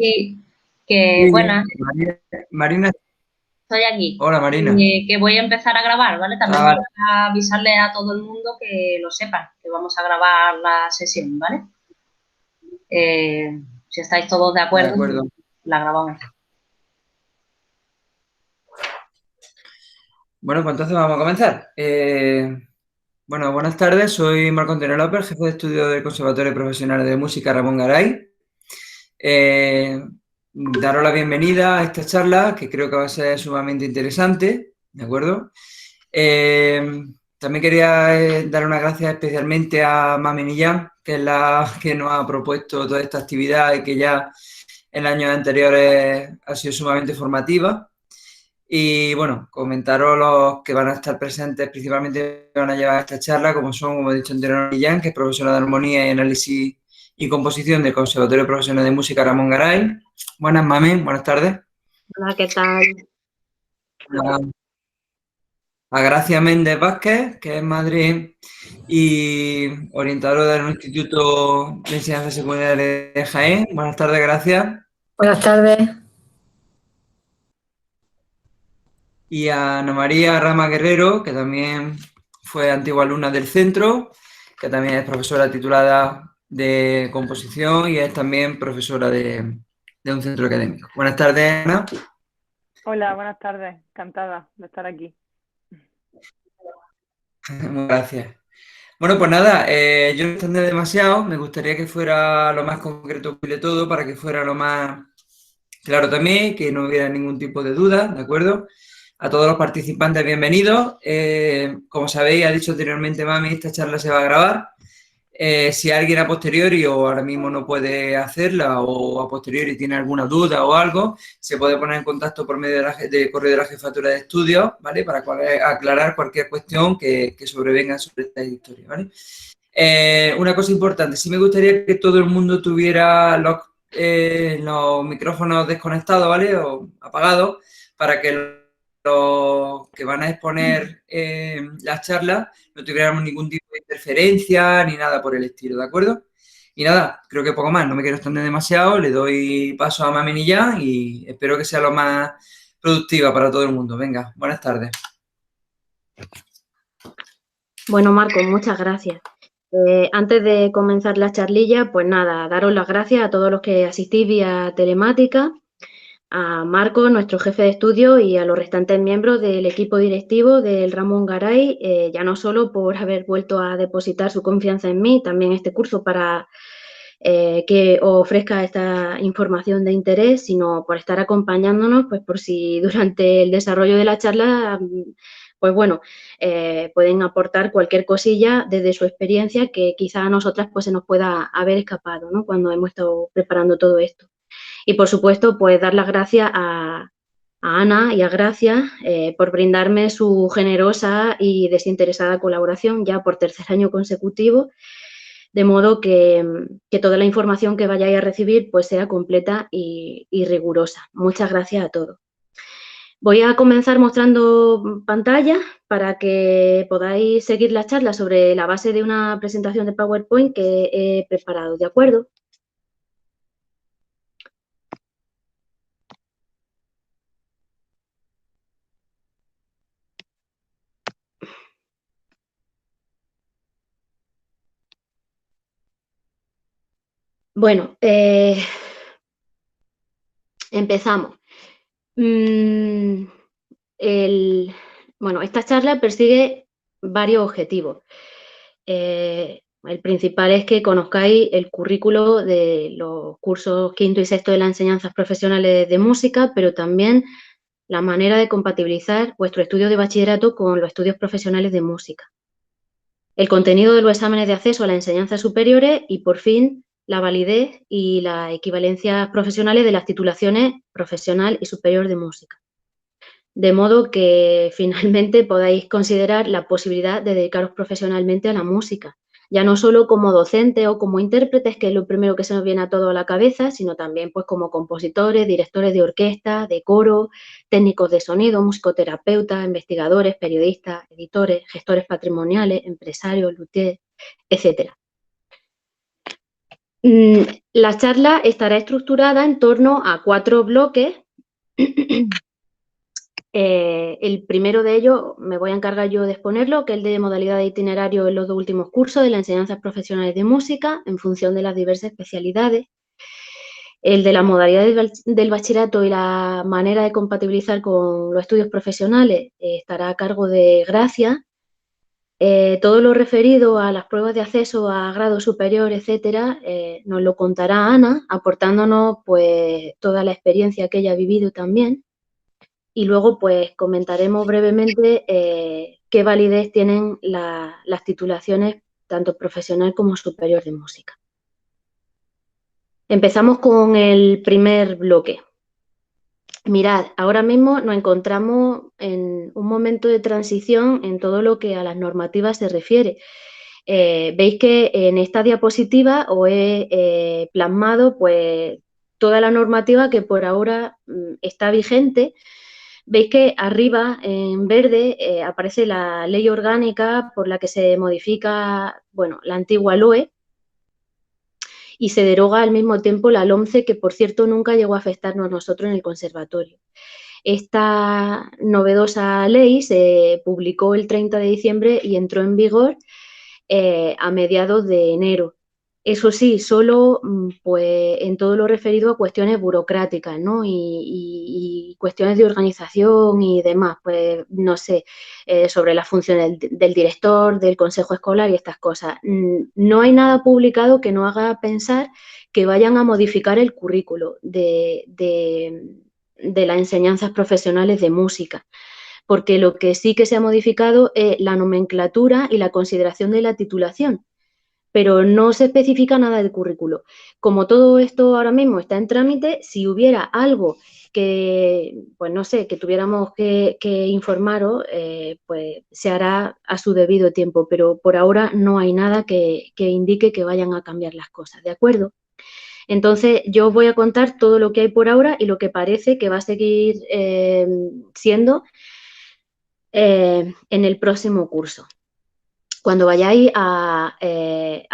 Sí, que Sí, bueno, Marina, estoy aquí. hola Marina. Que voy a empezar a grabar, ¿vale? También voy Vale, a avisarle a todo el mundo que lo sepan, que vamos a grabar la sesión, ¿vale? Si estáis todos de de acuerdo, acuerdo. la grabamos. Bueno, pues entonces vamos a comenzar. Bueno, buenas tardes, soy Marco Antonio López, jefe de estudio del Conservatorio Profesional de Música Ramón Garay. Eh, Daros la bienvenida a esta charla que creo que va a ser sumamente interesante, ¿de acuerdo? Eh, También quería dar unas gracias especialmente a Mami Millán, que es la que nos ha propuesto toda esta actividad y que ya en años anteriores ha sido sumamente formativa. Y bueno, comentaros los que van a estar presentes, principalmente van a llevar esta charla, como son, como he dicho anteriormente, Millán, que es profesora de armonía y análisis y composición del Conservatorio Profesional de Música Ramón Garay. Buenas, Mami, buenas tardes. Hola, ¿qué tal? A Gracia Méndez Vázquez, que es Madrid y orientadora del Instituto de Enseñanza Secundaria de Jaén. Buenas tardes, Gracia. Buenas tardes. Y a Ana María Rama Guerrero, que también fue antigua alumna del centro, que también es profesora titulada de composición y es también profesora de un centro académico. Buenas tardes, Ana. Hola, buenas tardes. Encantada de estar aquí. Muchas gracias. Bueno, pues nada, yo no extendí demasiado, me gustaría que fuera lo más concreto posible todo para que fuera lo más claro también, que no hubiera ningún tipo de duda, ¿de acuerdo? A todos los participantes, bienvenidos. Como sabéis, ha dicho anteriormente Mami, esta charla se va a grabar. Si alguien a posteriori o ahora mismo no puede hacerla o a posteriori tiene alguna duda o algo, se puede poner en contacto por medio de correo de la Jefatura de Estudios, ¿vale? Para aclarar cualquier cuestión que sobrevenga sobre esta historia, ¿vale? Una cosa importante, sí me gustaría que todo el mundo tuviera los micrófonos desconectados, ¿vale? O apagados, para que los que van a exponer las charlas no tuviéramos ningún tipo de interferencia ni nada por el estilo, ¿de acuerdo? Y nada, creo que poco más, no me quiero extender demasiado, le doy paso a Maminilla y espero que sea lo más productiva para todo el mundo. Venga, buenas tardes. Bueno, Marco, muchas gracias. Antes de comenzar la charlilla, pues nada, daros las gracias a todos los que asistís vía telemática, a Marco, nuestro jefe de estudio, y a los restantes miembros del equipo directivo del Ramón Garay, ya no solo por haber vuelto a depositar su confianza en mí, también este curso para que ofrezca esta información de interés, sino por estar acompañándonos, pues por si durante el desarrollo de la charla, pues bueno, pueden aportar cualquier cosilla desde su experiencia que quizá a nosotras pues se nos pueda haber escapado, ¿no? Cuando hemos estado preparando todo esto. Y por supuesto, pues dar las gracias a Ana y a Gracia por brindarme su generosa y desinteresada colaboración ya por tercer año consecutivo, de modo que toda la información que vayáis a recibir pues sea completa y rigurosa. Muchas gracias a todos. Voy a comenzar mostrando pantalla para que podáis seguir la charla sobre la base de una presentación de PowerPoint que he preparado, ¿de acuerdo? Bueno, empezamos. Mm, bueno, esta charla persigue varios objetivos. El principal es que conozcáis el currículo de los cursos quinto y sexto de las enseñanzas profesionales de música, pero también la manera de compatibilizar vuestro estudio de bachillerato con los estudios profesionales de música. El contenido de los exámenes de acceso a las enseñanzas superiores y, por fin, la validez y las equivalencias profesionales de las titulaciones profesional y superior de música. De modo que finalmente podáis considerar la posibilidad de dedicaros profesionalmente a la música, ya no solo como docentes o como intérpretes, que es lo primero que se nos viene a todo a la cabeza, sino también pues como compositores, directores de orquesta, de coro, técnicos de sonido, musicoterapeutas, investigadores, periodistas, editores, gestores patrimoniales, empresarios, luthiers, etcétera. La charla estará estructurada en torno a 4 bloques. El primero de ellos me voy a encargar yo de exponerlo, que es el de modalidad de itinerario en los 2 últimos cursos de las enseñanzas profesionales de música en función de las diversas especialidades. El de las modalidades del bachillerato y la manera de compatibilizar con los estudios profesionales estará a cargo de Gracia. Todo lo referido a las pruebas de acceso a grado superior, etcétera, nos lo contará Ana, aportándonos pues toda la experiencia que ella ha vivido también. Y luego pues comentaremos brevemente qué validez tienen las titulaciones tanto profesional como superior de música. Empezamos con el primer bloque. Mirad, ahora mismo nos encontramos en un momento de transición en todo lo que a las normativas se refiere. Veis que en esta diapositiva os he plasmado pues toda la normativa que por ahora está vigente. Veis que arriba en verde aparece la ley orgánica por la que se modifica, bueno, la antigua LOE y se deroga al mismo tiempo la LOMCE, que por cierto nunca llegó a afectarnos a nosotros en el conservatorio. Esta novedosa ley se publicó el 30 de diciembre y entró en vigor a mediados de enero. Eso sí, solo pues, en todo lo referido a cuestiones burocráticas, ¿no? Y cuestiones de organización y demás, pues no sé, sobre las funciones del director, del consejo escolar y estas cosas. No hay nada publicado que no haga pensar que vayan a modificar el currículo de las enseñanzas profesionales de música, porque lo que sí que se ha modificado es la nomenclatura y la consideración de la titulación, pero no se especifica nada del currículo. Como todo esto ahora mismo está en trámite, si hubiera algo que, pues no sé, que tuviéramos que informaros, pues se hará a su debido tiempo, pero por ahora no hay nada que indique que vayan a cambiar las cosas, ¿de acuerdo? Entonces, yo os voy a contar todo lo que hay por ahora y lo que parece que va a seguir siendo en el próximo curso. Cuando vayáis a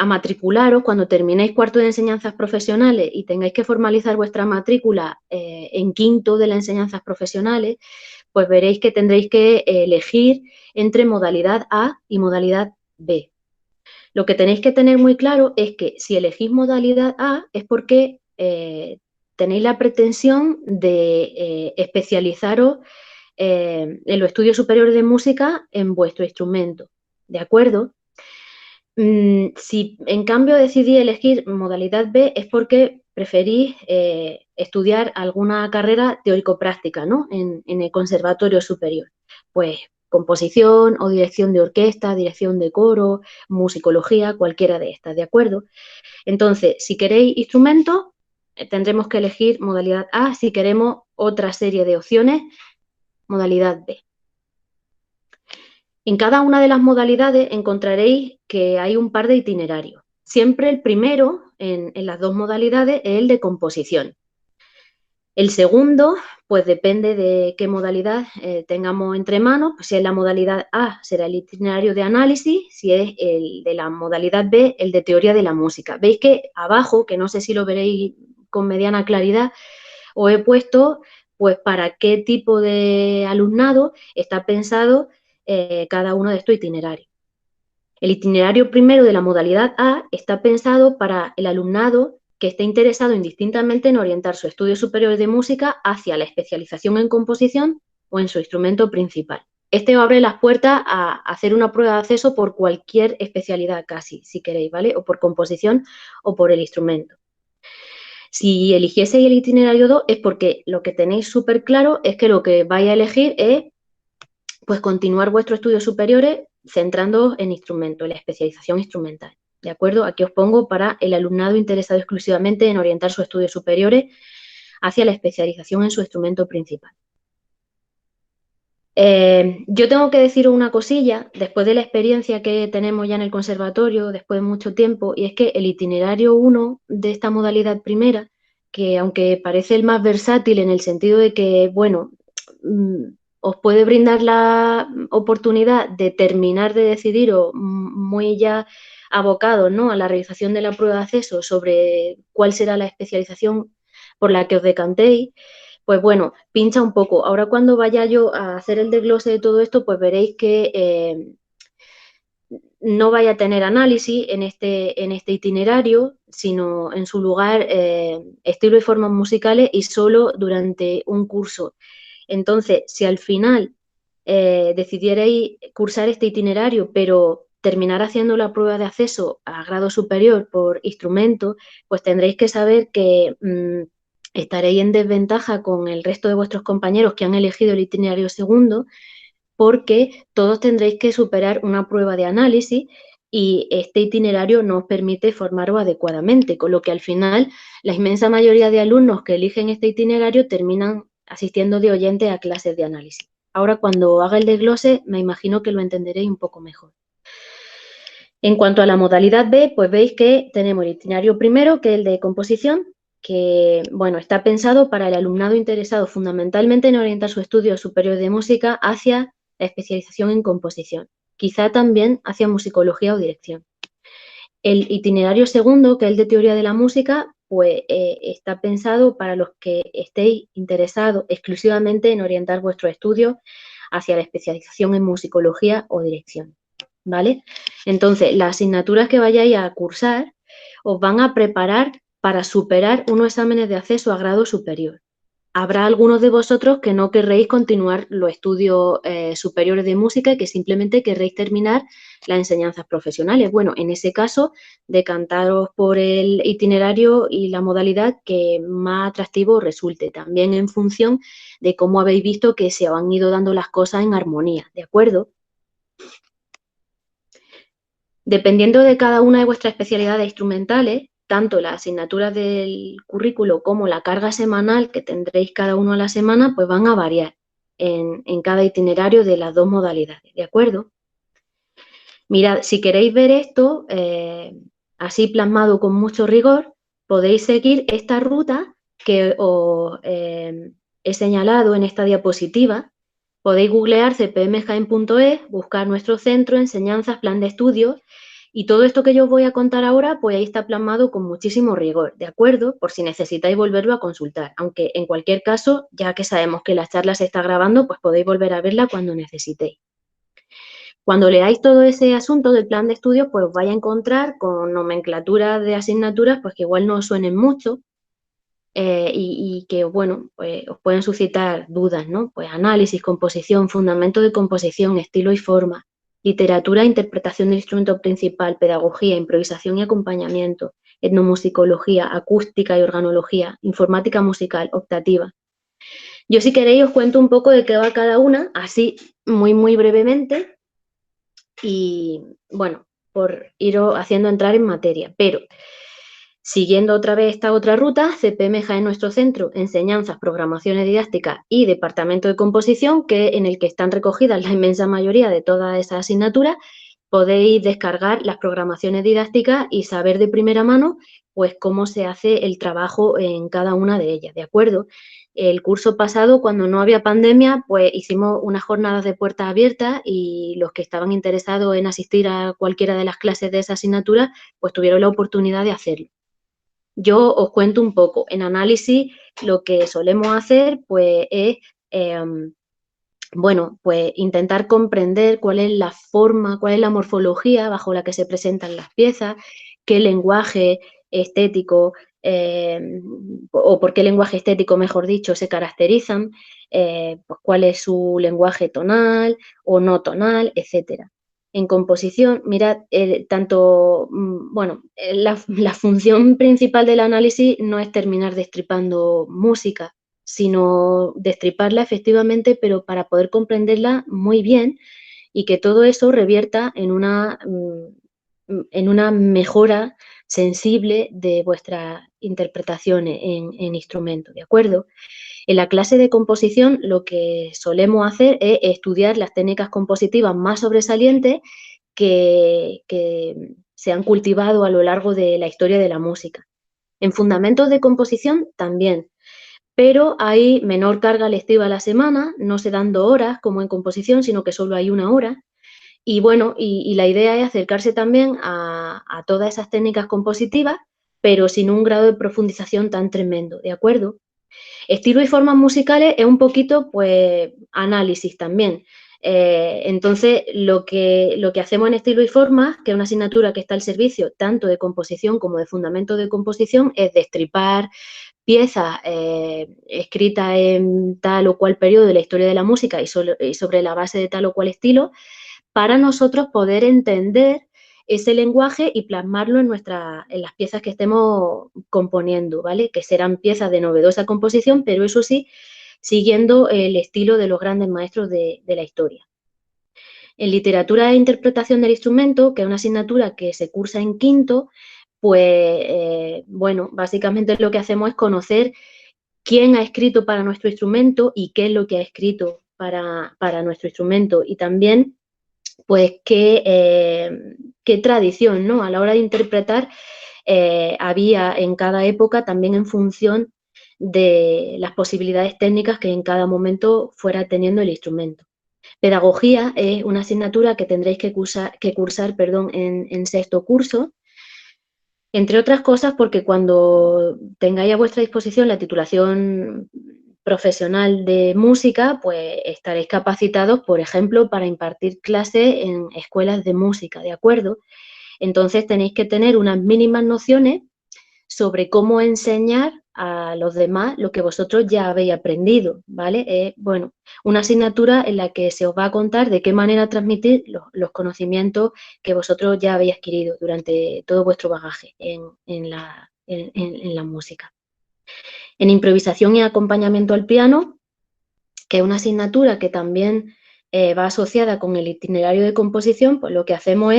matricularos, cuando terminéis cuarto de enseñanzas profesionales y tengáis que formalizar vuestra matrícula en quinto de las enseñanzas profesionales, pues veréis que tendréis que elegir entre modalidad A y modalidad B. Lo que tenéis que tener muy claro es que si elegís modalidad A es porque tenéis la pretensión de especializaros en los estudios superiores de música en vuestro instrumento, ¿de acuerdo? Si en cambio decidís elegir modalidad B es porque preferís estudiar alguna carrera teórico-práctica, ¿no? En el conservatorio superior. Pues composición o dirección de orquesta, dirección de coro, musicología, cualquiera de estas, ¿de acuerdo? Entonces, si queréis instrumentos, tendremos que elegir modalidad A. Si queremos otra serie de opciones, modalidad B. En cada una de las modalidades encontraréis que hay un par de itinerarios. Siempre el primero en las 2 modalidades es el de composición. El segundo, pues depende de qué modalidad tengamos entre manos. Pues si es la modalidad A, será el itinerario de análisis. Si es el de la modalidad B, el de teoría de la música. Veis que abajo, que no sé si lo veréis con mediana claridad, os he puesto pues para qué tipo de alumnado está pensado cada uno de estos itinerarios. El itinerario primero de la modalidad A está pensado para el alumnado que esté interesado indistintamente en orientar su estudio superior de música hacia la especialización en composición o en su instrumento principal. Este abre las puertas a hacer una prueba de acceso por cualquier especialidad casi, si queréis, ¿vale? O por composición o por el instrumento. Si eligieseis el itinerario 2 es porque lo que tenéis súper claro es que lo que vais a elegir es pues continuar vuestros estudios superiores centrándoos en instrumento, en la especialización instrumental. ¿De acuerdo? Aquí os pongo para el alumnado interesado exclusivamente en orientar sus estudios superiores hacia la especialización en su instrumento principal. Yo tengo que deciros una cosilla, después de la experiencia que tenemos ya en el conservatorio, después de mucho tiempo, y es que el itinerario 1 de esta modalidad primera, que aunque parece el más versátil en el sentido de que, bueno, os puede brindar la oportunidad de terminar de decidiros muy ya abocados, ¿no?, a la realización de la prueba de acceso sobre cuál será la especialización por la que os decantéis, pues bueno, pincha un poco. Ahora cuando vaya yo a hacer el desglose de todo esto, pues veréis que no vaya a tener análisis en este itinerario, sino en su lugar estilo y formas musicales y solo durante un curso. Entonces, si al final decidierais cursar este itinerario, pero terminar haciendo la prueba de acceso a grado superior por instrumento, pues tendréis que saber que estaréis en desventaja con el resto de vuestros compañeros que han elegido el itinerario segundo, porque todos tendréis que superar una prueba de análisis y este itinerario no os permite formaros adecuadamente, con lo que al final la inmensa mayoría de alumnos que eligen este itinerario terminan asistiendo de oyente a clases de análisis. Ahora, cuando haga el desglose, me imagino que lo entenderéis un poco mejor. En cuanto a la modalidad B, pues veis que tenemos el itinerario primero, que es el de composición, que bueno, está pensado para el alumnado interesado fundamentalmente en orientar su estudio superior de música hacia la especialización en composición, quizá también hacia musicología o dirección. El itinerario segundo, que es el de teoría de la música, pues está pensado para los que estéis interesados exclusivamente en orientar vuestro estudio hacia la especialización en musicología o dirección, ¿vale? Entonces, las asignaturas que vayáis a cursar os van a preparar para superar unos exámenes de acceso a grado superior. Habrá algunos de vosotros que no querréis continuar los estudios superiores de música y que simplemente querréis terminar las enseñanzas profesionales. Bueno, en ese caso, decantaros por el itinerario y la modalidad que más atractivo resulte, también en función de cómo habéis visto que se han ido dando las cosas en armonía, ¿de acuerdo? Dependiendo de cada una de vuestras especialidades instrumentales, tanto las asignaturas del currículo como la carga semanal que tendréis cada uno a la semana, pues van a variar en cada itinerario de las dos modalidades, ¿de acuerdo? Mirad, si queréis ver esto así plasmado con mucho rigor, podéis seguir esta ruta que os he señalado en esta diapositiva. Podéis googlear cpmjaen.es, buscar nuestro centro, enseñanzas, plan de estudios, y todo esto que yo os voy a contar ahora, pues ahí está plasmado con muchísimo rigor, ¿de acuerdo? Por si necesitáis volverlo a consultar, aunque en cualquier caso, ya que sabemos que la charla se está grabando, pues podéis volver a verla cuando necesitéis. Cuando leáis todo ese asunto del plan de estudios, pues os vais a encontrar con nomenclatura de asignaturas pues que igual no os suenen mucho y que, bueno, pues os pueden suscitar dudas, ¿no? Pues análisis, composición, fundamento de composición, estilo y forma, literatura e interpretación del instrumento principal, pedagogía, improvisación y acompañamiento, etnomusicología, acústica y organología, informática musical, optativa. Yo, si queréis, os cuento un poco de qué va cada una, así muy brevemente, y bueno, por ir haciendo entrar en materia, pero siguiendo otra vez esta otra ruta, CPM Jaén nuestro centro, enseñanzas, programaciones didácticas y departamento de composición, en el que están recogidas la inmensa mayoría de todas esas asignaturas, podéis descargar las programaciones didácticas y saber de primera mano pues cómo se hace el trabajo en cada una de ellas, ¿de acuerdo? El curso pasado, cuando no había pandemia, pues hicimos unas jornadas de puertas abiertas y los que estaban interesados en asistir a cualquiera de las clases de esa asignatura, pues tuvieron la oportunidad de hacerlo. Yo os cuento un poco. En análisis, lo que solemos hacer, pues es, bueno, pues intentar comprender cuál es la forma, cuál es la morfología bajo la que se presentan las piezas, qué lenguaje estético o por qué lenguaje estético, mejor dicho, se caracterizan, pues cuál es su lenguaje tonal o no tonal, etcétera. En composición, mirad, la función principal del análisis no es terminar destripando música, sino destriparla efectivamente, pero para poder comprenderla muy bien y que todo eso revierta en una mejora sensible de vuestras interpretaciones en instrumento, ¿de acuerdo? En la clase de composición lo que solemos hacer es estudiar las técnicas compositivas más sobresalientes que se han cultivado a lo largo de la historia de la música. En fundamentos de composición también, pero hay menor carga lectiva a la semana, no se dan 2 horas como en composición, sino que solo hay 1 hora. Y bueno, y la idea es acercarse también a todas esas técnicas compositivas, pero sin un grado de profundización tan tremendo, ¿de acuerdo? Estilo y formas musicales es un poquito, pues, análisis también. Entonces, lo que hacemos en estilo y formas, que es una asignatura que está al servicio tanto de composición como de fundamentos de composición, es destripar piezas escritas en tal o cual periodo de la historia de la música y sobre la base de tal o cual estilo, para nosotros poder entender ese lenguaje y plasmarlo en las piezas que estemos componiendo, ¿vale? Que serán piezas de novedosa composición, pero eso sí, siguiendo el estilo de los grandes maestros de la historia. En literatura e interpretación del instrumento, que es una asignatura que se cursa en quinto, pues, bueno, básicamente lo que hacemos es conocer quién ha escrito para nuestro instrumento y qué es lo que ha escrito para nuestro instrumento, y también pues qué tradición, ¿no? A la hora de interpretar había en cada época, también en función de las posibilidades técnicas que en cada momento fuera teniendo el instrumento. Pedagogía es una asignatura que tendréis que cursar, perdón, en sexto curso, entre otras cosas porque cuando tengáis a vuestra disposición la titulación profesional de música, pues estaréis capacitados, por ejemplo, para impartir clases en escuelas de música, ¿de acuerdo? Entonces tenéis que tener unas mínimas nociones sobre cómo enseñar a los demás lo que vosotros ya habéis aprendido, ¿vale? Bueno, una asignatura en la que se os va a contar de qué manera transmitir los conocimientos que vosotros ya habéis adquirido durante todo vuestro bagaje en la música. En improvisación y acompañamiento al piano, que es una asignatura que también va asociada con el itinerario de composición, pues lo que hacemos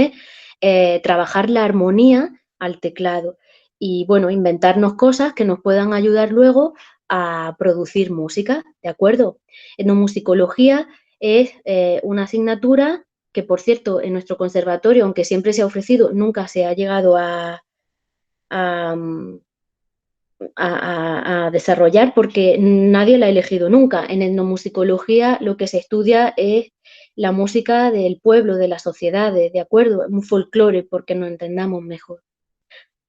es trabajar la armonía al teclado y, bueno, inventarnos cosas que nos puedan ayudar luego a producir música, ¿de acuerdo? Etnomusicología es una asignatura que, por cierto, en nuestro conservatorio, aunque siempre se ha ofrecido, nunca se ha llegado a desarrollar porque nadie la ha elegido nunca. En etnomusicología lo que se estudia es la música del pueblo, de las sociedades, ¿de acuerdo? Un folclore, porque nos entendamos mejor.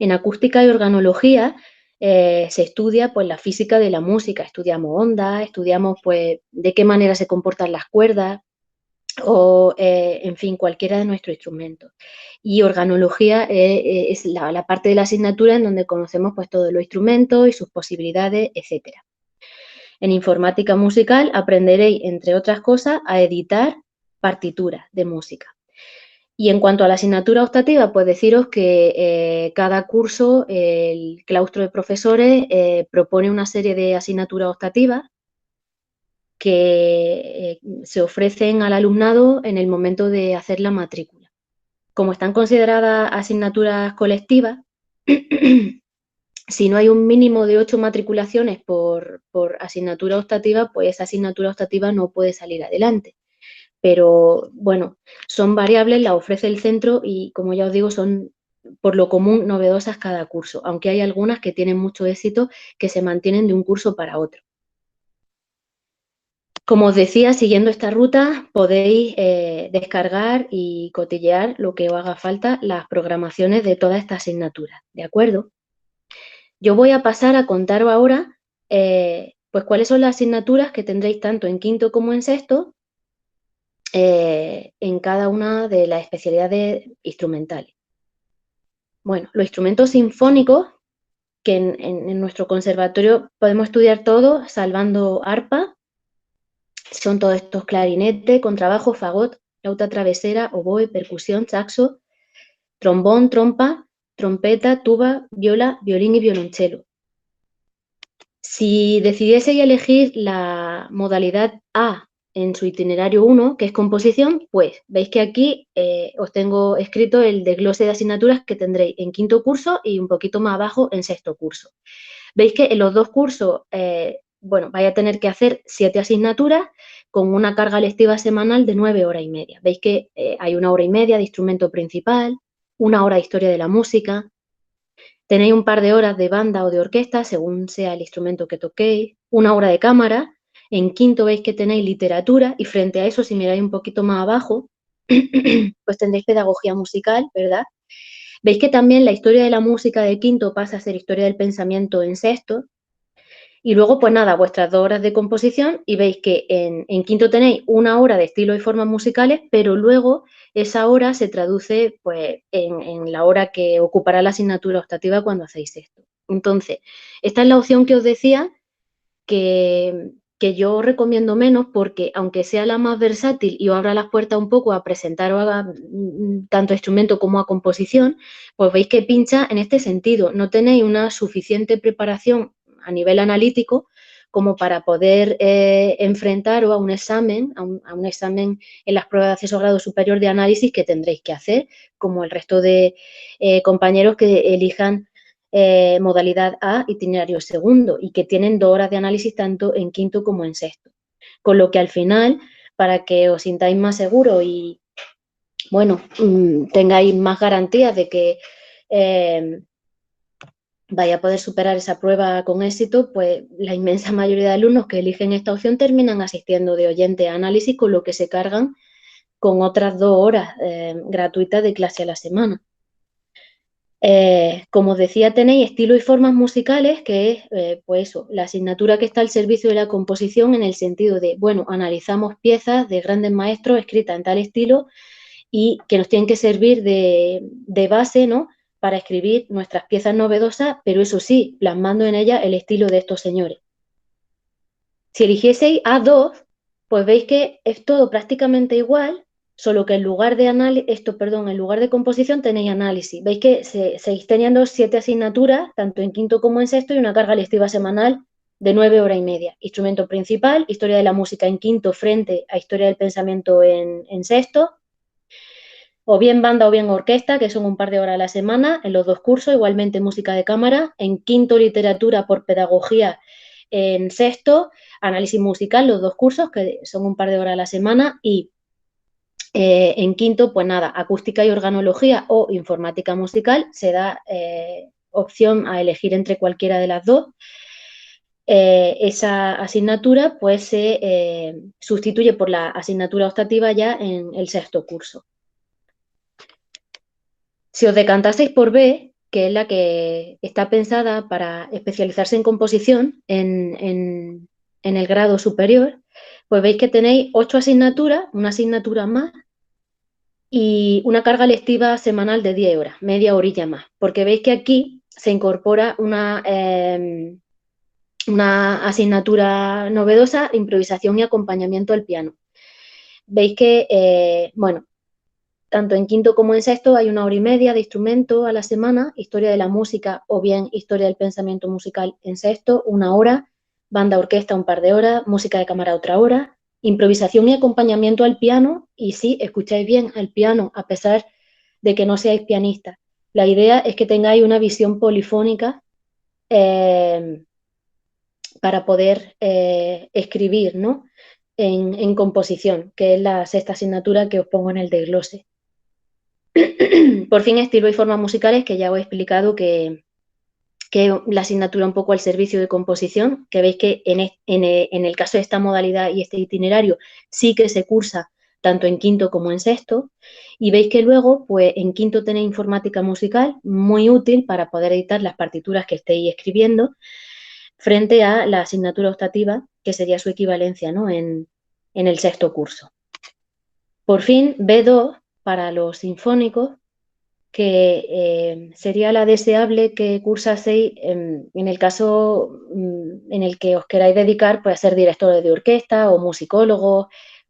En acústica y organología se estudia pues la física de la música, estudiamos ondas, estudiamos pues de qué manera se comportan las cuerdas, o, en fin, cualquiera de nuestros instrumentos. Y organología es la parte de la asignatura en donde conocemos pues todos los instrumentos y sus posibilidades, etc. En informática musical aprenderéis, entre otras cosas, a editar partituras de música. Y en cuanto a la asignatura optativa, pues deciros que cada curso, el claustro de profesores propone una serie de asignaturas optativas que se ofrecen al alumnado en el momento de hacer la matrícula. Como están consideradas asignaturas colectivas, si no hay un mínimo de 8 matriculaciones por asignatura optativa, pues esa asignatura optativa no puede salir adelante. Pero bueno, son variables, las ofrece el centro y, como ya os digo, son por lo común novedosas cada curso, aunque hay algunas que tienen mucho éxito que se mantienen de un curso para otro. Como os decía, siguiendo esta ruta podéis descargar y cotillear lo que os haga falta, las programaciones de todas estas asignaturas, ¿de acuerdo? Yo voy a pasar a contaros ahora pues cuáles son las asignaturas que tendréis tanto en quinto como en sexto en cada una de las especialidades instrumentales. Bueno, los instrumentos sinfónicos, que en nuestro conservatorio podemos estudiar todos, salvando arpa, son todos estos: clarinete, contrabajo, fagot, flauta travesera, oboe, percusión, saxo, trombón, trompa, trompeta, tuba, viola, violín y violonchelo. Si decidieseis elegir la modalidad A en su itinerario 1, que es composición, pues veis que aquí os tengo escrito el desglose de asignaturas que tendréis en quinto curso y un poquito más abajo en sexto curso. Veis que en los dos cursos, bueno, vais a tener que hacer 7 asignaturas con una carga lectiva semanal de 9 horas y media. Veis que hay 1 hora y media de instrumento principal, 1 hora de historia de la música, tenéis un par de horas de banda o de orquesta, según sea el instrumento que toquéis, 1 hora de cámara. En quinto veis que tenéis literatura y frente a eso, si miráis un poquito más abajo, pues tendréis pedagogía musical, ¿verdad? Veis que también la historia de la música de quinto pasa a ser historia del pensamiento en sexto. Y luego, pues nada, vuestras 2 horas de composición y veis que en quinto tenéis 1 hora de estilos y formas musicales, pero luego esa hora se traduce pues en la hora que ocupará la asignatura optativa cuando hacéis esto. Entonces, esta es la opción que os decía que yo recomiendo menos porque aunque sea la más versátil y os abra las puertas un poco a presentaros tanto a instrumento como a composición, pues veis que pincha en este sentido. No tenéis una suficiente preparación a nivel analítico como para poder enfrentaros a un examen, a un examen en las pruebas de acceso a grado superior de análisis que tendréis que hacer, como el resto de compañeros que elijan modalidad A, itinerario segundo, y que tienen 2 horas de análisis tanto en quinto como en sexto. Con lo que al final, para que os sintáis más seguros y, bueno, tengáis más garantías de que vaya a poder superar esa prueba con éxito, pues la inmensa mayoría de alumnos que eligen esta opción terminan asistiendo de oyente a análisis, con lo que se cargan con otras 2 horas gratuitas de clase a la semana. Como os decía, tenéis estilos y formas musicales, que es pues eso, la asignatura que está al servicio de la composición en el sentido de, bueno, analizamos piezas de grandes maestros escritas en tal estilo y que nos tienen que servir de base, ¿no?, para escribir nuestras piezas novedosas, pero eso sí, plasmando en ellas el estilo de estos señores. Si eligieseis A2, pues veis que es todo prácticamente igual, solo que en lugar de en lugar de composición tenéis análisis. Veis que seguís teniendo 7 asignaturas, tanto en quinto como en sexto, y una carga lectiva semanal de 9 horas y media. Instrumento principal, historia de la música en quinto frente a historia del pensamiento en sexto, o bien banda o bien orquesta, que son un par de horas a la semana en los 2 cursos, igualmente música de cámara, en quinto literatura por pedagogía, en sexto análisis musical, los 2 cursos, que son un par de horas a la semana, y en quinto, pues nada, acústica y organología o informática musical, se da opción a elegir entre cualquiera de las 2. Esa asignatura pues se sustituye por la asignatura optativa ya en el sexto curso. Si os decantaseis por B, que es la que está pensada para especializarse en composición en el grado superior, pues veis que tenéis 8 asignaturas, una asignatura más, y una carga lectiva semanal de 10 horas, media horilla más, porque veis que aquí se incorpora una asignatura novedosa, improvisación y acompañamiento al piano. Veis que, bueno, tanto en quinto como en sexto hay 1 hora y media de instrumento a la semana, historia de la música o bien historia del pensamiento musical en sexto, 1 hora, banda orquesta un par de horas, música de cámara otra hora, improvisación y acompañamiento al piano, y sí, escucháis bien, al piano, a pesar de que no seáis pianistas. La idea es que tengáis una visión polifónica para poder escribir, ¿no?, en composición, que es la sexta asignatura que os pongo en el desglose. Por fin, estilo y formas musicales, que ya os he explicado que la asignatura un poco al servicio de composición, que veis que en el caso de esta modalidad y este itinerario sí que se cursa tanto en quinto como en sexto, y veis que luego pues en quinto tenéis informática musical, muy útil para poder editar las partituras que estéis escribiendo, frente a la asignatura optativa, que sería su equivalencia, ¿no?, en el sexto curso. Por fin, B2 para los sinfónicos, que sería la deseable que cursaseis en el caso en el que os queráis dedicar pues, a ser directores de orquesta o musicólogos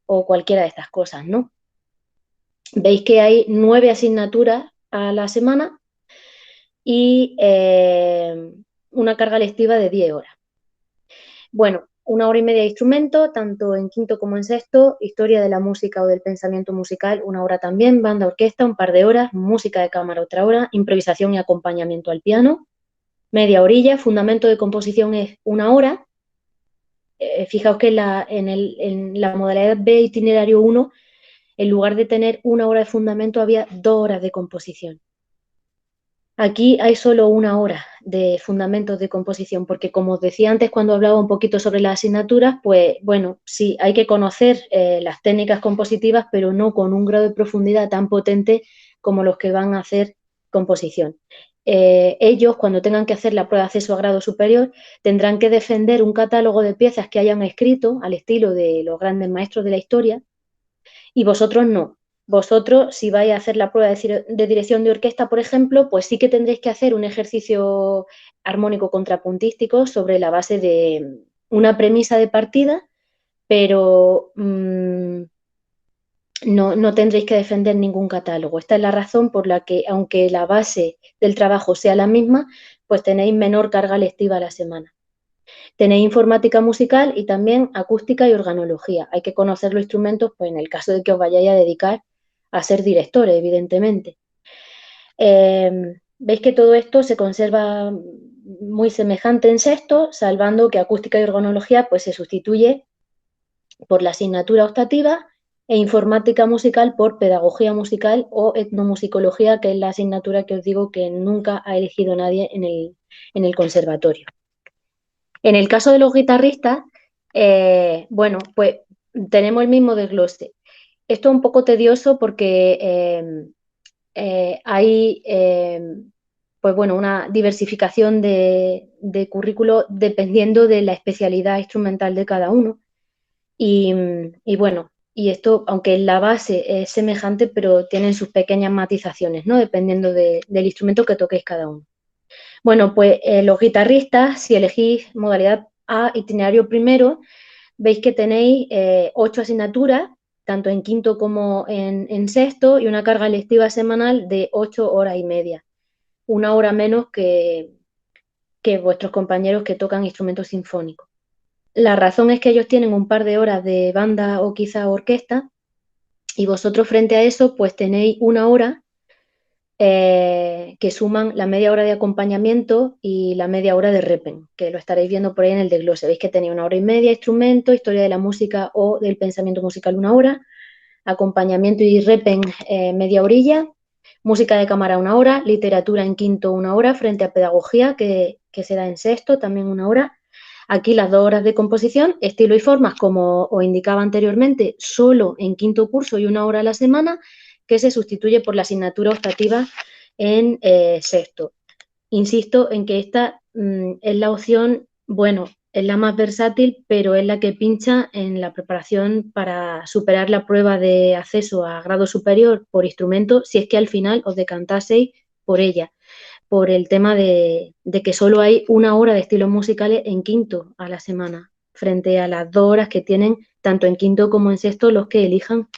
o cualquiera de estas cosas, ¿no? Veis que hay 9 asignaturas a la semana y una carga lectiva de 10 horas. Bueno, 1 hora y media de instrumento, tanto en quinto como en sexto, historia de la música o del pensamiento musical, 1 hora también, banda, orquesta, un par de horas, música de cámara, otra hora, improvisación y acompañamiento al piano, media horilla, fundamento de composición es 1 hora. Fijaos que en la modalidad B, itinerario 1, en lugar de tener 1 hora de fundamento, había 2 horas de composición. Aquí hay solo una hora de fundamentos de composición, porque como os decía antes cuando hablaba un poquito sobre las asignaturas, pues bueno, sí, hay que conocer las técnicas compositivas, pero no con un grado de profundidad tan potente como los que van a hacer composición. Ellos, cuando tengan que hacer la prueba de acceso a grado superior, tendrán que defender un catálogo de piezas que hayan escrito al estilo de los grandes maestros de la historia, y vosotros no. Vosotros, si vais a hacer la prueba de dirección de orquesta, por ejemplo, pues sí que tendréis que hacer un ejercicio armónico contrapuntístico sobre la base de una premisa de partida, pero no tendréis que defender ningún catálogo. Esta es la razón por la que, aunque la base del trabajo sea la misma, pues tenéis menor carga lectiva a la semana. Tenéis informática musical y también acústica y organología. Hay que conocer los instrumentos, pues en el caso de que os vayáis a dedicar a ser directores, evidentemente. Veis que todo esto se conserva muy semejante en sexto, salvando que acústica y organología pues se sustituye por la asignatura optativa e informática musical por pedagogía musical o etnomusicología, que es la asignatura que os digo que nunca ha elegido nadie en el conservatorio. En el caso de los guitarristas, bueno, pues tenemos el mismo desglose. Esto es un poco tedioso porque hay pues bueno, una diversificación de currículo dependiendo de la especialidad instrumental de cada uno. Y bueno, y esto, aunque la base es semejante, pero tienen sus pequeñas matizaciones, ¿no? Dependiendo del instrumento que toquéis cada uno. Bueno, pues los guitarristas, si elegís modalidad A, itinerario primero, veis que tenéis 8 asignaturas, tanto en quinto como en sexto, y una carga lectiva semanal de 8 horas y media. Una hora menos que vuestros compañeros que tocan instrumentos sinfónicos. La razón es que ellos tienen un par de horas de banda o quizá orquesta, y vosotros frente a eso pues tenéis una hora que suman la media hora de acompañamiento y la media hora de repen, que lo estaréis viendo por ahí en el desglose. Veis que tenéis una hora y media, instrumento, historia de la música o del pensamiento musical una hora, acompañamiento y repen media horilla, música de cámara una hora, literatura en quinto una hora, frente a pedagogía que se da en sexto también una hora. Aquí las 2 horas de composición, estilo y formas, como os indicaba anteriormente, solo en quinto curso y una hora a la semana, que se sustituye por la asignatura optativa en sexto. Insisto en que esta es la opción, bueno, es la más versátil, pero es la que pincha en la preparación para superar la prueba de acceso a grado superior por instrumento, si es que al final os decantaseis por ella, por el tema de que solo hay una hora de estilos musicales en quinto a la semana, frente a las 2 horas que tienen tanto en quinto como en sexto los que elijan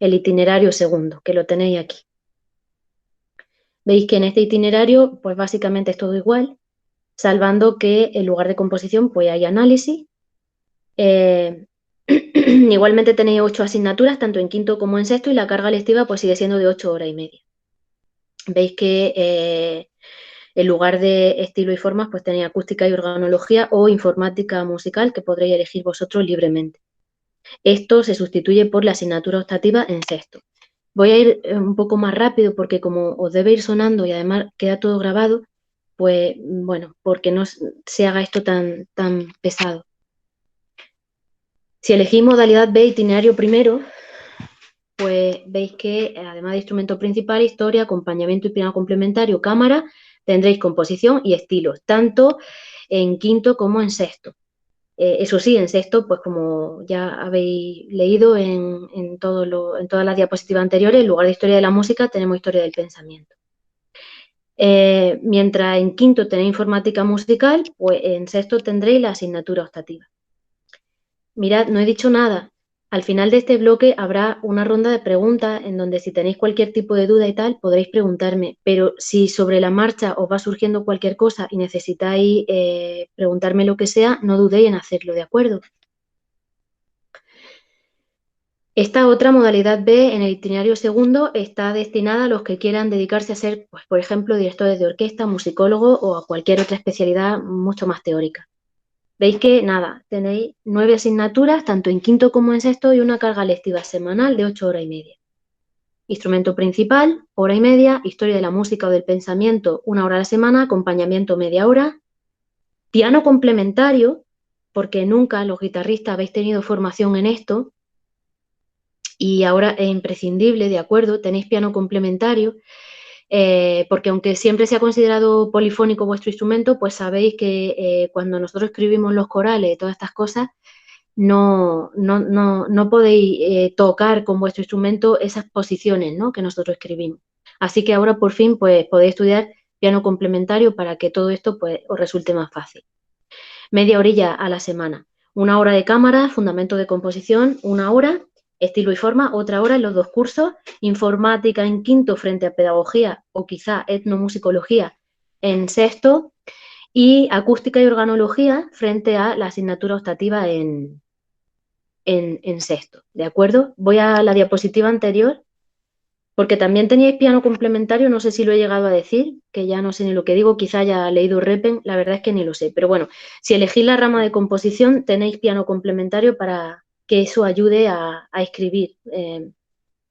el itinerario segundo, que lo tenéis aquí. Veis que en este itinerario, pues básicamente es todo igual, salvando que en lugar de composición, pues hay análisis. Igualmente tenéis 8 asignaturas, tanto en quinto como en sexto, y la carga lectiva pues sigue siendo de 8 horas y media. Veis que en lugar de estilo y formas, pues tenéis acústica y organología o informática musical, que podréis elegir vosotros libremente. Esto se sustituye por la asignatura optativa en sexto. Voy a ir un poco más rápido porque como os debe ir sonando y además queda todo grabado, pues bueno, porque no se haga esto tan pesado. Si elegís modalidad B, itinerario primero, pues veis que además de instrumento principal, historia, acompañamiento y piano complementario, cámara, tendréis composición y estilos, tanto en quinto como en sexto. Eso sí, en sexto, pues como ya habéis leído en todas las diapositivas anteriores, en lugar de historia de la música tenemos historia del pensamiento. Mientras en quinto tenéis informática musical, pues en sexto tendréis la asignatura optativa. Mirad, no he dicho nada. Al final de este bloque habrá una ronda de preguntas en donde si tenéis cualquier tipo de duda y tal, podréis preguntarme. Pero si sobre la marcha os va surgiendo cualquier cosa y necesitáis preguntarme lo que sea, no dudéis en hacerlo, ¿de acuerdo? Esta otra modalidad B en el itinerario segundo está destinada a los que quieran dedicarse a ser, pues, por ejemplo, directores de orquesta, musicólogos o a cualquier otra especialidad mucho más teórica. Veis que, nada, tenéis 9 asignaturas, tanto en quinto como en sexto, y una carga lectiva semanal de 8 horas y media. Instrumento principal, hora y media, historia de la música o del pensamiento, 1 hora a la semana, acompañamiento media hora, piano complementario, porque nunca los guitarristas habéis tenido formación en esto, y ahora es imprescindible, ¿de acuerdo? Tenéis piano complementario, porque aunque siempre se ha considerado polifónico vuestro instrumento, pues sabéis que cuando nosotros escribimos los corales y todas estas cosas, no podéis tocar con vuestro instrumento esas posiciones, ¿no?, que nosotros escribimos. Así que ahora por fin pues podéis estudiar piano complementario para que todo esto pues os resulte más fácil. Media horilla a la semana. 1 hora de cámara, fundamento de composición, 1 hora, estilo y forma, otra hora en los 2 cursos, informática en quinto frente a pedagogía o quizá etnomusicología en sexto y acústica y organología frente a la asignatura optativa en sexto, ¿de acuerdo? Voy a la diapositiva anterior, porque también teníais piano complementario, no sé si lo he llegado a decir, que ya no sé ni lo que digo, quizá haya leído Repen, la verdad es que ni lo sé, pero bueno, si elegís la rama de composición, tenéis piano complementario para que eso ayude a escribir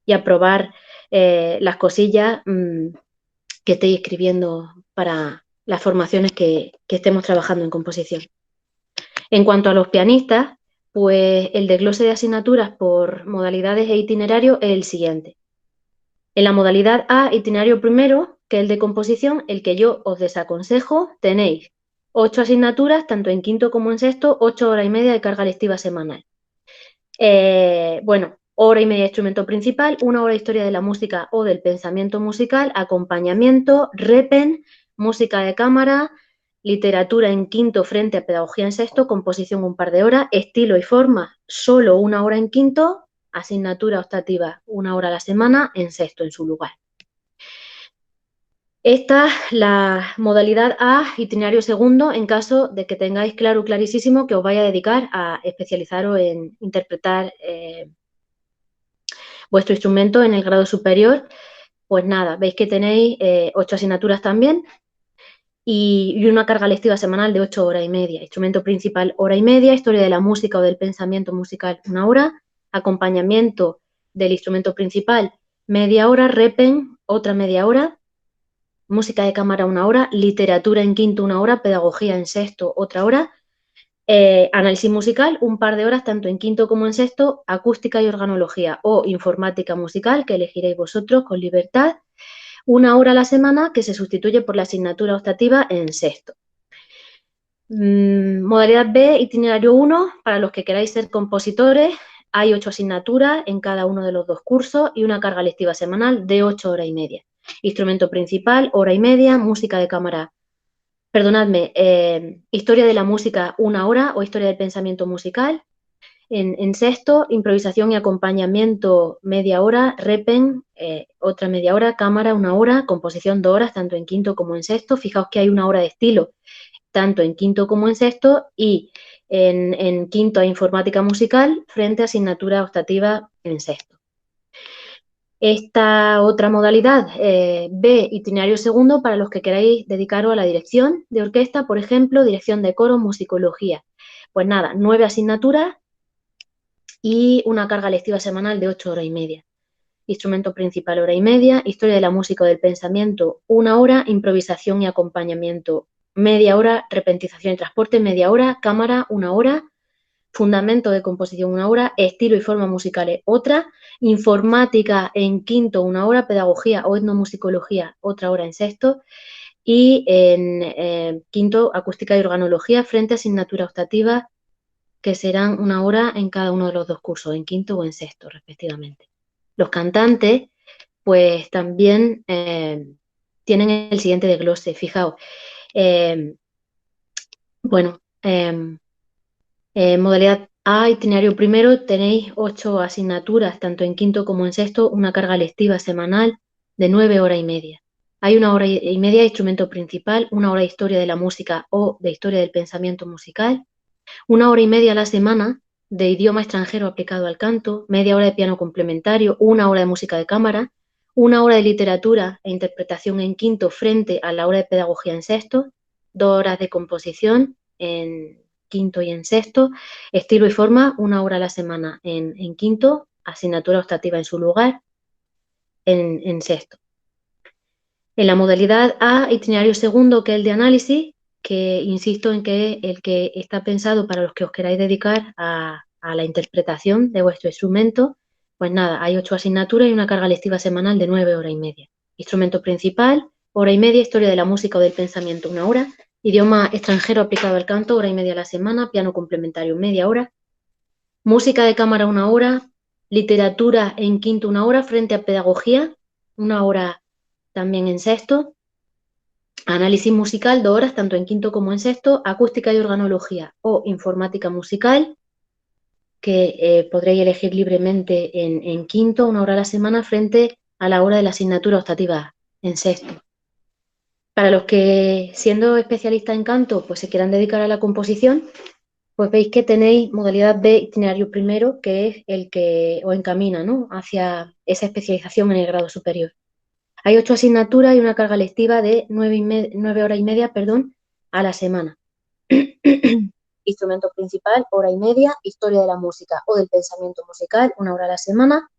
y a probar las cosillas que estéis escribiendo para las formaciones que estemos trabajando en composición. En cuanto a los pianistas, pues el desglose de asignaturas por modalidades e itinerarios es el siguiente. En la modalidad A, itinerario primero, que es el de composición, el que yo os desaconsejo, tenéis 8 asignaturas, tanto en quinto como en sexto, 8 horas y media de carga lectiva semanal. Bueno, hora y media de instrumento principal, 1 hora de historia de la música o del pensamiento musical, acompañamiento, repen, música de cámara, literatura en quinto frente a pedagogía en sexto, composición un par de horas, estilo y forma solo 1 hora en quinto, asignatura optativa 1 hora a la semana en sexto en su lugar. Esta es la modalidad A, itinerario segundo, en caso de que tengáis clarísimo que os vais a dedicar a especializaros en interpretar vuestro instrumento en el grado superior. Pues nada, veis que tenéis 8 asignaturas también y una carga lectiva semanal de 8 horas y media. Instrumento principal, hora y media, historia de la música o del pensamiento musical, 1 hora, acompañamiento del instrumento principal, media hora, repen, otra media hora, música de cámara 1 hora, literatura en quinto 1 hora, pedagogía en sexto otra hora, análisis musical un par de horas tanto en quinto como en sexto, acústica y organología o informática musical que elegiréis vosotros con libertad, 1 hora a la semana que se sustituye por la asignatura optativa en sexto. Modalidad B, itinerario 1, para los que queráis ser compositores, hay 8 asignaturas en cada uno de los 2 cursos y una carga lectiva semanal de 8 horas y media. Instrumento principal, hora y media, música de cámara, perdonadme, historia de la música 1 hora o historia del pensamiento musical. En sexto, improvisación y acompañamiento media hora, repen otra media hora, cámara 1 hora, composición 2 horas, tanto en quinto como en sexto. Fijaos que hay 1 hora de estilo, tanto en quinto como en sexto, y en quinto hay informática musical frente a asignatura optativa en sexto. Esta otra modalidad, B, itinerario segundo, para los que queráis dedicaros a la dirección de orquesta, por ejemplo, dirección de coro, musicología. Pues nada, 9 asignaturas y una carga lectiva semanal de 8 horas y media. Instrumento principal, hora y media, historia de la música o del pensamiento, 1 hora, improvisación y acompañamiento, media hora, repentización y transporte, media hora, cámara, 1 hora, fundamento de composición 1 hora, estilo y forma musicales otra, informática en quinto 1 hora, pedagogía o etnomusicología otra hora en sexto y en quinto acústica y organología frente a asignatura optativa que serán 1 hora en cada uno de los 2 cursos, en quinto o en sexto respectivamente. Los cantantes pues también tienen el siguiente desglose, fijaos, modalidad A, itinerario primero, tenéis 8 asignaturas, tanto en quinto como en sexto, una carga lectiva semanal de 9 horas y media. Hay 1 hora y media de instrumento principal, 1 hora de historia de la música o de historia del pensamiento musical, 1 hora y media a la semana de idioma extranjero aplicado al canto, media hora de piano complementario, 1 hora de música de cámara, 1 hora de literatura e interpretación en quinto frente a la hora de pedagogía en sexto, 2 horas de composición en quinto y en sexto, estilo y forma 1 hora a la semana en quinto, asignatura optativa en su lugar, en sexto. En la modalidad A, itinerario segundo, que es el de análisis, que insisto en que el que está pensado para los que os queráis dedicar a la interpretación de vuestro instrumento, pues nada, hay 8 asignaturas y una carga lectiva semanal de 9 horas y media. Instrumento principal, hora y media, historia de la música o del pensamiento, 1 hora, idioma extranjero aplicado al canto, hora y media a la semana, piano complementario, media hora, música de cámara, 1 hora, literatura en quinto, 1 hora, frente a pedagogía, 1 hora también en sexto, análisis musical, 2 horas, tanto en quinto como en sexto, acústica y organología o informática musical, que podréis elegir libremente en quinto, 1 hora a la semana, frente a la hora de la asignatura optativa en sexto. Para los que, siendo especialistas en canto, pues se quieran dedicar a la composición, pues veis que tenéis modalidad B, itinerario primero, que es el que os encamina, ¿no?, hacia esa especialización en el grado superior. Hay 8 asignaturas y una carga lectiva de 9 horas y media, a la semana. Instrumento principal, hora y media, historia de la música o del pensamiento musical, 1 hora a la semana,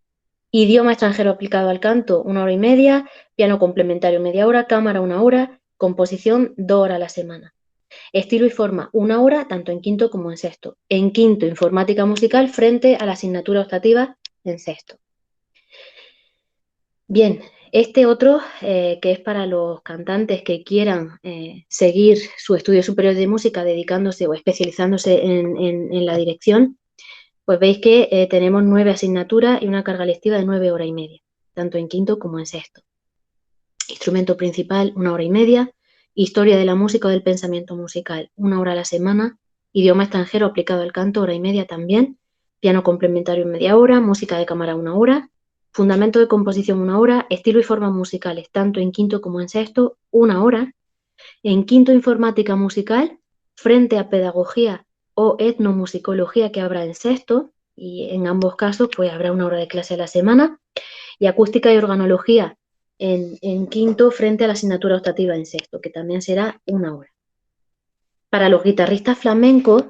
idioma extranjero aplicado al canto, 1 hora y media, piano complementario, media hora, cámara, 1 hora, composición, 2 horas a la semana. Estilo y forma, 1 hora, tanto en quinto como en sexto. En quinto, informática musical frente a la asignatura optativa en sexto. Bien, este otro, que es para los cantantes que quieran seguir su estudio superior de música dedicándose o especializándose en la dirección, pues veis que tenemos 9 asignaturas y una carga lectiva de 9 horas y media, tanto en quinto como en sexto. Instrumento principal, 1 hora y media, historia de la música o del pensamiento musical, 1 hora a la semana, idioma extranjero aplicado al canto, 1 hora y media también, piano complementario, media hora, música de cámara, 1 hora, fundamento de composición, 1 hora, estilo y formas musicales, tanto en quinto como en sexto, 1 hora, en quinto informática musical, frente a pedagogía o etnomusicología, que habrá en sexto, y en ambos casos pues habrá 1 hora de clase a la semana, y acústica y organología en quinto frente a la asignatura optativa en sexto, que también será 1 hora. Para los guitarristas flamencos,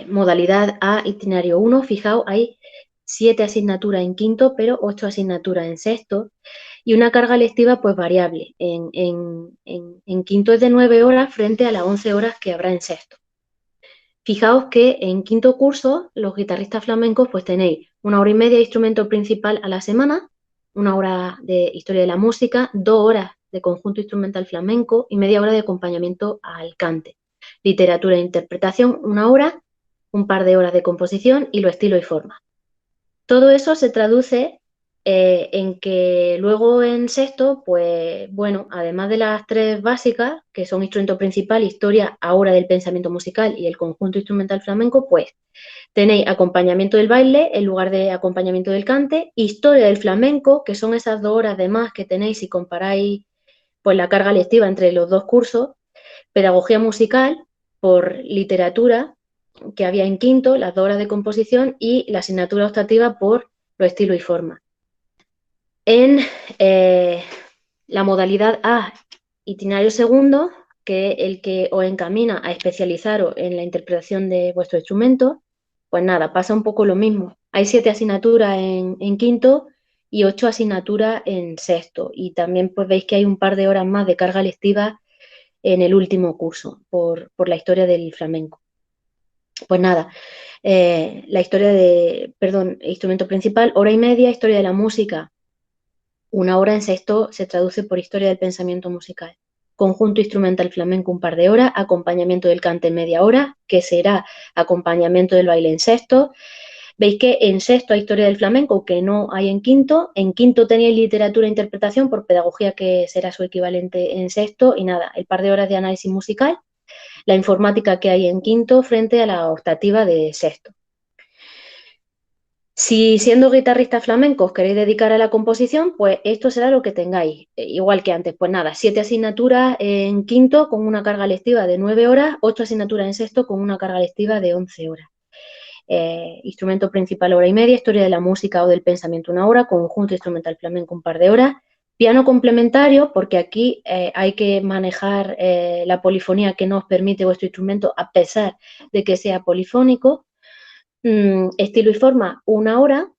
modalidad A, itinerario 1, fijaos, hay 7 asignaturas en quinto, pero 8 asignaturas en sexto, y una carga lectiva pues variable. En quinto es de 9 horas frente a las 11 horas que habrá en sexto. Fijaos que en quinto curso, los guitarristas flamencos, pues tenéis 1 hora y media de instrumento principal a la semana, 1 hora de historia de la música, 2 horas de conjunto instrumental flamenco y media hora de acompañamiento al cante. Literatura e interpretación, 1 hora, un par de horas de composición y lo estilo y forma. Todo eso se traduce en que luego en sexto, pues bueno, además de las 3 básicas, que son instrumento principal, historia, ahora del pensamiento musical y el conjunto instrumental flamenco, pues tenéis acompañamiento del baile en lugar de acompañamiento del cante, historia del flamenco, que son esas 2 horas de más que tenéis si comparáis pues la carga lectiva entre los 2 cursos, pedagogía musical por literatura, que había en quinto, las 2 horas de composición y la asignatura optativa por lo estilo y forma. En la modalidad A, itinerario segundo, que es el que os encamina a especializaros en la interpretación de vuestro instrumento, pues nada, pasa un poco lo mismo. Hay 7 asignaturas en quinto y 8 asignaturas en sexto. Y también pues veis que hay un par de horas más de carga lectiva en el último curso, por la historia del flamenco. Pues nada, la historia instrumento principal, hora y media, historia de la música, 1 hora en sexto se traduce por historia del pensamiento musical. Conjunto instrumental flamenco, un par de horas, acompañamiento del cante, media hora, que será acompañamiento del baile en sexto. Veis que en sexto hay historia del flamenco, que no hay en quinto tenéis literatura e interpretación por pedagogía, que será su equivalente en sexto, y nada, el par de horas de análisis musical, la informática que hay en quinto frente a la optativa de sexto. Si siendo guitarristas flamencos queréis dedicar a la composición, pues esto será lo que tengáis, igual que antes. Pues nada, 7 asignaturas en quinto con una carga lectiva de 9 horas, 8 asignaturas en sexto con una carga lectiva de 11 horas. Instrumento principal, hora y media, historia de la música o del pensamiento, 1 hora, conjunto instrumental flamenco, un par de horas. Piano complementario, porque aquí hay que manejar la polifonía que nos permite vuestro instrumento a pesar de que sea polifónico. Estilo y forma, 1 hora,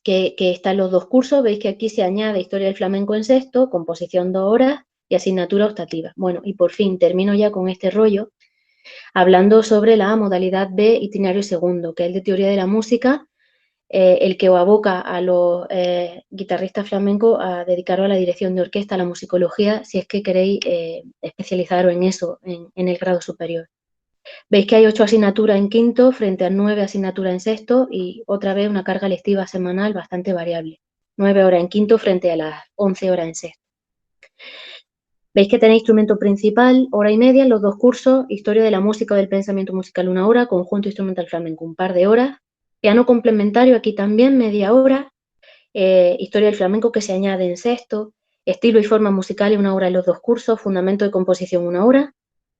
que está en los dos cursos. Veis que aquí se añade Historia del Flamenco en sexto, composición 2 horas y asignatura optativa. Bueno, y por fin termino ya con este rollo, hablando sobre la modalidad B, itinerario segundo, que es el de teoría de la música, el que os aboca a los guitarristas flamencos a dedicaros a la dirección de orquesta, a la musicología, si es que queréis especializaros en eso, en el grado superior. Veis que hay 8 asignaturas en quinto frente a 9 asignaturas en sexto y otra vez una carga lectiva semanal bastante variable. 9 horas en quinto frente a las 11 horas en sexto. Veis que tenéis instrumento principal, hora y media en los dos cursos, historia de la música o del pensamiento musical 1 hora, conjunto instrumental flamenco un par de horas, piano complementario aquí también media hora, historia del flamenco que se añade en sexto, estilo y forma musicales 1 hora en los dos cursos, fundamento de composición 1 hora,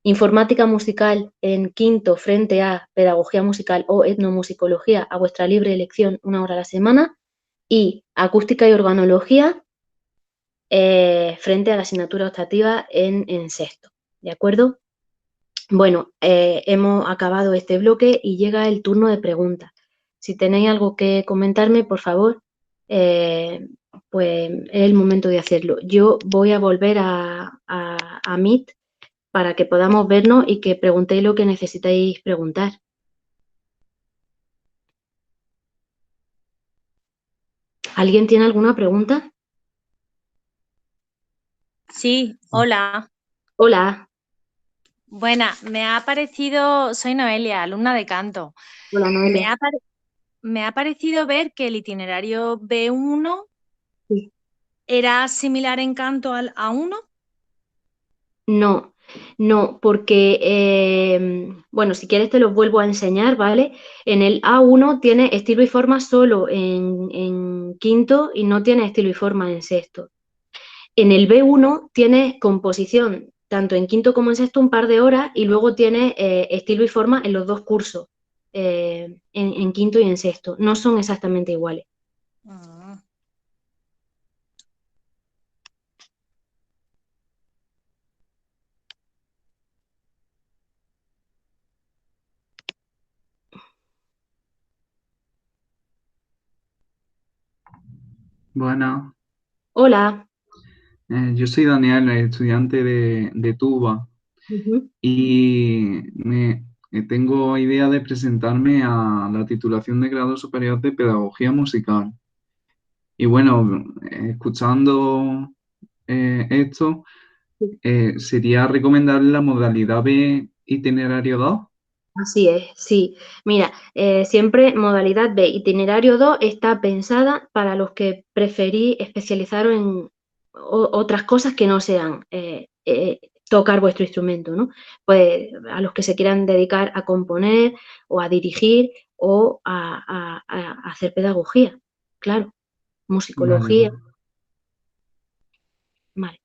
informática musical en quinto frente a pedagogía musical o etnomusicología a vuestra libre elección 1 hora a la semana, y acústica y organología frente a la asignatura optativa en sexto, ¿de acuerdo? Bueno, hemos acabado este bloque y llega el turno de preguntas. Si tenéis algo que comentarme, por favor, pues es el momento de hacerlo. Yo voy a volver a Meet para que podamos vernos y que preguntéis lo que necesitáis preguntar. ¿Alguien tiene alguna pregunta? Sí, hola. Hola. Buena, me ha parecido, soy Noelia, alumna de canto. Hola, Noelia. Me ha parecido ver que el itinerario B1 Sí. era similar en canto al A1. No, porque, bueno, si quieres te los vuelvo a enseñar, ¿vale? En el A1 tiene estilo y forma solo en quinto y no tiene estilo y forma en sexto. En el B1 tiene composición, tanto en quinto como en sexto, un par de horas y luego tiene estilo y forma en los dos cursos, en quinto y en sexto. No son exactamente iguales. Ah. Bueno, Hola. yo soy Daniel, estudiante de tuba, Ujú. y tengo idea de presentarme a la titulación de grado superior de pedagogía musical. Y bueno, escuchando esto, ¿sería recomendable la modalidad B itinerario 2? Así es, sí. Mira, siempre modalidad B, itinerario 2 está pensada para los que preferís especializaros en otras cosas que no sean tocar vuestro instrumento, ¿no? Pues a los que se quieran dedicar a componer o a dirigir o a hacer pedagogía, claro, Vale, musicología. Vale.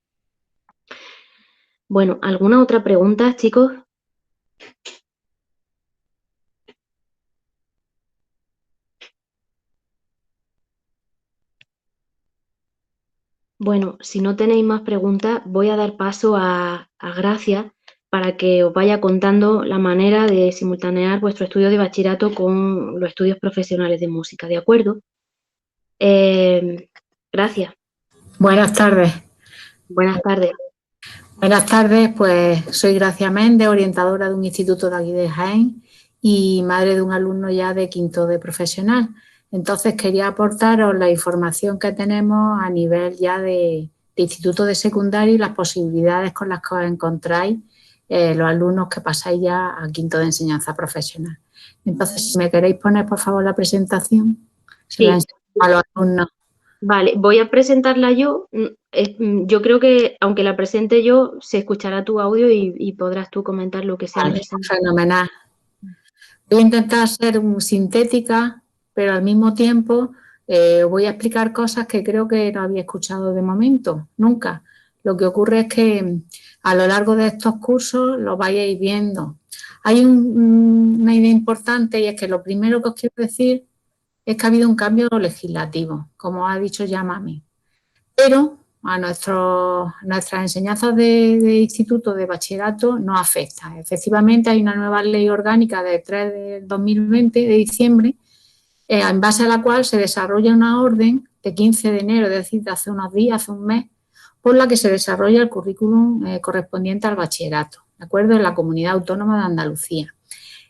Bueno, ¿alguna otra pregunta, chicos? Bueno, si no tenéis más preguntas, voy a dar paso a Gracia para que os vaya contando la manera de simultanear vuestro estudio de bachillerato con los estudios profesionales de música, ¿de acuerdo? Gracias. Buenas tardes. Buenas tardes. Buenas tardes, pues soy Gracia Méndez, orientadora de un instituto de aquí de Jaén y madre de un alumno ya de quinto de profesional. Entonces quería aportaros la información que tenemos a nivel ya de instituto de secundario y las posibilidades con las que os encontráis los alumnos que pasáis ya a quinto de enseñanza profesional. Entonces, si me queréis poner por favor la presentación, se la enseño a los alumnos. Vale, voy a presentarla yo. Yo creo que aunque la presente yo, se escuchará tu audio y podrás tú comentar lo que sea Vale, necesario. fenomenal. Voy a intentar ser sintética, pero al mismo tiempo voy a explicar cosas que creo que no había escuchado de momento, nunca. Lo que ocurre es que a lo largo de estos cursos lo vais a ir viendo. Hay una idea importante y es que lo primero que os quiero decir es que ha habido un cambio legislativo, como ha dicho ya Mami. Pero a nuestras enseñanzas de instituto de bachillerato no afecta. Efectivamente, hay una nueva ley orgánica de 3 de 2020, de diciembre, en base a la cual se desarrolla una orden de 15 de enero, es decir, de hace unos días, hace un mes, por la que se desarrolla el currículum correspondiente al bachillerato, ¿de acuerdo? En la Comunidad Autónoma de Andalucía.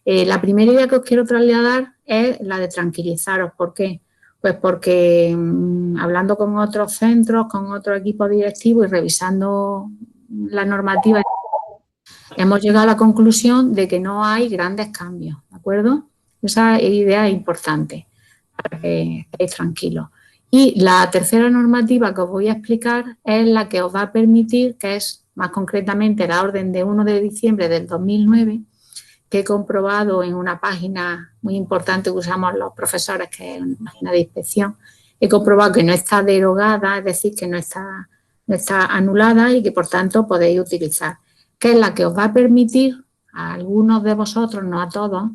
La primera idea que os quiero trasladar es la de tranquilizaros. ¿Por qué? Pues porque hablando con otros centros, con otros equipos directivos y revisando la normativa, hemos llegado a la conclusión de que no hay grandes cambios, ¿de acuerdo? Esa idea es importante para que estéis tranquilos. Y la tercera normativa que os voy a explicar es la que os va a permitir, que es más concretamente la orden de 1 de diciembre del 2009, que he comprobado en una página muy importante que usamos los profesores, que es una página de inspección. He comprobado que no está derogada, es decir, que no está anulada y que, por tanto, podéis utilizar, que es la que os va a permitir a algunos de vosotros, no a todos,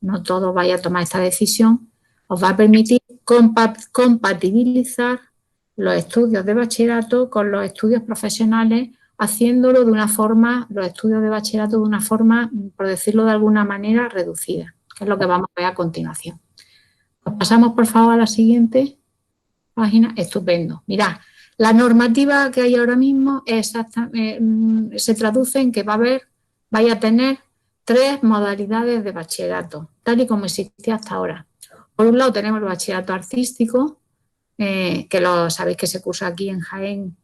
no todos vais a tomar esta decisión, os va a permitir compatibilizar los estudios de bachillerato con los estudios profesionales, haciéndolo de una forma, los estudios de bachillerato de una forma, por decirlo de alguna manera, reducida, que es lo que vamos a ver a continuación. Pasamos, por favor, a la siguiente página. Estupendo. Mirad, la normativa que hay ahora mismo se traduce en que vais a tener 3 modalidades de bachillerato, tal y como existía hasta ahora. Por un lado tenemos el bachillerato artístico, que lo sabéis que se cursa aquí en Jaén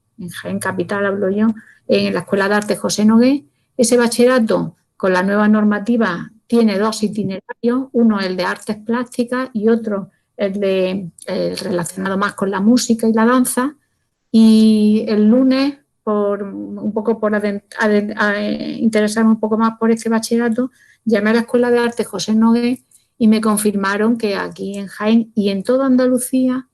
Capital, hablo yo, en la Escuela de Arte José Nogué. Ese bachillerato, con la nueva normativa, tiene 2 itinerarios, uno el de artes plásticas y otro el relacionado más con la música y la danza. Y el lunes, por interesarme un poco más por este bachillerato, llamé a la Escuela de Arte José Nogué y me confirmaron que aquí en Jaén y en toda Andalucía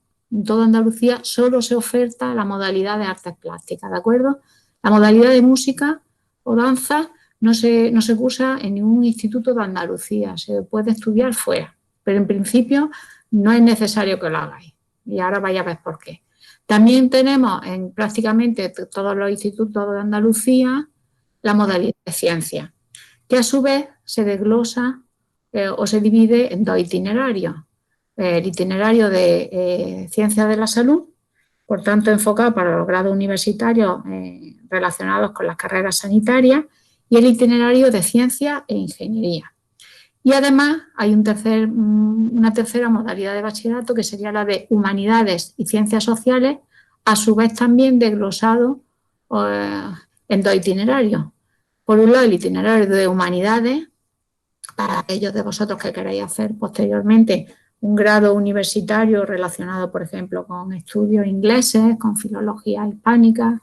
solo se oferta la modalidad de artes plásticas, ¿de acuerdo? La modalidad de música o danza no se cursa en ningún instituto de Andalucía, se puede estudiar fuera, pero en principio no es necesario que lo hagáis y ahora vais a ver por qué. También tenemos en prácticamente todos los institutos de Andalucía la modalidad de ciencia, que a su vez se desglosa o se divide en 2 itinerarios. El itinerario de Ciencias de la Salud, por tanto enfocado para los grados universitarios relacionados con las carreras sanitarias, y el itinerario de Ciencia e Ingeniería. Y además hay una tercera modalidad de bachillerato que sería la de Humanidades y Ciencias Sociales, a su vez también desglosado en 2 itinerarios. Por un lado el itinerario de Humanidades, para aquellos de vosotros que queráis hacer posteriormente un grado universitario relacionado, por ejemplo, con estudios ingleses, con filología hispánica,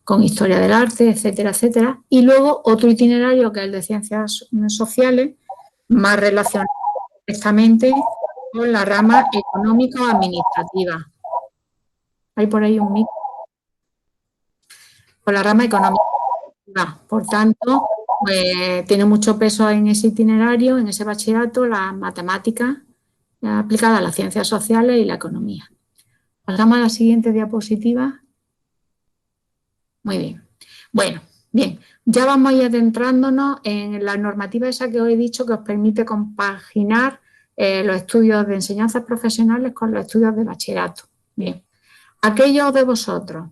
con historia del arte, etcétera, etcétera. Y luego otro itinerario que es el de Ciencias Sociales, más relacionado directamente con la rama económico-administrativa. Hay por ahí un micro. Con la rama económica. Por tanto, tiene mucho peso en ese itinerario, en ese bachillerato, la matemática aplicada a las ciencias sociales y la economía. Pasamos a la siguiente diapositiva. Muy bien. Bueno, bien, ya vamos a ir adentrándonos en la normativa esa que os he dicho que os permite compaginar los estudios de enseñanzas profesionales con los estudios de bachillerato. Bien, aquellos de vosotros,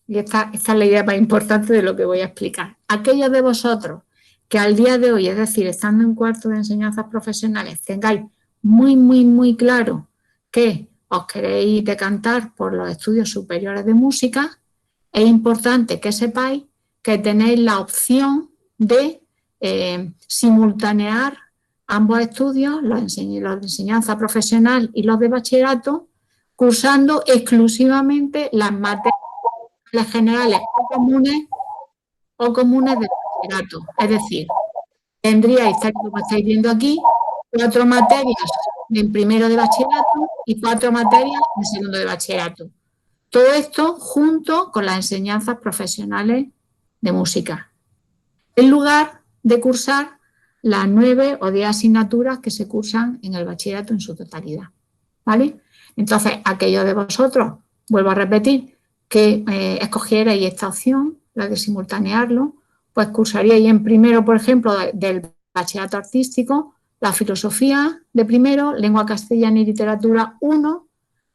y esta es la idea más importante de lo que voy a explicar, aquellos de vosotros que al día de hoy, es decir, estando en cuarto de enseñanzas profesionales, tengáis muy claro que os queréis decantar por los estudios superiores de música, es importante que sepáis que tenéis la opción de simultanear ambos estudios, los de enseñanza profesional y los de bachillerato, cursando exclusivamente las materias generales o comunes de bachillerato. Es decir, tendríais, tal como estáis viendo aquí, 4 materias en primero de bachillerato y 4 materias en segundo de bachillerato. Todo esto junto con las enseñanzas profesionales de música, en lugar de cursar las 9 o 10 asignaturas que se cursan en el bachillerato en su totalidad, ¿vale? Entonces, aquellos de vosotros, vuelvo a repetir, que escogierais esta opción, la de simultanearlo, pues cursaríais en primero, por ejemplo, del bachillerato artístico la filosofía de primero, lengua castellana y literatura 1,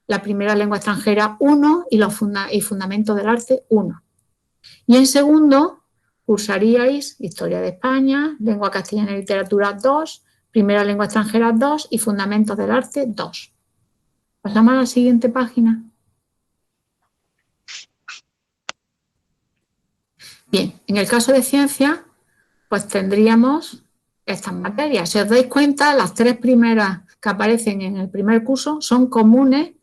la primera lengua extranjera 1 y fundamentos del arte 1. Y en segundo cursaríais historia de España, lengua castellana y literatura 2, primera lengua extranjera 2 y fundamentos del arte 2. Pasamos a la siguiente página. Bien, en el caso de ciencia, pues tendríamos estas materias. Si os dais cuenta, las 3 primeras que aparecen en el primer curso son comunes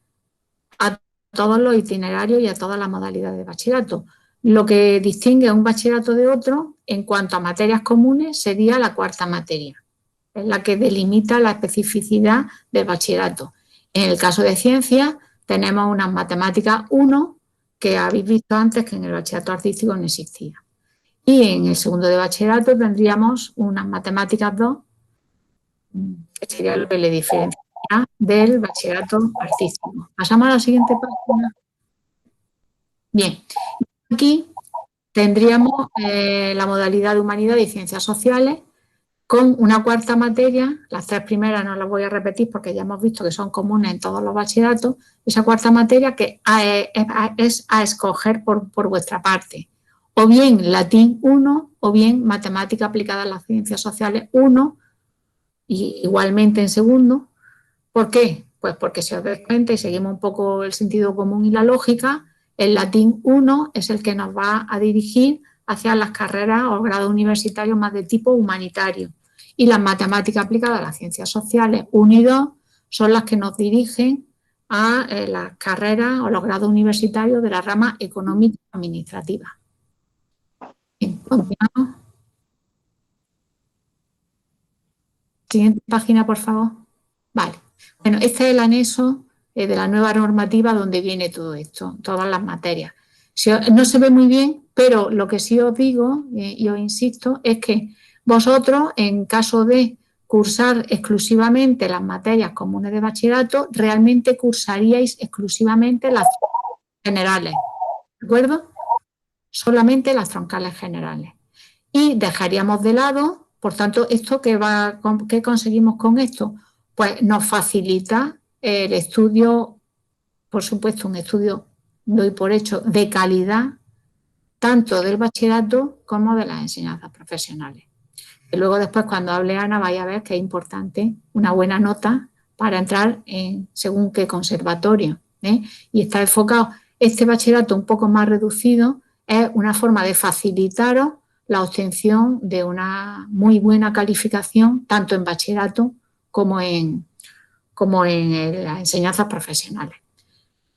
a todos los itinerarios y a todas las modalidades de bachillerato. Lo que distingue a un bachillerato de otro en cuanto a materias comunes sería la 4ª materia, es la que delimita la especificidad del bachillerato. En el caso de ciencias tenemos unas matemáticas 1 que habéis visto antes que en el bachillerato artístico no existía. Y en el segundo de bachillerato tendríamos unas matemáticas 2, que sería lo que le diferencia del bachillerato artístico. Pasamos a la siguiente página. Bien, aquí tendríamos la modalidad de humanidad y ciencias sociales con una 4ª materia, las 3 primeras no las voy a repetir porque ya hemos visto que son comunes en todos los bachilleratos, esa 4ª materia que es a escoger por vuestra parte, o bien latín 1 o bien matemática aplicada a las ciencias sociales 1 y igualmente en segundo. ¿Por qué? Pues porque si os dais cuenta y seguimos un poco el sentido común y la lógica, el latín 1 es el que nos va a dirigir hacia las carreras o grados universitarios más de tipo humanitario. Y las matemáticas aplicadas a las ciencias sociales 1 y 2 son las que nos dirigen a las carreras o los grados universitarios de la rama económica administrativa. Bien, continuamos. Siguiente página, por favor. Vale. Bueno, este es el anexo de la nueva normativa donde viene todo esto, todas las materias. No se ve muy bien, pero lo que sí os digo y os insisto es que vosotros, en caso de cursar exclusivamente las materias comunes de bachillerato, realmente cursaríais exclusivamente las generales, ¿de acuerdo? Solamente las troncales generales. Y dejaríamos de lado, por tanto, ¿qué conseguimos con esto? Pues nos facilita el estudio, por supuesto, un estudio, doy por hecho, de calidad, tanto del bachillerato como de las enseñanzas profesionales. Y luego después, cuando hable Ana, vaya a ver que es importante una buena nota para entrar en según qué conservatorio. Y está enfocado, este bachillerato un poco más reducido, es una forma de facilitaros la obtención de una muy buena calificación, tanto en bachillerato como en las enseñanzas profesionales.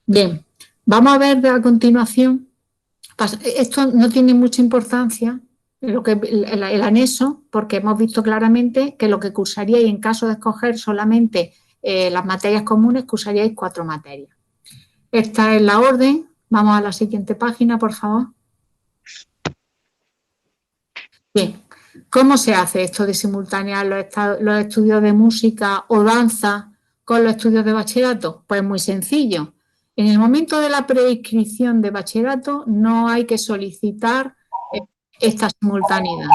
Bien, vamos a ver a continuación, esto no tiene mucha importancia, el anexo, porque hemos visto claramente que lo que cursaríais en caso de escoger solamente las materias comunes, cursaríais 4 materias. Esta es la orden, vamos a la siguiente página, por favor. Bien, ¿cómo se hace esto de simultanear los estudios de música o danza con los estudios de bachillerato? Pues muy sencillo. En el momento de la preinscripción de bachillerato no hay que solicitar esta simultaneidad.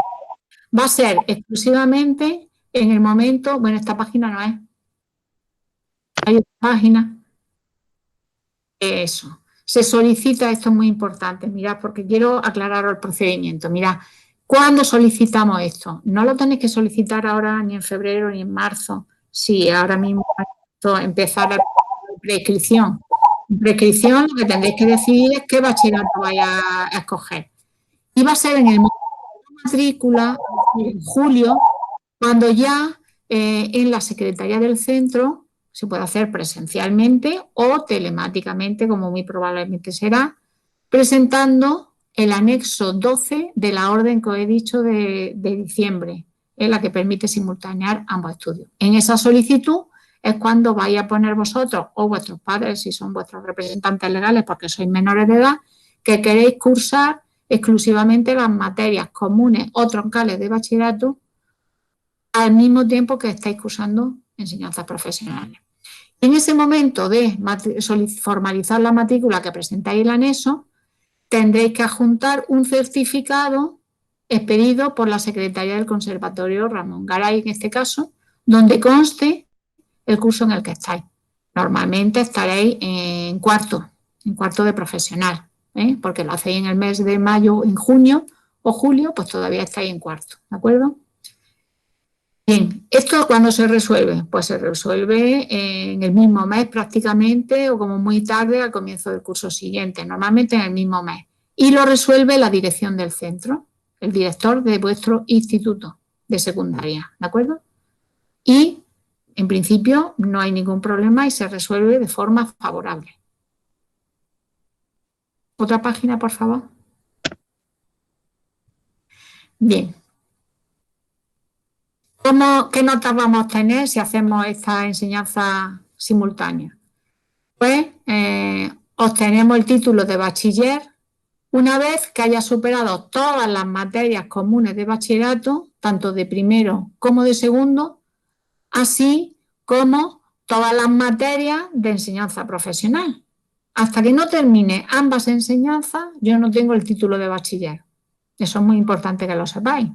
Va a ser exclusivamente en el momento, bueno, esta página no es. Hay otra página. Eso. Se solicita, esto es muy importante, mirad, porque quiero aclararos el procedimiento. Mirad, ¿cuándo solicitamos esto? No lo tenéis que solicitar ahora ni en febrero ni en marzo. Sí, ahora mismo empezar la preinscripción. En preinscripción lo que tendréis que decidir es qué bachillerato vaya a escoger. Y va a ser en el momento de la matrícula, en julio, cuando ya en la Secretaría del Centro se puede hacer presencialmente o telemáticamente, como muy probablemente será, presentando el anexo 12 de la orden que os he dicho de diciembre, en la que permite simultanear ambos estudios. En esa solicitud es cuando vais a poner vosotros o vuestros padres, si son vuestros representantes legales porque sois menores de edad, que queréis cursar exclusivamente las materias comunes o troncales de bachillerato al mismo tiempo que estáis cursando enseñanzas profesionales. En ese momento de formalizar la matrícula que presentáis el anexo, tendréis que adjuntar un certificado expedido por la Secretaría del Conservatorio Ramón Garay, en este caso, donde conste el curso en el que estáis. Normalmente estaréis en cuarto de profesional, porque lo hacéis en el mes de mayo, en junio o julio, pues todavía estáis en cuarto, ¿de acuerdo? Bien, ¿esto cuándo se resuelve? Pues se resuelve en el mismo mes prácticamente o como muy tarde al comienzo del curso siguiente, normalmente en el mismo mes. Y lo resuelve la dirección del centro, el director de vuestro instituto de secundaria, ¿de acuerdo? Y en principio no hay ningún problema y se resuelve de forma favorable. Otra página, por favor. Bien. ¿Qué notas vamos a obtener si hacemos esta enseñanza simultánea? Pues obtenemos el título de bachiller una vez que haya superado todas las materias comunes de bachillerato, tanto de primero como de segundo, así como todas las materias de enseñanza profesional. Hasta que no termine ambas enseñanzas, yo no tengo el título de bachiller. Eso es muy importante que lo sepáis.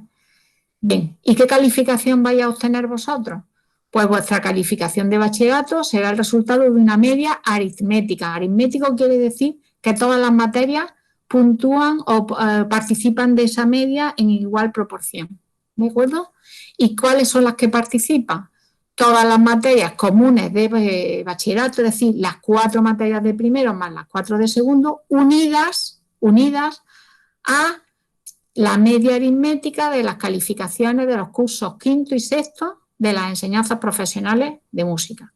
Bien, ¿y qué calificación vais a obtener vosotros? Pues vuestra calificación de bachillerato será el resultado de una media aritmética. Aritmético quiere decir que todas las materias puntúan o participan de esa media en igual proporción. ¿De acuerdo? ¿Y cuáles son las que participan? Todas las materias comunes de bachillerato, es decir, las 4 materias de primero más las 4 de segundo, unidas a la media aritmética de las calificaciones de los cursos quinto y sexto de las enseñanzas profesionales de música.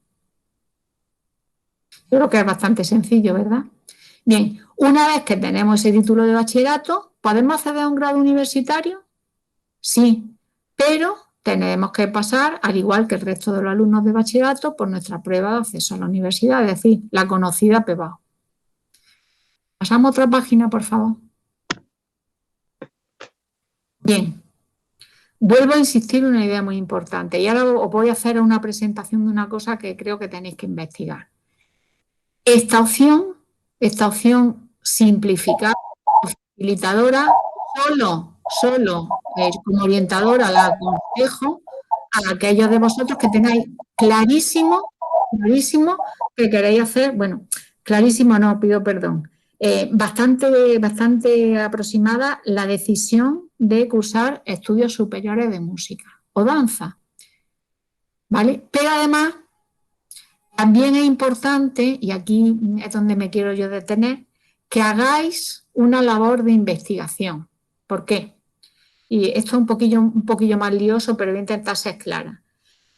Yo creo que es bastante sencillo, ¿verdad? Bien, una vez que tenemos ese título de bachillerato, ¿podemos acceder a un grado universitario? Sí, pero tenemos que pasar, al igual que el resto de los alumnos de bachillerato, por nuestra prueba de acceso a la universidad, es decir, la conocida PEBAU. Pasamos a otra página, por favor. Bien, vuelvo a insistir en una idea muy importante y ahora os voy a hacer una presentación de una cosa que creo que tenéis que investigar. Esta opción simplificada, facilitadora, solo como orientadora la aconsejo a aquellos de vosotros que tengáis clarísimo que queréis hacer, bueno, clarísimo no, pido perdón, bastante aproximada la decisión de cursar estudios superiores de música o danza, ¿vale? Pero además también es importante, y aquí es donde me quiero yo detener, que hagáis una labor de investigación. ¿Por qué? Y esto es un poquillo más lioso, pero voy a intentar ser clara.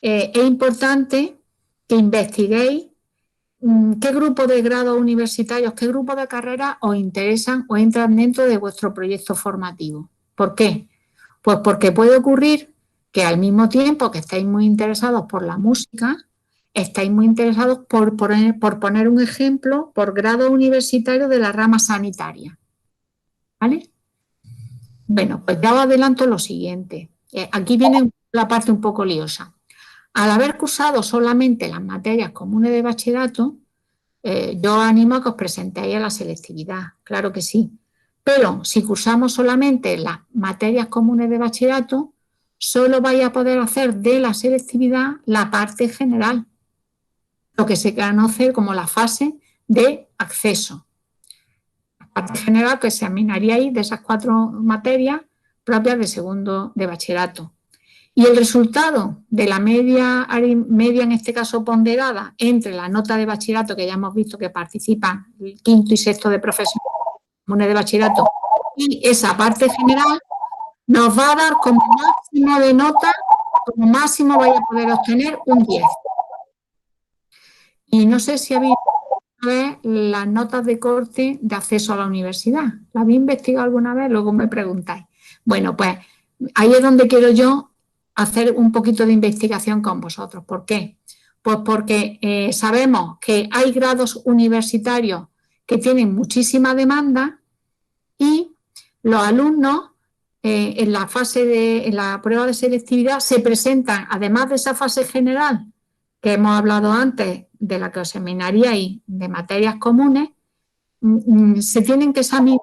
Es importante que investiguéis qué grupos de grados universitarios, qué grupos de carreras os interesan o entran dentro de vuestro proyecto formativo. ¿Por qué? Pues porque puede ocurrir que al mismo tiempo que estáis muy interesados por la música, estáis muy interesados por poner un ejemplo, por grado universitario de la rama sanitaria. ¿Vale? Bueno, pues ya os adelanto lo siguiente. Aquí viene la parte un poco liosa. Al haber cursado solamente las materias comunes de bachillerato, yo os animo a que os presentéis a la selectividad, claro que sí. Pero si cursamos solamente las materias comunes de bachillerato, solo vais a poder hacer de la selectividad la parte general, lo que se conoce como la fase de acceso. La parte general que examinaríais de esas 4 materias propias de segundo de bachillerato. Y el resultado de la media en este caso ponderada entre la nota de bachillerato que ya hemos visto que participan el quinto y sexto de profesionales comunes de bachillerato y esa parte general nos va a dar como máximo de nota, como máximo vais a poder obtener un 10. Y no sé si habéis visto las notas de corte de acceso a la universidad. ¿La habéis investigado alguna vez? Luego me preguntáis. Bueno, pues ahí es donde quiero yo hacer un poquito de investigación con vosotros. ¿Por qué? Pues porque sabemos que hay grados universitarios que tienen muchísima demanda y los alumnos en la prueba de selectividad se presentan, además de esa fase general que hemos hablado antes, de la que os examinaríais de materias comunes, se tienen que examinar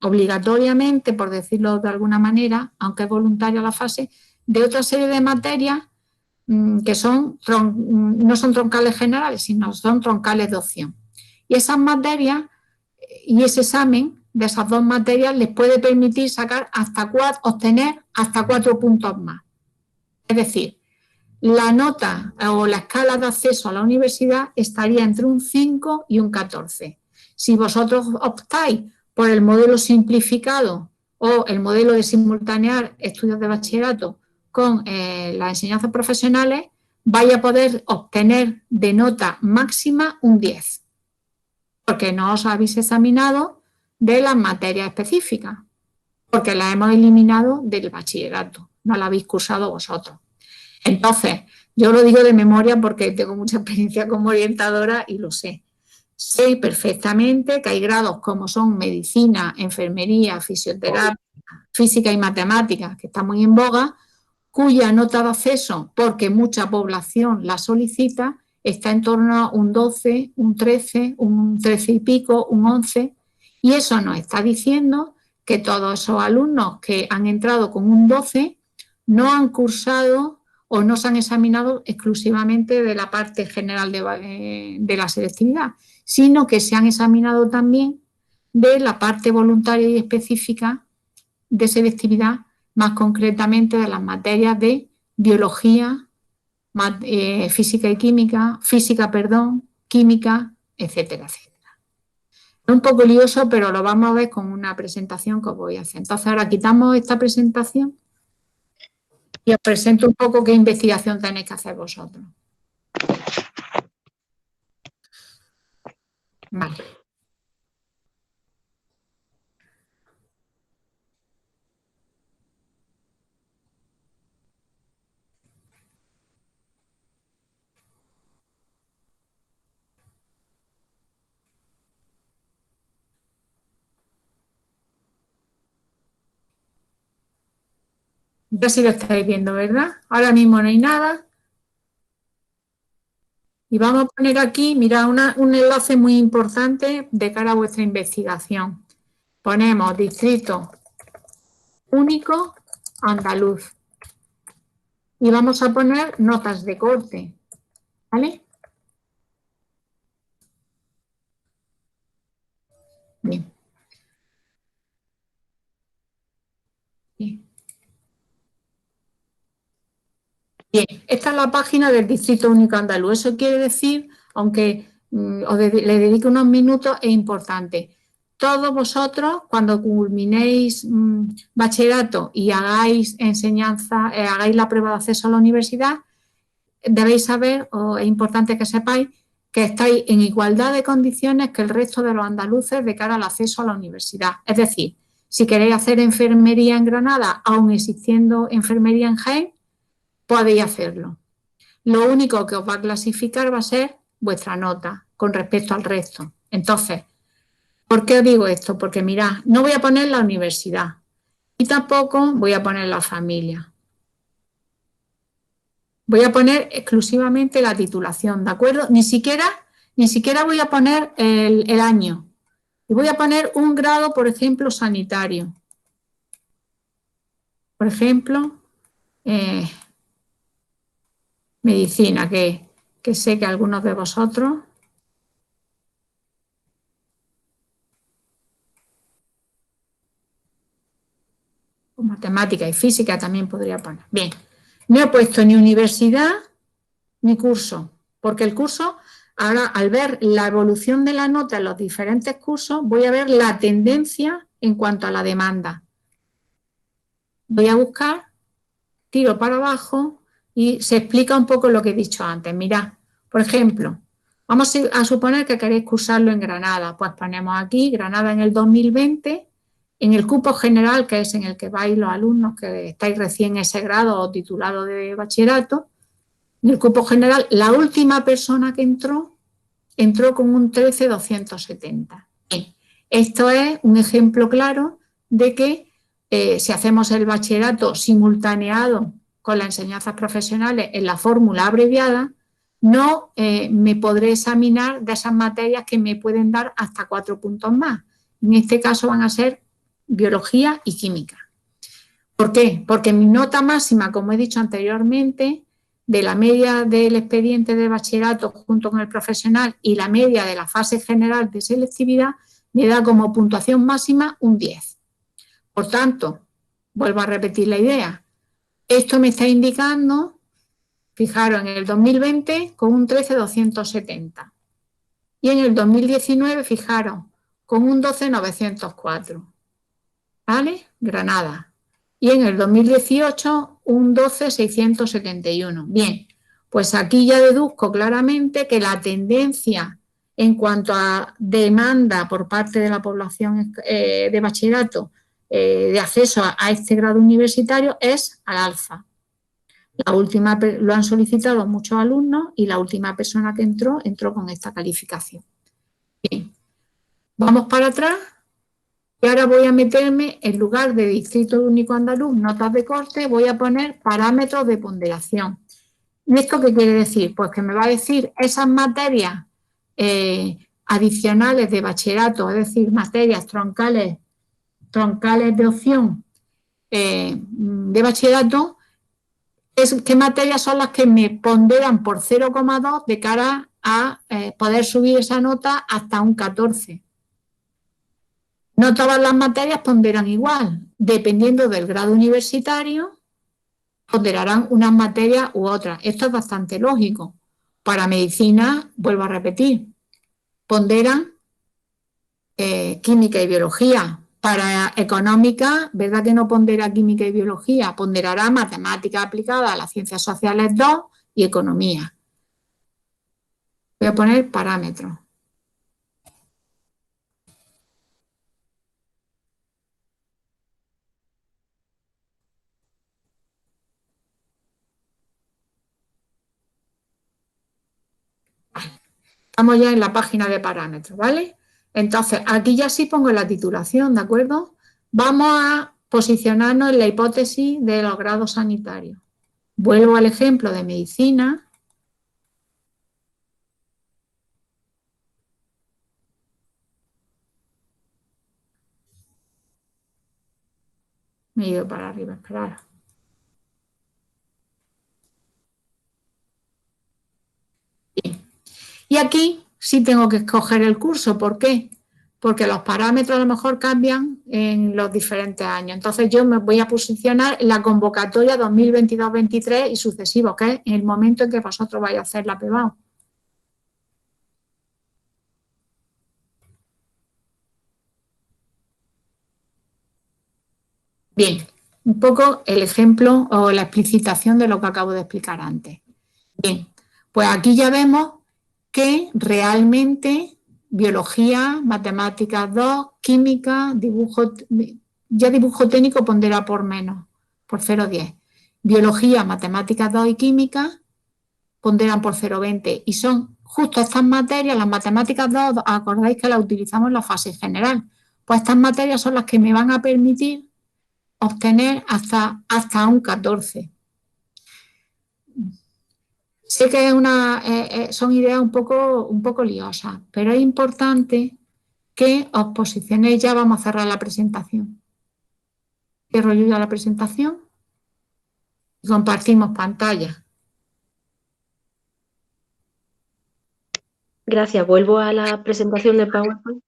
obligatoriamente, por decirlo de alguna manera, aunque es voluntaria la fase, de otra serie de materias que no son troncales generales, sino son troncales de opción. Y esas materias y ese examen de esas dos materias les puede permitir obtener hasta 4 puntos más. Es decir, la nota o la escala de acceso a la universidad estaría entre un 5 y un 14. Si vosotros optáis por el modelo simplificado o el modelo de simultanear estudios de bachillerato con las enseñanzas profesionales, vais a poder obtener de nota máxima un 10, porque no os habéis examinado de las materias específicas, porque las hemos eliminado del bachillerato, no las habéis cursado vosotros. Entonces, yo lo digo de memoria porque tengo mucha experiencia como orientadora y lo sé. Sé perfectamente que hay grados como son medicina, enfermería, fisioterapia, física y matemáticas, que está muy en boga, cuya nota de acceso, porque mucha población la solicita, está en torno a un 12, un 13 y pico, un 11, y eso nos está diciendo que todos esos alumnos que han entrado con un 12 no han cursado o no se han examinado exclusivamente de la parte general de la selectividad, sino que se han examinado también de la parte voluntaria y específica de selectividad, más concretamente de las materias de biología, física, química, etcétera, etcétera. Es un poco lioso, pero lo vamos a ver con una presentación que os voy a hacer. Entonces, ahora quitamos esta presentación y os presento un poco qué investigación tenéis que hacer vosotros. Vale. Ya sí lo estáis viendo, ¿verdad? Ahora mismo no hay nada. Y vamos a poner aquí, mirad, un enlace muy importante de cara a vuestra investigación. Ponemos distrito único andaluz. Y vamos a poner notas de corte, ¿vale? Bien. Bien, esta es la página del Distrito Único Andaluz. Eso quiere decir, aunque le dedique unos minutos, es importante. Todos vosotros, cuando culminéis bachillerato y hagáis enseñanza, hagáis la prueba de acceso a la universidad, debéis saber, o es importante que sepáis, que estáis en igualdad de condiciones que el resto de los andaluces de cara al acceso a la universidad. Es decir, si queréis hacer enfermería en Granada, aun existiendo enfermería en Jaén, podéis hacerlo. Lo único que os va a clasificar va a ser vuestra nota con respecto al resto. Entonces, ¿por qué os digo esto? Porque mirad, no voy a poner la universidad y tampoco voy a poner la familia. Voy a poner exclusivamente la titulación, ¿de acuerdo? Ni siquiera voy a poner el año. Y voy a poner un grado, por ejemplo, sanitario. Por ejemplo, medicina, que sé que algunos de vosotros. Matemática y física también podría poner. Bien, no he puesto ni universidad ni curso, porque el curso, ahora al ver la evolución de la nota en los diferentes cursos, voy a ver la tendencia en cuanto a la demanda. Voy a buscar, tiro para abajo y se explica un poco lo que he dicho antes. Mirad, por ejemplo, vamos a suponer que queréis cursarlo en Granada, pues ponemos aquí Granada en el 2020, en el cupo general, que es en el que vais los alumnos que estáis recién en ese grado o titulado de bachillerato. En el cupo general, la última persona que entró con un 13.270. Bien, esto es un ejemplo claro de que si hacemos el bachillerato simultaneado con las enseñanzas profesionales en la fórmula abreviada, no me podré examinar de esas materias que me pueden dar hasta 4 puntos más. En este caso van a ser biología y química. ¿Por qué? Porque mi nota máxima, como he dicho anteriormente, de la media del expediente de bachillerato junto con el profesional y la media de la fase general de selectividad, me da como puntuación máxima un 10. Por tanto, vuelvo a repetir la idea. Esto me está indicando, fijaros, en el 2020 con un 13.270 y en el 2019, fijaros, con un 12.904. ¿Vale? Granada. Y en el 2018 un 12.671. Bien, pues aquí ya deduzco claramente que la tendencia en cuanto a demanda por parte de la población de bachillerato de acceso a este grado universitario es al alza. La última lo han solicitado muchos alumnos y la última persona que entró con esta calificación. Bien, vamos para atrás. Y ahora voy a meterme, en lugar de Distrito Único Andaluz, notas de corte, voy a poner parámetros de ponderación. ¿Y esto qué quiere decir? Pues que me va a decir esas materias adicionales de bachillerato, es decir, materias troncales de opción de bachillerato, qué materias son las que me ponderan por 0,2 de cara a poder subir esa nota hasta un 14. No todas las materias ponderan igual. Dependiendo del grado universitario, ponderarán unas materias u otras. Esto es bastante lógico. Para medicina, vuelvo a repetir, ponderan química y biología. Para económica, ¿verdad que no pondera química y biología? Ponderará matemáticas aplicadas a las ciencias sociales 2 y economía. Voy a poner parámetros. Estamos ya en la página de parámetros, ¿vale? Entonces, aquí ya sí pongo la titulación, ¿de acuerdo? Vamos a posicionarnos en la hipótesis de los grados sanitarios. Vuelvo al ejemplo de medicina. Me he ido para arriba, esperar. Bien. Y aquí sí tengo que escoger el curso. ¿Por qué? Porque los parámetros a lo mejor cambian en los diferentes años. Entonces yo me voy a posicionar en la convocatoria 2022-23 y sucesivos, que es en el momento en que vosotros vais a hacer la PEBAU. Bien, un poco el ejemplo o la explicitación de lo que acabo de explicar antes. Bien, pues aquí ya vemos que realmente biología, matemáticas 2, química, dibujo técnico pondera por menos, por 0,10. Biología, matemáticas 2 y química ponderan por 0,20 y son justo estas materias, las matemáticas 2, acordáis que las utilizamos en la fase general, pues estas materias son las que me van a permitir obtener hasta un 14. Sé que son ideas un poco liosas, pero es importante que os posicionéis. Ya vamos a cerrar la presentación. Cierro yo ya la presentación y compartimos pantalla. Gracias. Vuelvo a la presentación de PowerPoint.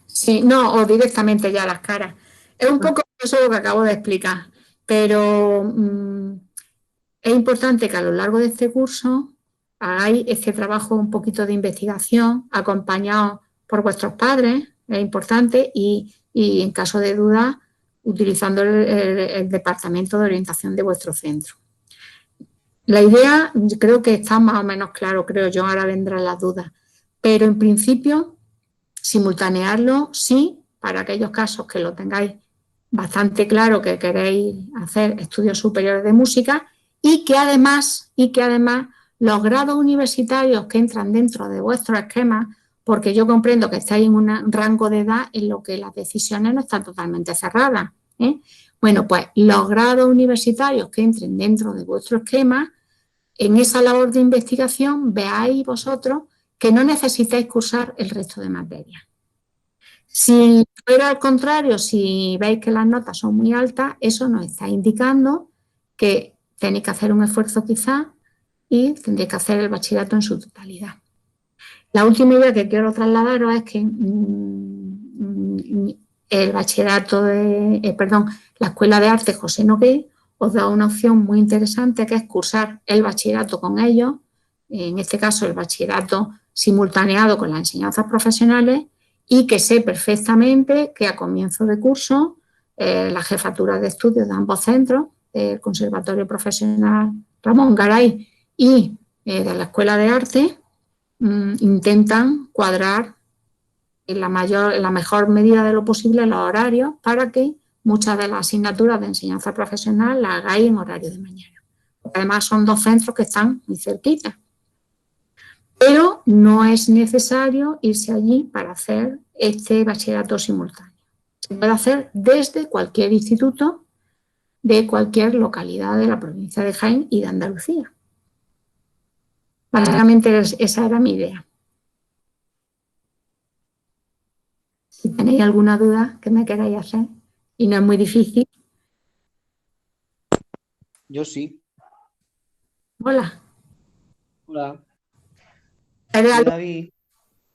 Sí, no, o directamente ya las caras. Es un poco eso lo que acabo de explicar, pero es importante que a lo largo de este curso hagáis este trabajo un poquito de investigación, acompañados por vuestros padres, es importante, y en caso de duda, utilizando el departamento de orientación de vuestro centro. La idea, creo que está más o menos claro, creo yo, ahora vendrán las dudas, pero en principio, simultanearlo, sí, para aquellos casos que lo tengáis bastante claro que queréis hacer estudios superiores de música y que además los grados universitarios que entran dentro de vuestro esquema, porque yo comprendo que estáis en un rango de edad en lo que las decisiones no están totalmente cerradas, ¿eh? Bueno, pues los grados universitarios que entren dentro de vuestro esquema, en esa labor de investigación veáis vosotros que no necesitáis cursar el resto de materias. Si fuera al contrario, si veis que las notas son muy altas, eso nos está indicando que tenéis que hacer un esfuerzo quizás y tendréis que hacer el bachillerato en su totalidad. La última idea que quiero trasladaros es que el bachillerato la Escuela de Arte José Nogué os da una opción muy interesante, que es cursar el bachillerato con ellos, en este caso el bachillerato simultaneado con las enseñanzas profesionales, y que sé perfectamente que a comienzo de curso la jefatura de estudios de ambos centros, el Conservatorio Profesional Ramón Garay y de la Escuela de Arte, intentan cuadrar en la mejor medida de lo posible los horarios para que muchas de las asignaturas de enseñanza profesional las hagáis en horario de mañana. Además son dos centros que están muy cerquitas. Pero no es necesario irse allí para hacer este bachillerato simultáneo. Se puede hacer desde cualquier instituto de cualquier localidad de la provincia de Jaén y de Andalucía. Básicamente esa era mi idea. Si tenéis alguna duda que me queráis hacer, y no es muy difícil. Yo sí. Hola. Hola. ¿Eres Soy algo? David,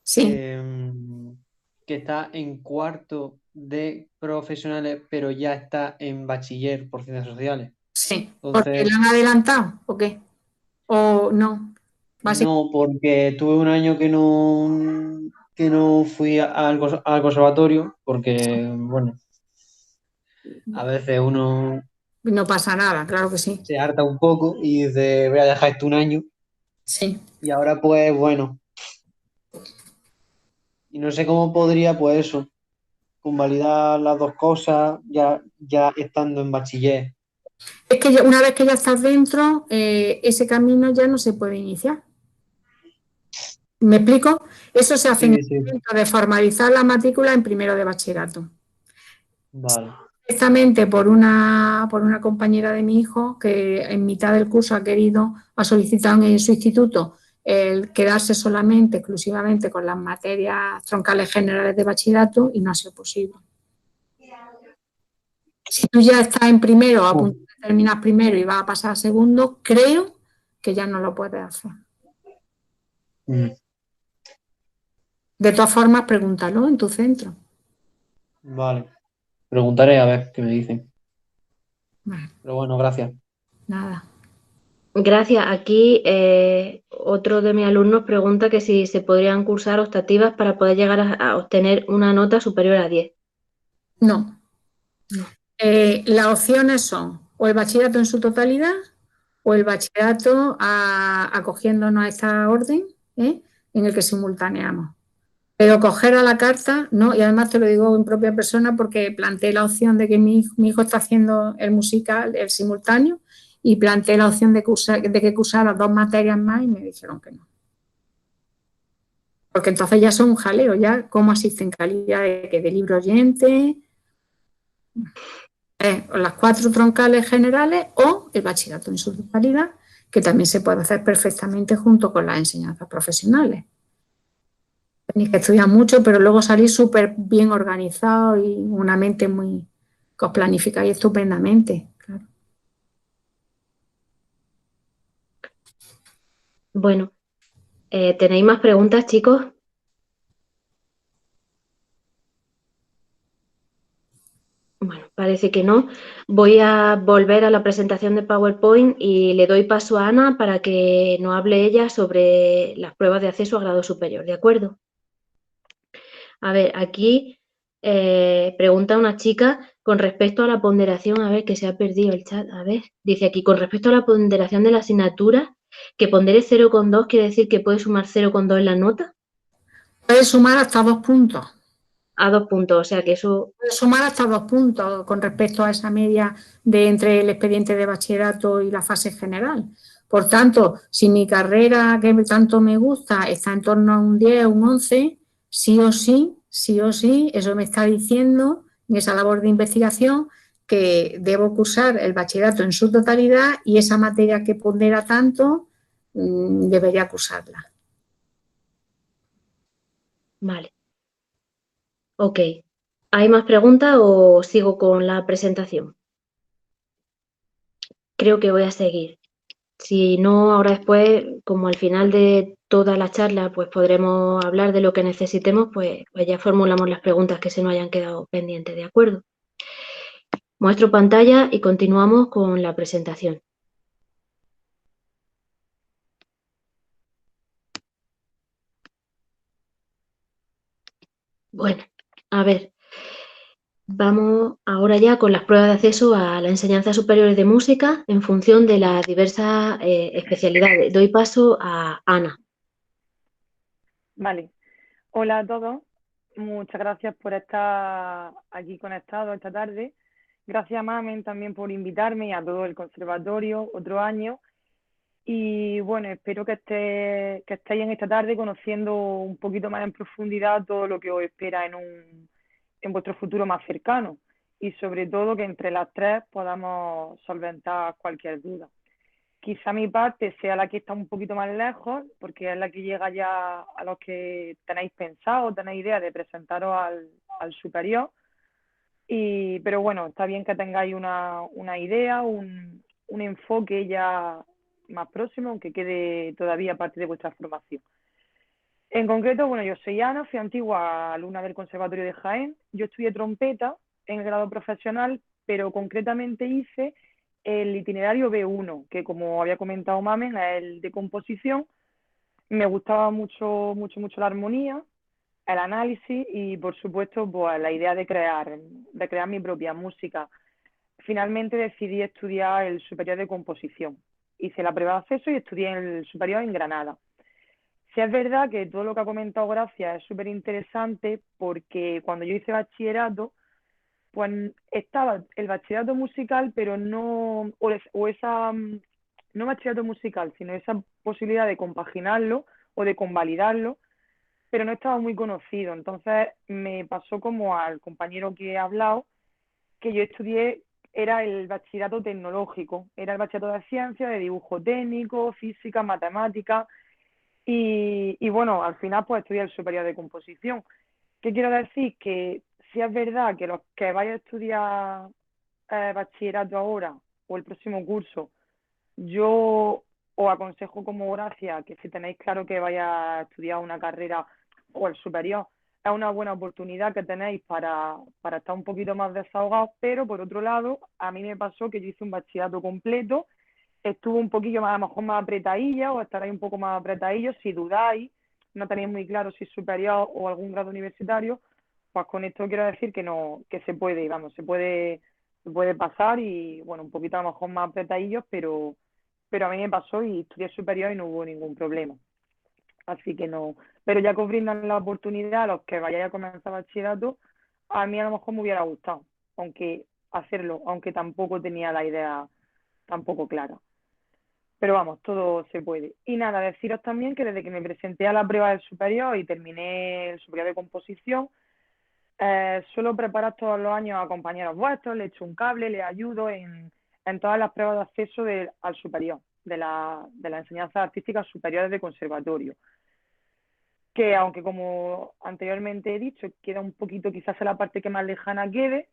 Sí, que está en cuarto de profesionales, pero ya está en bachiller por ciencias sociales. sí. ¿Porque Entonces, lo han adelantado o qué? ¿O no? Básicamente, no, porque tuve un año que no fui al conservatorio, porque, bueno, a veces uno no pasa nada, claro que sí. se harta un poco y dice, voy a dejar esto un año, Sí. y ahora pues, bueno, y no sé cómo podría, pues eso, convalidar las dos cosas ya estando en bachiller. Es que una vez que ya estás dentro, ese camino ya no se puede iniciar. ¿Me explico? Eso se hace en Sí, el sí, momento de formalizar la matrícula en primero de bachillerato. vale. Exactamente por una compañera de mi hijo que en mitad del curso ha solicitado en su instituto el quedarse solamente, exclusivamente con las materias troncales generales de bachillerato y no ha sido posible. Si tú ya estás en primero, a punto de terminar primero y vas a pasar a segundo, creo que ya no lo puedes hacer. Mm, De todas formas, pregúntalo en tu centro. vale. Preguntaré a ver qué me dicen. Vale, Pero bueno, gracias. nada. Gracias. Aquí otro de mis alumnos pregunta que si se podrían cursar optativas para poder llegar a obtener una nota superior a 10. No. Las opciones son o el bachillerato en su totalidad o el bachillerato acogiéndonos a esta orden, en el que simultaneamos. Pero coger a la carta, no, y además te lo digo en propia persona porque planteé la opción de que mi hijo está haciendo el musical, el simultáneo, y planteé la opción de que cursara 2 materias más y me dijeron que no. Porque entonces ya son un jaleo, ya cómo asiste en calidad de libro oyente, las 4 troncales generales o el bachillerato en su totalidad, que también se puede hacer perfectamente junto con las enseñanzas profesionales. Tenéis que estudiar mucho, pero luego salir súper bien organizado y una mente que os planificáis estupendamente. Claro. Bueno, ¿tenéis más preguntas, chicos? Bueno, parece que no. Voy a volver a la presentación de PowerPoint y le doy paso a Ana para que nos hable ella sobre las pruebas de acceso a grado superior, ¿de acuerdo? A ver, aquí pregunta una chica con respecto a la ponderación, a ver, que se ha perdido el chat, a ver, dice aquí, con respecto a la ponderación de la asignatura, que pondere 0,2 quiere decir que puede sumar 0,2 en la nota Puedes sumar hasta 2 puntos. a 2 puntos, o sea que eso... Puedes sumar hasta 2 puntos con respecto a esa media de entre el expediente de bachillerato y la fase general. Por tanto, si mi carrera que tanto me gusta está en torno a un 10, un 11, sí o sí, eso me está diciendo en esa labor de investigación que debo cursar el bachillerato en su totalidad y esa materia que pondera tanto debería cursarla. Vale. Ok. ¿Hay más preguntas o sigo con la presentación? Creo que voy a seguir. Si no, ahora después, como al final de toda la charla, pues podremos hablar de lo que necesitemos, pues ya formulamos las preguntas que se nos hayan quedado pendientes, ¿de acuerdo? Muestro pantalla y continuamos con la presentación. Bueno, a ver, vamos ahora ya con las pruebas de acceso a la enseñanza superior de música en función de las diversas especialidades. Doy paso a Ana. Vale. Hola a todos. Muchas gracias por estar aquí conectados esta tarde. Gracias, Mamen, también por invitarme y a todo el conservatorio otro año. Y bueno, espero que estéis en esta tarde conociendo un poquito más en profundidad todo lo que os espera en vuestro futuro más cercano. Y sobre todo que entre las tres podamos solventar cualquier duda. Quizá mi parte sea la que está un poquito más lejos, porque es la que llega ya a los que tenéis pensado, tenéis idea de presentaros al superior. Pero bueno, está bien que tengáis una idea, un enfoque ya más próximo, aunque quede todavía parte de vuestra formación. En concreto, bueno, yo soy Ana, fui antigua alumna del Conservatorio de Jaén. Yo estudié trompeta en el grado profesional, pero concretamente hice el itinerario B1, que como había comentado Mamen, es el de composición. Me gustaba mucho, mucho, mucho la armonía, el análisis y, por supuesto, pues, la idea de crear mi propia música. Finalmente decidí estudiar el superior de composición. Hice la prueba de acceso y estudié el superior en Granada. Sí es verdad que todo lo que ha comentado Gracia es súper interesante porque cuando yo hice bachillerato, pues estaba el bachillerato musical, pero no, no bachillerato musical, sino esa posibilidad de compaginarlo o de convalidarlo, pero no estaba muy conocido. Entonces me pasó como al compañero que he hablado, que yo estudié, era el bachillerato tecnológico, era el bachillerato de ciencias, de dibujo técnico, física, matemática, y bueno, al final pues estudié el superior de composición. ¿Qué quiero decir? Que si es verdad que los que vayan a estudiar bachillerato ahora o el próximo curso, yo os aconsejo como Gracia que si tenéis claro que vaya a estudiar una carrera o el superior, es una buena oportunidad que tenéis para estar un poquito más desahogados, pero por otro lado, a mí me pasó que yo hice un bachillerato completo, estuvo un poquillo más, a lo mejor más apretadilla o estaréis un poco más apretadillos si dudáis, no tenéis muy claro si es superior o algún grado universitario, pues con esto quiero decir que no, que se puede, vamos, se puede pasar y bueno, un poquito a lo mejor más apretadillos, pero a mí me pasó y estudié superior y no hubo ningún problema. Así que no, pero ya que os brindan la oportunidad a los que vayáis a comenzar bachillerato, a mí a lo mejor me hubiera gustado, aunque hacerlo, aunque tampoco tenía la idea tampoco clara. Pero vamos, todo se puede. Y nada, deciros también que desde que me presenté a la prueba del superior y terminé el superior de composición, suelo preparar todos los años a compañeros vuestros, le echo un cable, les ayudo en todas las pruebas de acceso al superior, de la enseñanza artística superior de conservatorio. Que aunque como anteriormente he dicho, queda un poquito quizás en la parte que más lejana quede,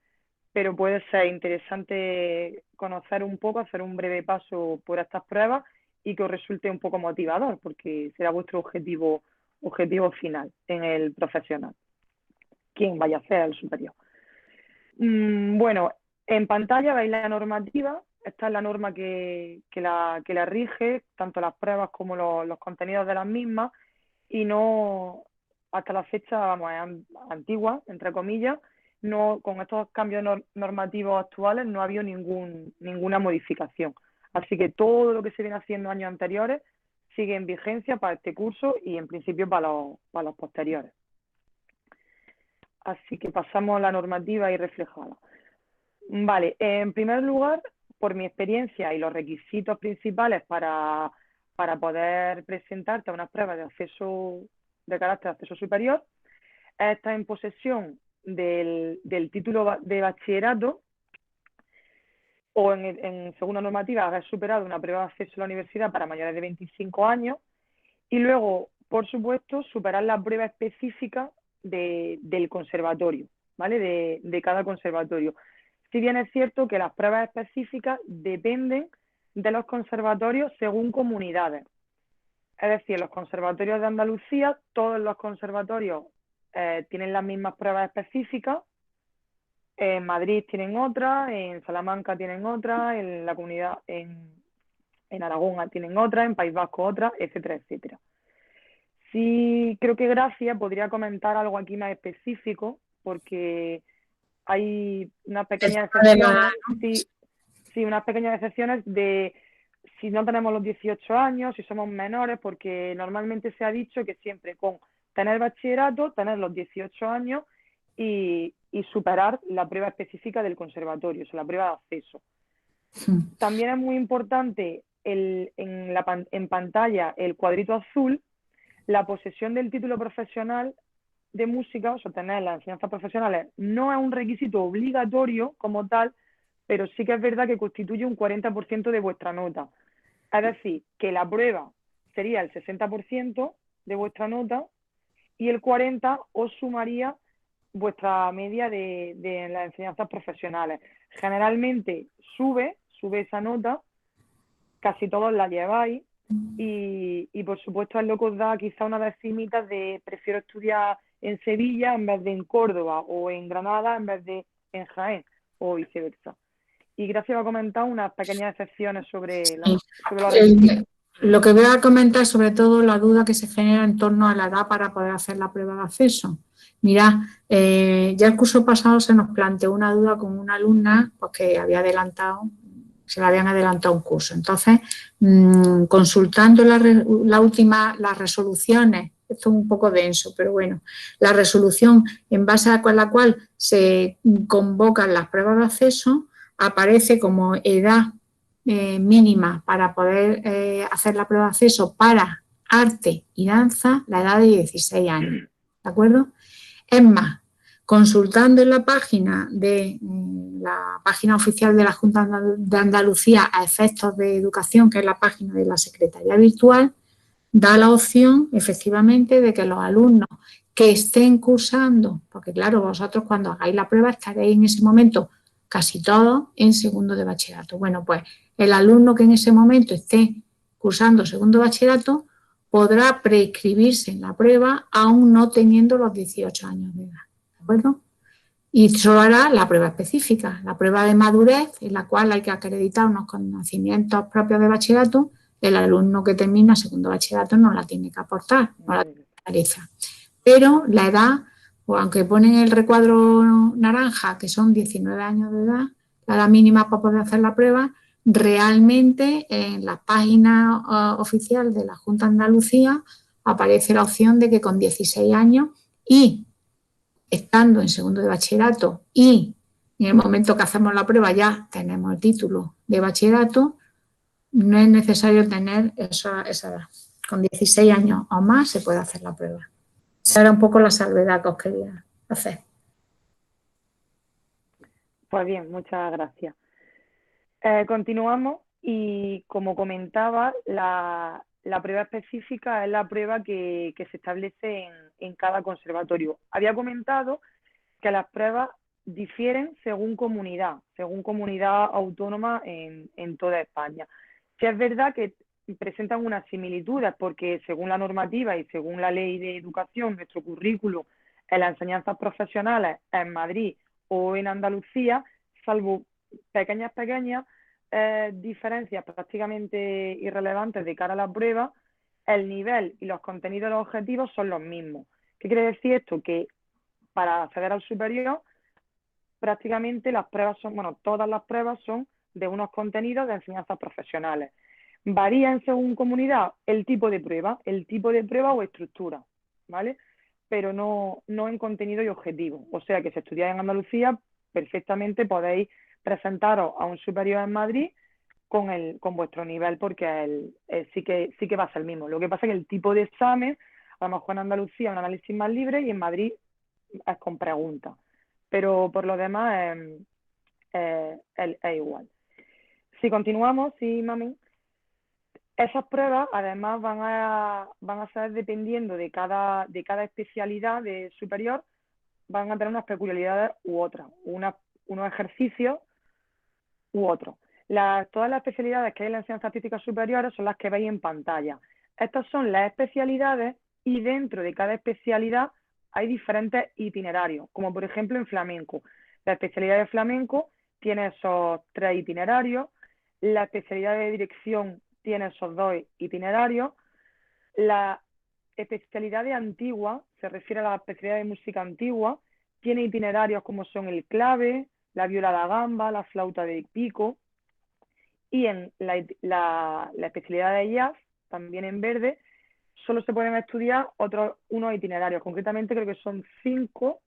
pero puede ser interesante conocer un poco, hacer un breve paso por estas pruebas y que os resulte un poco motivador, porque será vuestro objetivo final en el profesional, quien vaya a hacer el superior. Bueno, en pantalla veis la normativa, esta es la norma que la rige, tanto las pruebas como los contenidos de las mismas, y no, hasta la fecha, vamos, es antigua, entre comillas, no, con estos cambios normativos actuales no ha habido ninguna modificación. Así que todo lo que se viene haciendo años anteriores sigue en vigencia para este curso y en principio para los posteriores. Así que pasamos a la normativa ahí reflejada. Vale, en primer lugar, por mi experiencia y los requisitos principales para poder presentarte a unas pruebas de acceso de carácter de acceso superior, estar en posesión del título de bachillerato o en segunda normativa haber superado una prueba de acceso a la universidad para mayores de 25 años y luego, por supuesto, superar la prueba específica del conservatorio, ¿vale? De cada conservatorio. Si bien es cierto que las pruebas específicas dependen de los conservatorios según comunidades. Es decir, los conservatorios de Andalucía, todos los conservatorios tienen las mismas pruebas específicas. En Madrid tienen otras, en Salamanca tienen otras, en la comunidad, en Aragón tienen otras, en País Vasco otras, etcétera, etcétera. Sí, creo que Gracia podría comentar algo aquí más específico, porque hay unas pequeñas excepciones, sí, unas pequeñas excepciones de si no tenemos los 18 años, si somos menores, porque normalmente se ha dicho que siempre con tener bachillerato, tener los 18 años y superar la prueba específica del conservatorio, o sea, la prueba de acceso. También es muy importante en pantalla el cuadrito azul, la posesión del título profesional de música, o sea, tener las enseñanzas profesionales, no es un requisito obligatorio como tal, pero sí que es verdad que constituye un 40% de vuestra nota. Es decir, que la prueba sería el 60% de vuestra nota y el 40% os sumaría vuestra media de las enseñanzas profesionales. Generalmente sube esa nota, casi todos la lleváis, y por supuesto es lo que os da quizá una decimita de prefiero estudiar en Sevilla en vez de en Córdoba, o en Granada en vez de en Jaén, o viceversa. Y Gracia va a comentar unas pequeñas excepciones sobre los requisitos. Lo que voy a comentar es sobre todo la duda que se genera en torno a la edad para poder hacer la prueba de acceso. Mirad, ya el curso pasado se nos planteó una duda con una alumna pues, que había adelantado, se le habían adelantado un curso. Entonces, consultando las resoluciones, esto es un poco denso, pero bueno, la resolución en base a la cual se convocan las pruebas de acceso aparece como edad mínima para poder hacer la prueba de acceso para arte y danza, la edad de 16 años, ¿de acuerdo? Es más, consultando en la página oficial de la Junta de Andalucía a efectos de educación, que es la página de la Secretaría Virtual, da la opción, efectivamente, de que los alumnos que estén cursando, porque claro, vosotros cuando hagáis la prueba estaréis en ese momento casi todos en segundo de bachillerato. Bueno, pues el alumno que en ese momento esté cursando segundo de bachillerato podrá prescribirse en la prueba aún no teniendo los 18 años de edad, ¿de acuerdo? Y solo hará la prueba específica, la prueba de madurez, en la cual hay que acreditar unos conocimientos propios de bachillerato. El alumno que termina segundo de bachillerato no la tiene que aportar, no la tiene que realizar. Pero la edad, o aunque ponen el recuadro naranja, que son 19 años de edad, la edad mínima para poder hacer la prueba, realmente en la página oficial de la Junta de Andalucía aparece la opción de que con 16 años y estando en segundo de bachillerato y en el momento que hacemos la prueba ya tenemos el título de bachillerato, no es necesario tener esa edad. Con 16 años o más se puede hacer la prueba. Esa era un poco la salvedad que os quería hacer. Pues bien, muchas gracias. Continuamos y, como comentaba, la prueba específica es la prueba que se establece en cada conservatorio. Había comentado que las pruebas difieren según comunidad autónoma en toda España. Sí es verdad que presentan unas similitudes porque según la normativa y según la ley de educación, nuestro currículo en las enseñanzas profesionales en Madrid o en Andalucía, salvo pequeñas diferencias prácticamente irrelevantes de cara a la prueba, el nivel y los contenidos de los objetivos son los mismos. ¿Qué quiere decir esto? Que para acceder al superior, prácticamente las pruebas son, bueno, todas las pruebas son de unos contenidos de enseñanzas profesionales. Varían según comunidad el tipo de prueba o estructura, ¿vale? Pero no en contenido y objetivo. O sea que si estudiáis en Andalucía, perfectamente podéis presentaros a un superior en Madrid con vuestro nivel, porque sí que va a ser el mismo. Lo que pasa es que el tipo de examen, a lo mejor en Andalucía es un análisis más libre y en Madrid es con preguntas. Pero por lo demás es igual. Si continuamos, sí, mami. Esas pruebas, además, van a ser dependiendo de cada especialidad de superior, van a tener unas peculiaridades u otras, unos ejercicios u otros. Todas las especialidades que hay en la enseñanza artística superior son las que veis en pantalla. Estas son las especialidades y dentro de cada especialidad hay diferentes itinerarios, como por ejemplo en flamenco. La especialidad de flamenco tiene esos 3 itinerarios, la especialidad de dirección tiene esos 2 itinerarios, la especialidad de antigua, se refiere a la especialidad de música antigua, tiene itinerarios como son el clave, la viola da gamba, la flauta de pico, y en la especialidad de jazz, también en verde, solo se pueden estudiar unos itinerarios, concretamente creo que son 5,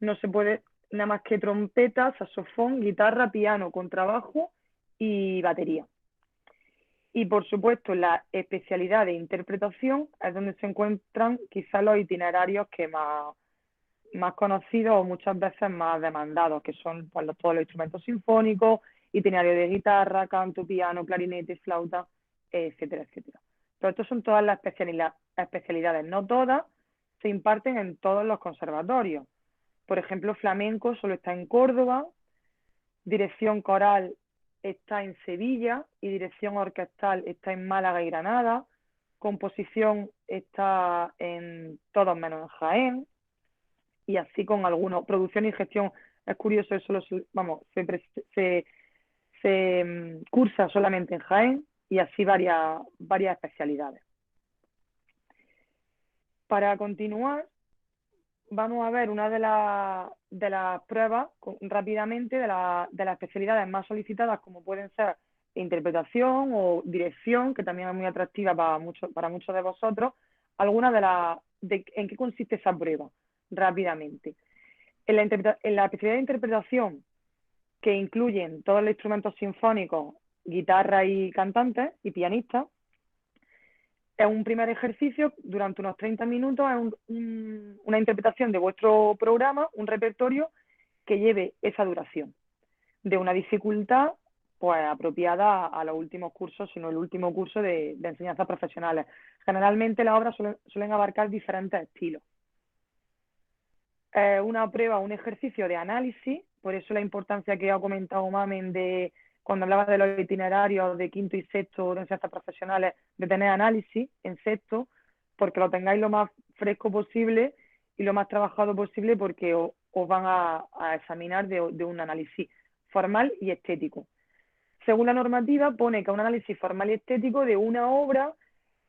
no se puede nada más que trompeta, saxofón, guitarra, piano, contrabajo y batería. Y por supuesto, la especialidad de interpretación es donde se encuentran quizás los itinerarios que más conocidos o muchas veces más demandados, que son pues, todos los instrumentos sinfónicos, itinerario de guitarra, canto, piano, clarinete, flauta, etcétera, etcétera. Pero estas son todas las especialidades, no todas se imparten en todos los conservatorios. Por ejemplo, flamenco solo está en Córdoba, dirección coral está en Sevilla y dirección orquestal está en Málaga y Granada, composición está en todos menos en Jaén, y así con algunos. Producción y gestión es curioso, eso se cursa solamente en Jaén y así varias especialidades. Para continuar, vamos a ver una de las pruebas rápidamente de las especialidades más solicitadas, como pueden ser interpretación o dirección, que también es muy atractiva para muchos de vosotros. Algunas ¿en qué consiste esa prueba? Rápidamente. En la especialidad de interpretación, que incluyen todos los instrumentos sinfónicos, guitarra y cantantes y pianistas, es un primer ejercicio durante unos 30 minutos, es una interpretación de vuestro programa, un repertorio que lleve esa duración, de una dificultad pues apropiada a los últimos cursos, sino el último curso de enseñanzas profesionales. Generalmente las obras suelen abarcar diferentes estilos. Una prueba, un ejercicio de análisis, por eso la importancia que ha comentado Mamen de cuando hablaba de los itinerarios de quinto y sexto de enseñanzas profesionales, de tener análisis en sexto, porque lo tengáis lo más fresco posible y lo más trabajado posible, porque os van a examinar de un análisis formal y estético. Según la normativa, pone que un análisis formal y estético de una obra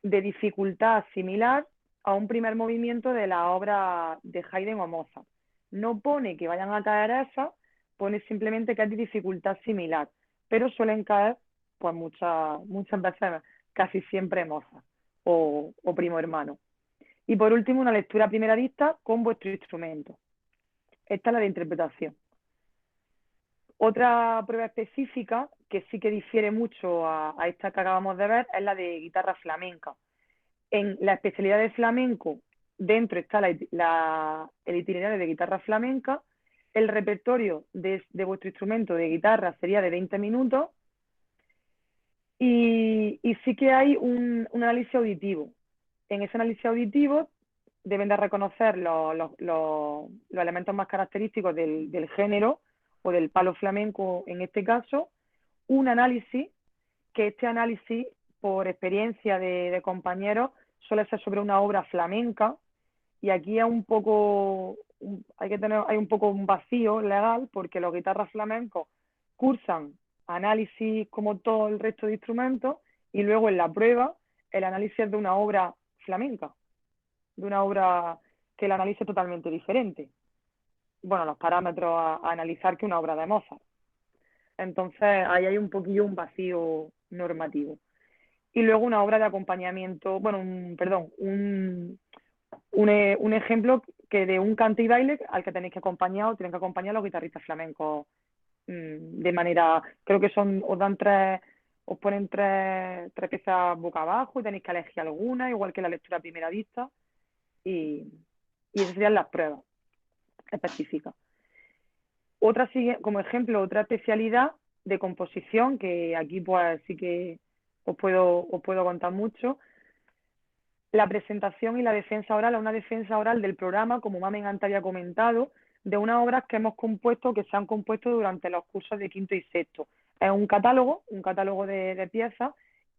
de dificultad similar a un primer movimiento de la obra de Haydn o Mozart. No pone que vayan a caer esas, pone simplemente que es de dificultad similar, pero suelen caer pues muchas veces, casi siempre Mozart o primo hermano. Y por último, una lectura a primera vista con vuestro instrumento. Esta es la de interpretación. Otra prueba específica, que sí que difiere mucho a esta que acabamos de ver, es la de guitarra flamenca. En la especialidad de flamenco, dentro está el itinerario de guitarra flamenca. El repertorio de vuestro instrumento de guitarra sería de 20 minutos y sí que hay un análisis auditivo. En ese análisis auditivo deben de reconocer los elementos más característicos del género o del palo flamenco en este caso, un análisis, que este análisis, por experiencia de compañeros, suele ser sobre una obra flamenca, y aquí es un poco, hay un poco un vacío legal, porque los guitarras flamencos cursan análisis como todo el resto de instrumentos, y luego en la prueba el análisis es de una obra flamenca, de una obra que el análisis es totalmente diferente. Bueno, los parámetros a analizar que una obra de Mozart. Entonces ahí hay un poquillo un vacío normativo. Y luego una obra de acompañamiento, un ejemplo que de un canto y baile al que tienen que acompañar los guitarristas flamencos de manera, creo que os ponen tres piezas boca abajo y tenéis que elegir alguna, igual que la lectura a primera vista, y esas serían las pruebas específicas. Como ejemplo, otra especialidad de composición, que aquí pues sí que os puedo contar mucho. La presentación y la defensa oral, una defensa oral del programa, como Mamen antes había comentado, de unas obras que se han compuesto durante los cursos de quinto y sexto. Es un catálogo de piezas,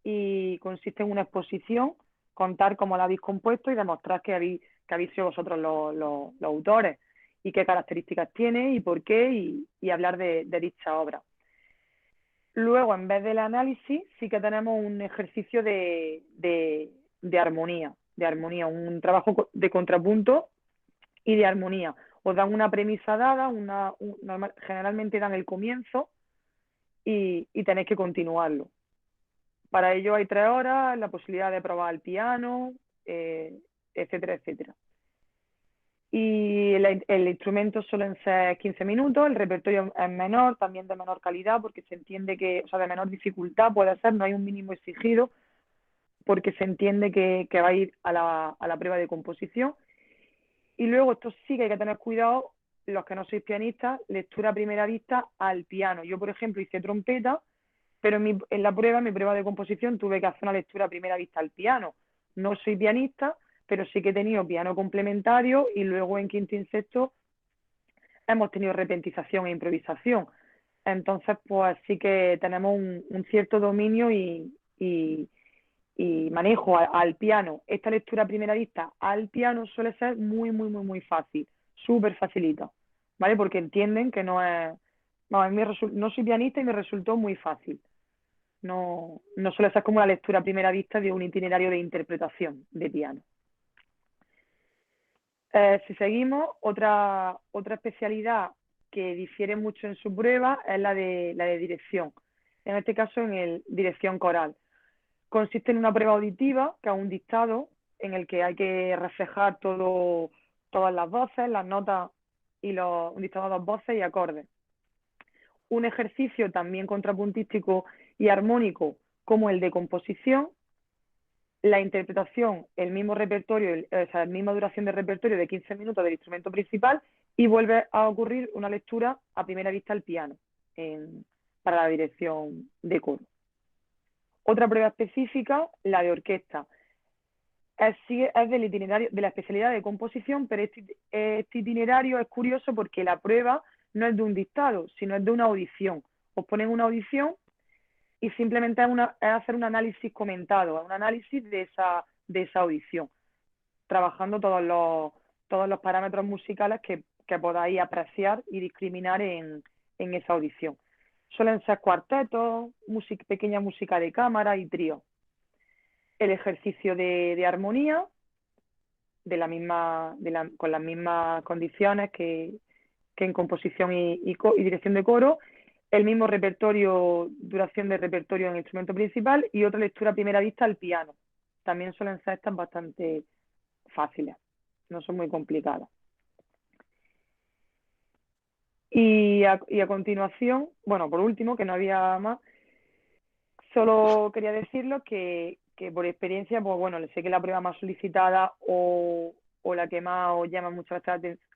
y consiste en una exposición, contar cómo la habéis compuesto y demostrar que habéis sido vosotros los autores y qué características tiene y por qué, y hablar de dicha obra. Luego, en vez del análisis, sí que tenemos un ejercicio de armonía, un trabajo de contrapunto y de armonía. Os dan una premisa dada, generalmente dan el comienzo, y tenéis que continuarlo. Para ello hay 3 horas, la posibilidad de probar el piano, etcétera, etcétera. Y el instrumento suelen ser 15 minutos, el repertorio es menor, también de menor calidad, porque se entiende que, o sea, de menor dificultad puede ser, no hay un mínimo exigido, porque se entiende que va a ir a la prueba de composición. Y luego, esto sí que hay que tener cuidado, los que no sois pianistas, lectura a primera vista al piano. Yo, por ejemplo, hice trompeta, pero en la prueba, en mi prueba de composición, tuve que hacer una lectura a primera vista al piano. No soy pianista, pero sí que he tenido piano complementario, y luego en quinto y en sexto hemos tenido repentización e improvisación. Entonces, pues sí que tenemos un cierto dominio y manejo al piano. Esta lectura a primera vista al piano suele ser muy, muy, muy, muy fácil, súper facilita, ¿vale? Porque entienden que no es... no soy pianista y me resultó muy fácil. No suele ser como la lectura a primera vista de un itinerario de interpretación de piano. Si seguimos, otra especialidad que difiere mucho en su prueba es la de dirección. En este caso, en dirección coral. Consiste en una prueba auditiva, que es un dictado, en el que hay que reflejar todas las voces, las notas, y un dictado a 2 voces y acordes. Un ejercicio también contrapuntístico y armónico como el de composición. La interpretación, el mismo repertorio, la misma duración de repertorio de 15 minutos del instrumento principal, y vuelve a ocurrir una lectura a primera vista al piano para la dirección de coro. Otra prueba específica, la de orquesta. Es del itinerario, de la especialidad de composición, pero este itinerario es curioso porque la prueba no es de un dictado, sino es de una audición. Os ponen una audición y simplemente es hacer un análisis comentado, un análisis de esa audición, trabajando todos los parámetros musicales que podáis apreciar y discriminar en esa audición. Suelen ser cuartetos, pequeña música de cámara y trío. El ejercicio de armonía, con las mismas condiciones que en composición y dirección de coro. El mismo repertorio, duración de repertorio en el instrumento principal, y otra lectura a primera vista al piano. También suelen ser estas bastante fáciles, no son muy complicadas. Y a continuación, bueno, por último, que no había más, solo quería decirlo que por experiencia, pues bueno, sé que la prueba más solicitada o la que más os llama mucho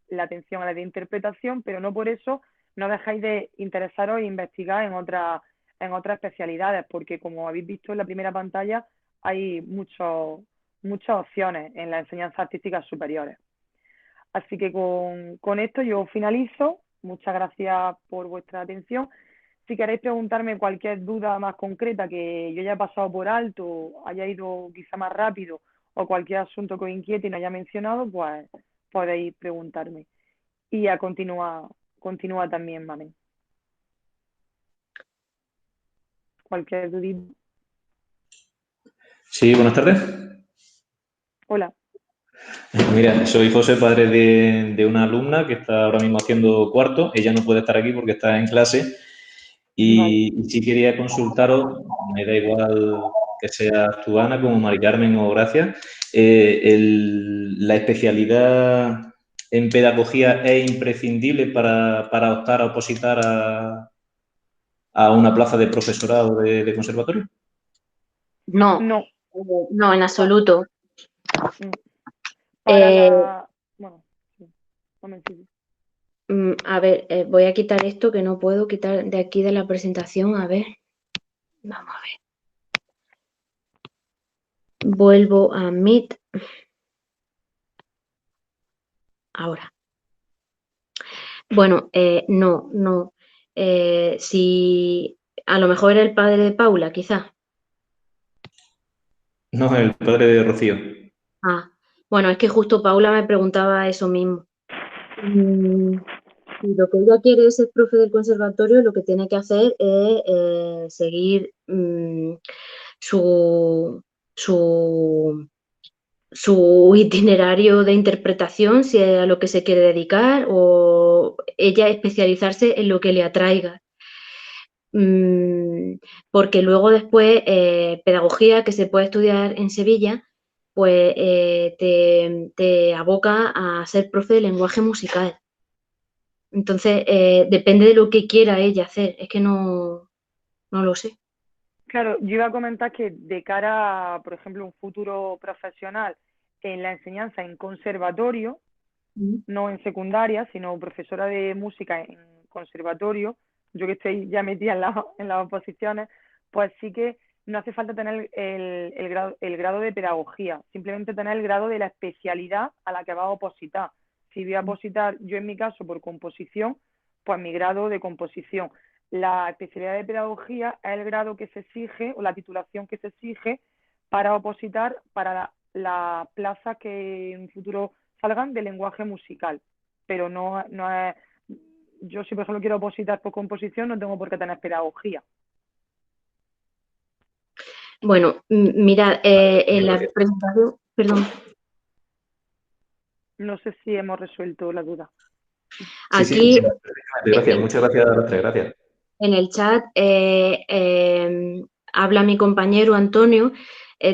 la atención a la de interpretación, pero no por eso no dejáis de interesaros e investigar en otras especialidades, porque como habéis visto en la primera pantalla, hay muchas opciones en las enseñanzas artísticas superiores. Así que con esto yo finalizo. Muchas gracias por vuestra atención. Si queréis preguntarme cualquier duda más concreta que yo haya pasado por alto, haya ido quizá más rápido, o cualquier asunto que os inquiete y no haya mencionado, pues podéis preguntarme. Y continúa también, Mamen. Cualquier dudita. Sí, buenas tardes. Hola. Mira, soy José, padre de una alumna que está ahora mismo haciendo cuarto. Ella no puede estar aquí porque está en clase. Y sí quería consultaros, me da igual que seas tú, Ana, como Mari Carmen o Gracia, la especialidad en pedagogía es imprescindible para optar a opositar a una plaza de profesorado de conservatorio. No, No. no, en absoluto. Bueno, sí. A ver, voy a quitar esto que no puedo quitar de aquí de la presentación. A ver, vamos a ver. Vuelvo a Meet. Ahora. Bueno, no. Si A lo mejor era el padre de Paula, quizás. No, el padre de Rocío. Ah, bueno, es que justo Paula me preguntaba eso mismo. Si lo que ella quiere es ser profe del conservatorio, lo que tiene que hacer es seguir su, su, su itinerario de interpretación, si es a lo que se quiere dedicar, o ella especializarse en lo que le atraiga. Porque luego después pedagogía, que se puede estudiar en Sevilla, pues te aboca a ser profe de lenguaje musical. Entonces, depende de lo que quiera ella hacer, es que no lo sé. Claro, yo iba a comentar que de cara a, por ejemplo, un futuro profesional en la enseñanza en conservatorio, no en secundaria, sino profesora de música en conservatorio, yo que estoy ya metida en las oposiciones, pues sí que no hace falta tener el grado de pedagogía, simplemente tener el grado de la especialidad a la que va a opositar. Si voy a opositar, yo en mi caso, por composición, pues mi grado de composición. La especialidad de pedagogía es el grado que se exige, o la titulación que se exige, para opositar para la plaza que en un futuro salgan de lenguaje musical. Pero no es... Yo, si por ejemplo quiero opositar por composición, no tengo por qué tener pedagogía. Bueno, mirad, en la presentación, perdón. No sé si hemos resuelto la duda. Aquí, Sí. Gracias, muchas gracias a los tres, gracias. En el chat habla mi compañero Antonio,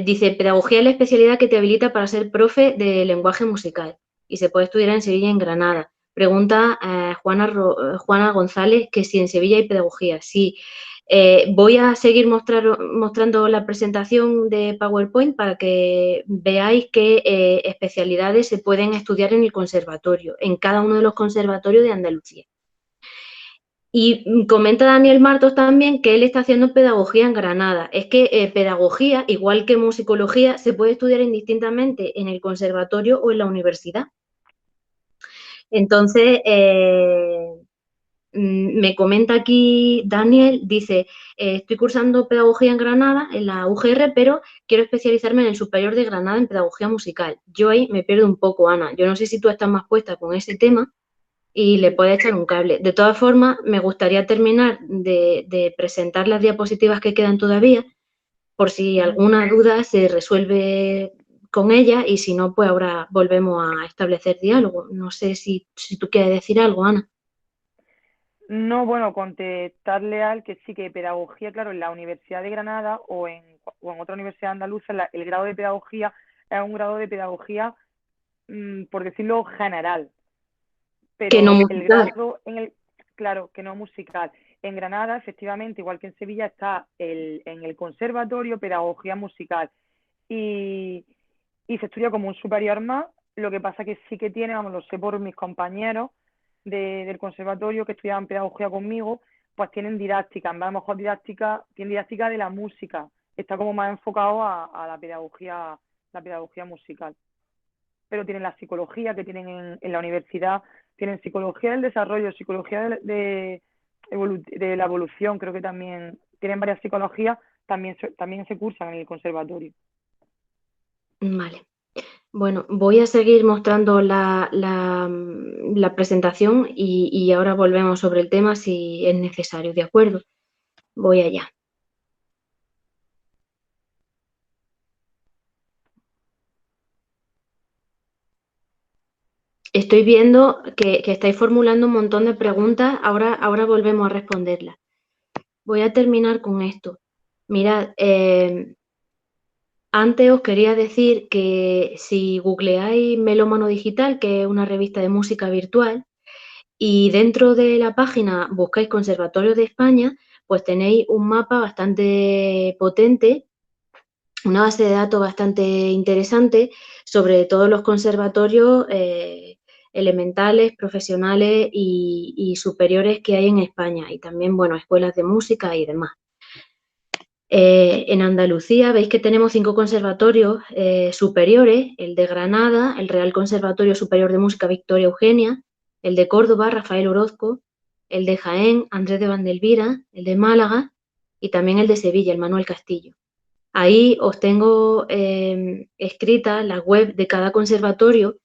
dice, pedagogía es la especialidad que te habilita para ser profe de lenguaje musical y se puede estudiar en Sevilla y en Granada. Pregunta Juana González que si en Sevilla hay pedagogía. Sí, voy a seguir mostrando la presentación de PowerPoint para que veáis qué especialidades se pueden estudiar en el conservatorio, en cada uno de los conservatorios de Andalucía. Y comenta Daniel Martos también que él está haciendo pedagogía en Granada. Es que pedagogía, igual que musicología, se puede estudiar indistintamente en el conservatorio o en la universidad. Entonces, me comenta aquí Daniel, dice, estoy cursando pedagogía en Granada, en la UGR, pero quiero especializarme en el Superior de Granada en pedagogía musical. Yo ahí me pierdo un poco, Ana. Yo no sé si tú estás más puesta con ese tema y le puede echar un cable. De todas formas, me gustaría terminar de presentar las diapositivas que quedan todavía, por si alguna duda se resuelve con ella y si no, pues ahora volvemos a establecer diálogo. No sé si tú quieres decir algo, Ana. No, bueno, contestarle al que sí, que pedagogía, claro, en la Universidad de Granada o en otra universidad andaluza, el grado de pedagogía es un grado de pedagogía, por decirlo, general. Pero que no el grado claro, que no musical. En Granada, efectivamente, igual que en Sevilla, está en el conservatorio pedagogía musical y se estudia como un superior más. Lo que pasa que sí que tiene, vamos, lo sé por mis compañeros del conservatorio que estudiaban pedagogía conmigo, pues tienen didáctica, a lo mejor tienen didáctica de la música, está como más enfocado a la pedagogía musical. Pero tienen la psicología que tienen en la universidad, tienen psicología del desarrollo, psicología de la evolución, creo que también tienen varias psicologías, también se cursan en el conservatorio. Vale. Bueno, voy a seguir mostrando la presentación y ahora volvemos sobre el tema si es necesario, ¿de acuerdo? Voy allá. Estoy viendo que estáis formulando un montón de preguntas, ahora volvemos a responderlas. Voy a terminar con esto. Mirad, antes os quería decir que si googleáis Melómano Digital, que es una revista de música virtual, y dentro de la página buscáis Conservatorio de España, pues tenéis un mapa bastante potente, una base de datos bastante interesante sobre todos los conservatorios elementales, profesionales y superiores que hay en España y también, bueno, escuelas de música y demás. En Andalucía veis que tenemos 5 conservatorios superiores, el de Granada, el Real Conservatorio Superior de Música Victoria Eugenia, el de Córdoba, Rafael Orozco, el de Jaén, Andrés de Vandelvira, el de Málaga, y también el de Sevilla, el Manuel Castillo. Ahí os tengo escrita la web de cada conservatorio,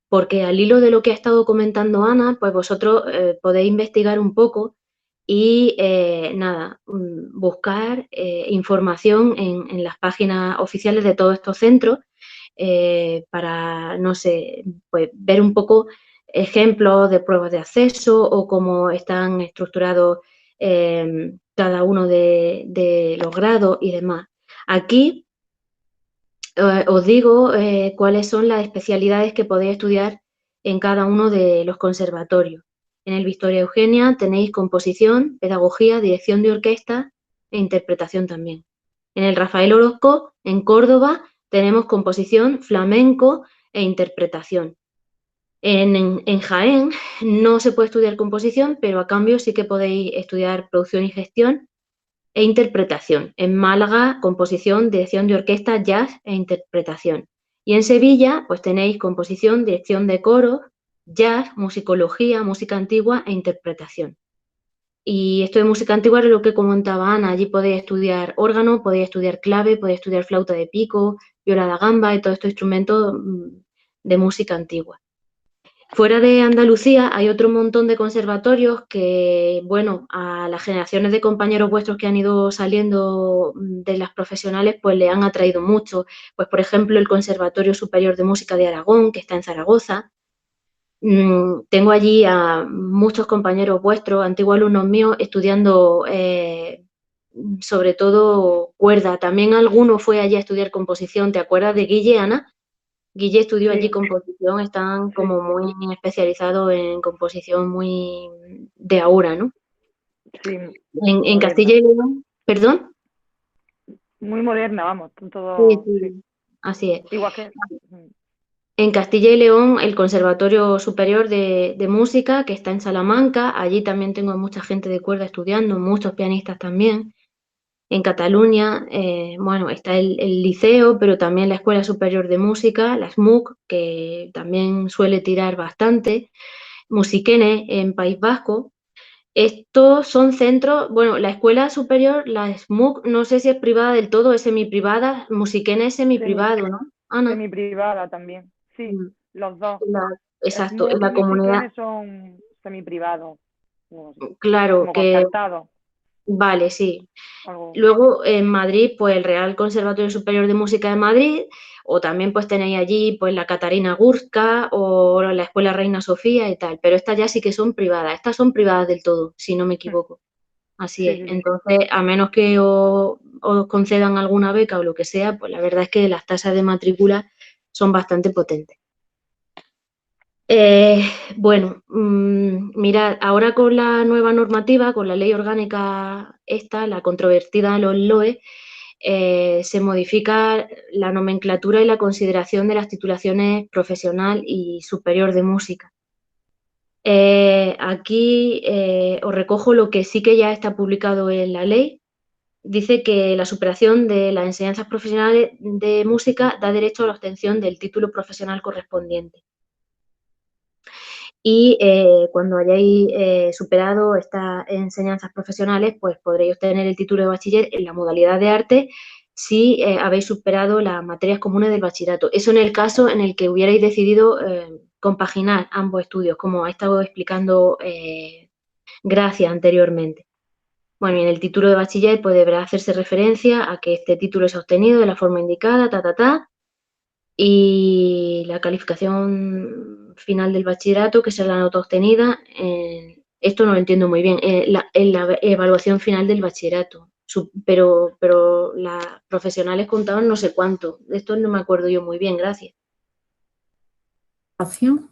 porque al hilo de lo que ha estado comentando Ana, pues vosotros podéis investigar un poco y buscar información en las páginas oficiales de todos estos centros para, no sé, pues ver un poco ejemplos de pruebas de acceso o cómo están estructurados cada uno de los grados y demás. Aquí os digo cuáles son las especialidades que podéis estudiar en cada uno de los conservatorios. En el Victoria Eugenia tenéis composición, pedagogía, dirección de orquesta e interpretación también. En el Rafael Orozco, en Córdoba, tenemos composición, flamenco e interpretación. En Jaén no se puede estudiar composición, pero a cambio sí que podéis estudiar producción y gestión e interpretación. En Málaga, composición, dirección de orquesta, jazz e interpretación. Y en Sevilla, pues tenéis composición, dirección de coros, jazz, musicología, música antigua e interpretación. Y esto de música antigua es lo que comentaba Ana. Allí podéis estudiar órgano, podéis estudiar clave, podéis estudiar flauta de pico, viola da gamba y todos estos instrumentos de música antigua. Fuera de Andalucía hay otro montón de conservatorios que, bueno, a las generaciones de compañeros vuestros que han ido saliendo de las profesionales, pues le han atraído mucho. Pues, por ejemplo, el Conservatorio Superior de Música de Aragón, que está en Zaragoza. Tengo allí a muchos compañeros vuestros, antiguos alumnos míos, estudiando sobre todo cuerda. También alguno fue allí a estudiar composición. ¿Te acuerdas de Guille, Ana? Guille estudió allí composición, están como muy especializados en composición muy de ahora, ¿no? Sí. En Castilla y León, ¿perdón? Muy moderna, vamos, todo. Sí. Así es. Igual que. En Castilla y León, el Conservatorio Superior de Música, que está en Salamanca, allí también tengo a mucha gente de cuerda estudiando, muchos pianistas también. En Cataluña, bueno, está el liceo, pero también la Escuela Superior de Música, la SMUC, que también suele tirar bastante. Musiquene, en País Vasco. Estos son centros, bueno, la Escuela Superior, la SMUC, no sé si es privada del todo, es semiprivada. Musiquene es semiprivado, ¿no, Ana? Semiprivada también, sí, los dos. Exacto, en la comunidad. Son semiprivados. Claro, como que... concertados. Vale, sí. Luego en Madrid, pues el Real Conservatorio Superior de Música de Madrid, o también pues tenéis allí pues la Catarina Gurska o la Escuela Reina Sofía y tal, pero estas ya sí que son privadas, estas son privadas del todo, si no me equivoco. Así es. Entonces, a menos que os concedan alguna beca o lo que sea, pues la verdad es que las tasas de matrícula son bastante potentes. Bueno, mirad, ahora con la nueva normativa, con la ley orgánica esta, la controvertida los LOE, se modifica la nomenclatura y la consideración de las titulaciones profesional y superior de música. Aquí os recojo lo que sí que ya está publicado en la ley. Dice que la superación de las enseñanzas profesionales de música da derecho a la obtención del título profesional correspondiente. Y cuando hayáis superado estas enseñanzas profesionales, pues podréis obtener el título de bachiller en la modalidad de arte si habéis superado las materias comunes del bachillerato. Eso en el caso en el que hubierais decidido compaginar ambos estudios, como ha estado explicando Gracia anteriormente. Bueno, y en el título de bachiller pues deberá hacerse referencia a que este título se ha obtenido de la forma indicada, y la calificación final del bachillerato, que será la nota obtenida, esto no lo entiendo muy bien, en la evaluación final del bachillerato, pero las profesionales contaban no sé cuánto, de esto no me acuerdo yo muy bien, gracias. ¿Evaluación?